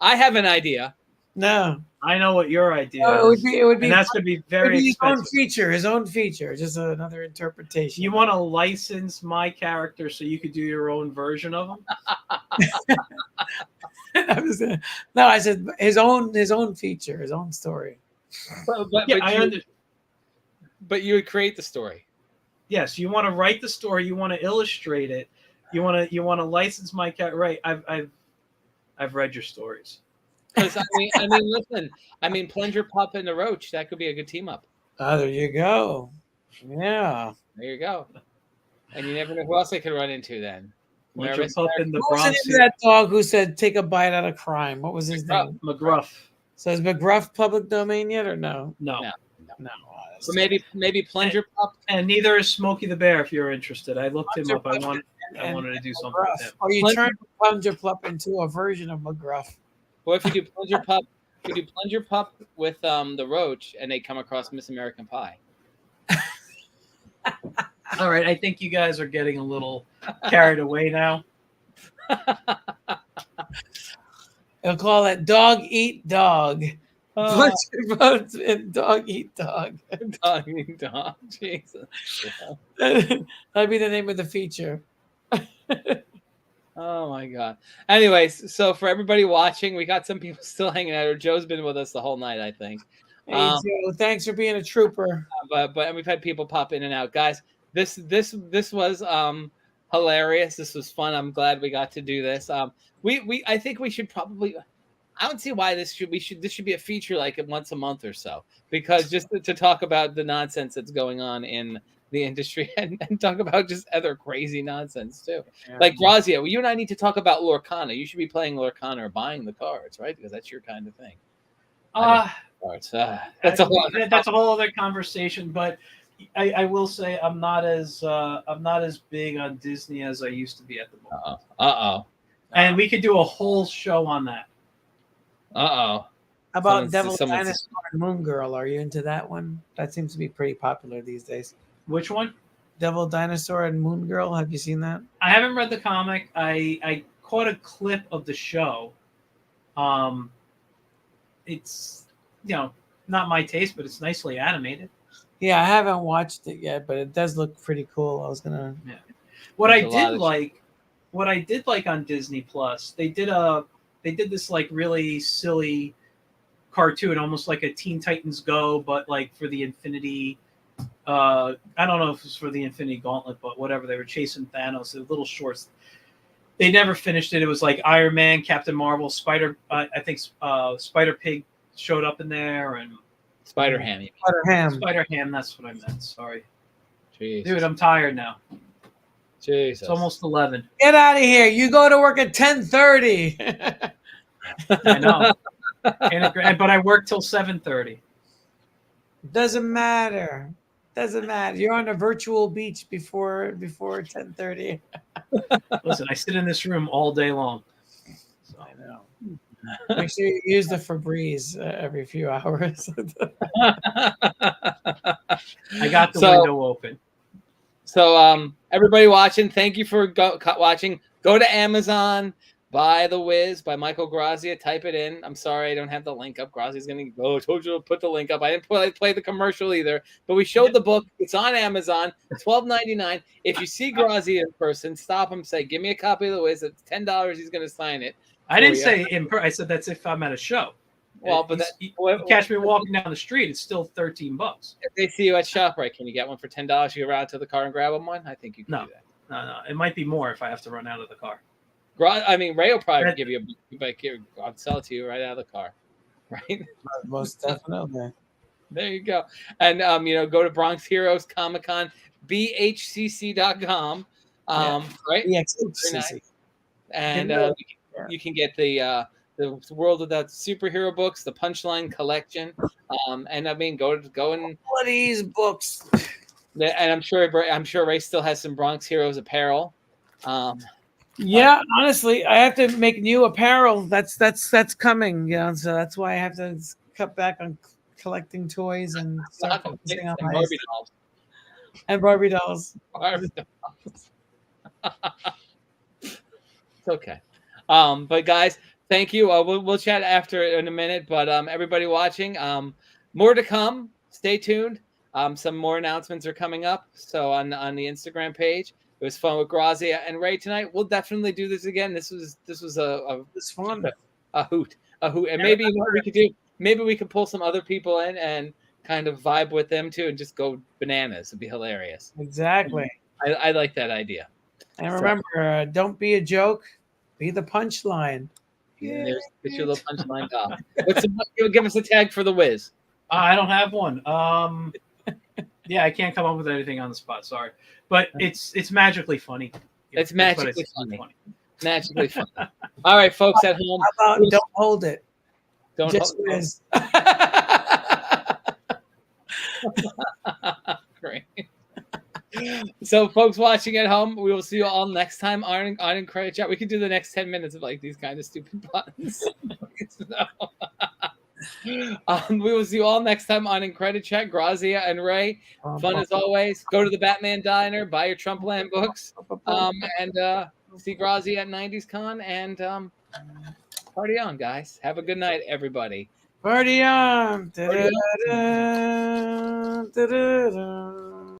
I have an idea. No. I know what your idea No, is. it would be And that's going to be it would very be expensive. his own feature, just another interpretation. You want to license my character so you could do your own version of him? No, I said his own feature, his own story. But you would create the story. Yes, you want to write the story. You want to illustrate it. You want to license my character. Right? I've read your stories. Because listen. Plunger Pup and the Roach, that could be a good team up. Oh, there you go. Yeah. There you go. And you never know who else I could run into then. Plunger Pup and the What was the Bronx name of that dog who said take a bite out of crime? What was his name? McGruff. So is McGruff public domain yet or no? No. So maybe Plunger Pup. And neither is Smokey the Bear if you're interested. I looked him up. I wanted to do something with him. Or you turn Plunger Pup into a version of McGruff. Well, if you do Plunger Pup, with the Roach, and they come across Miss American Pie. All right, I think you guys are getting a little carried away now. They'll call it Dog Eat Dog. Plunger Pup and Dog Eat Dog. Dog Eat Dog. Jesus. That'd be the name of the feature. Oh my God. Anyways, so for everybody watching, we got some people still hanging out. Joe's been with us the whole night, I think. Hey, Joe, thanks for being a trooper. But we've had people pop in and out, guys. This was hilarious. This was fun. I'm glad we got to do this. I think we should probably. I don't see why this should be a feature like once a month or so, because just to talk about the nonsense that's going on in the industry and talk about just other crazy nonsense too. Yeah. Like Grassia, you and I need to talk about Lorcana. You should be playing Lorcana or buying the cards, right? Because that's your kind of thing. That's a whole other conversation. But I will say I'm not as big on Disney as I used to be at the moment. And we could do a whole show on that. How about Devil Dinosaur and Moon Girl? Are you into that one? That seems to be pretty popular these days. Which one? Devil Dinosaur and Moon Girl. Have you seen that? I haven't read the comic. I caught a clip of the show. It's not my taste, but it's nicely animated. Yeah, I haven't watched it yet, but it does look pretty cool. I was gonna. Yeah. What I did like on Disney Plus, they did this like really silly cartoon, almost like a Teen Titans Go, but like for the Infinity. I don't know if it was for the Infinity Gauntlet, but whatever. They were chasing Thanos. The little shorts. They never finished it. It was like Iron Man, Captain Marvel, Spider. I think Spider Pig showed up in there, and Spider Ham. Spider Ham. That's what I meant. Sorry, Jesus. Dude. I'm tired now. Jesus. It's almost 11. Get out of here! You go to work at 10:30. I know. But I work till 7:30. Doesn't matter. You're on a virtual beach before 10:30. Listen, I sit in this room all day long. So I know. Make sure you use the Febreze every few hours. I got the window open. So everybody watching, thank you for watching. Go to Amazon. Buy The Wiz by Michael Grassia. Type it in. I'm sorry I don't have the link up. Grassia's going to go. I told you to put the link up. I didn't play the commercial either. But we showed the book. It's on Amazon. $12.99. If you see Grassia in person, stop him. Say, give me a copy of The Wiz. It's $10. He's going to sign it. I didn't say I said that's if I'm at a show. Well, but you catch me walking down the street, it's still $13. If they see you at ShopRite, can you get one for $10? You go out to the car and grab them one? I think you can do that. No. It might be more if I have to run out of the car. Ray will probably give you I'll sell it to you right out of the car, right? Most definitely. There you go. And go to Bronx Heroes Comic-Con, bhcc.com, right? BHCC. And you can get the World Without Superhero books, the Punchline collection, and go and all of these books. And I'm sure Ray still has some Bronx Heroes apparel. Yeah, honestly, I have to make new apparel. That's coming, so that's why I have to cut back on collecting toys and start focusing on Barbie dolls. And Barbie dolls. It's okay. But guys, Thank you. We'll chat after in a minute, but everybody watching, more to come. Stay tuned. Some more announcements are coming up. So on the Instagram page, it was fun with Grassia and Ray tonight. We'll definitely do this again. This was It's fun. a hoot, and maybe what we could do. Maybe we could pull some other people in and kind of vibe with them too, and just go bananas. It'd be hilarious. Exactly. I like that idea. And remember, don't be a joke. Be the punchline. Yeah. Get your little punchline doll. Give us a tag for the whiz. I don't have one. Yeah, I can't come up with anything on the spot. Sorry, but it's magically funny. It's magically funny. Magically funny. All right, folks at home. How about don't hold it? Don't Just hold whiz. Great. So, folks watching at home, we will see you all next time on IncrediChat. We could do the next 10 minutes of like these kind of stupid buttons. We will see you all next time on IncrediChat. Grassia and Ray, fun as always. Go to the Batman Diner, buy your Trumpland books, and see Grassia at 90s Con, and party on, guys. Have a good night, everybody. Party on. Party on. Da-da-da, da-da-da.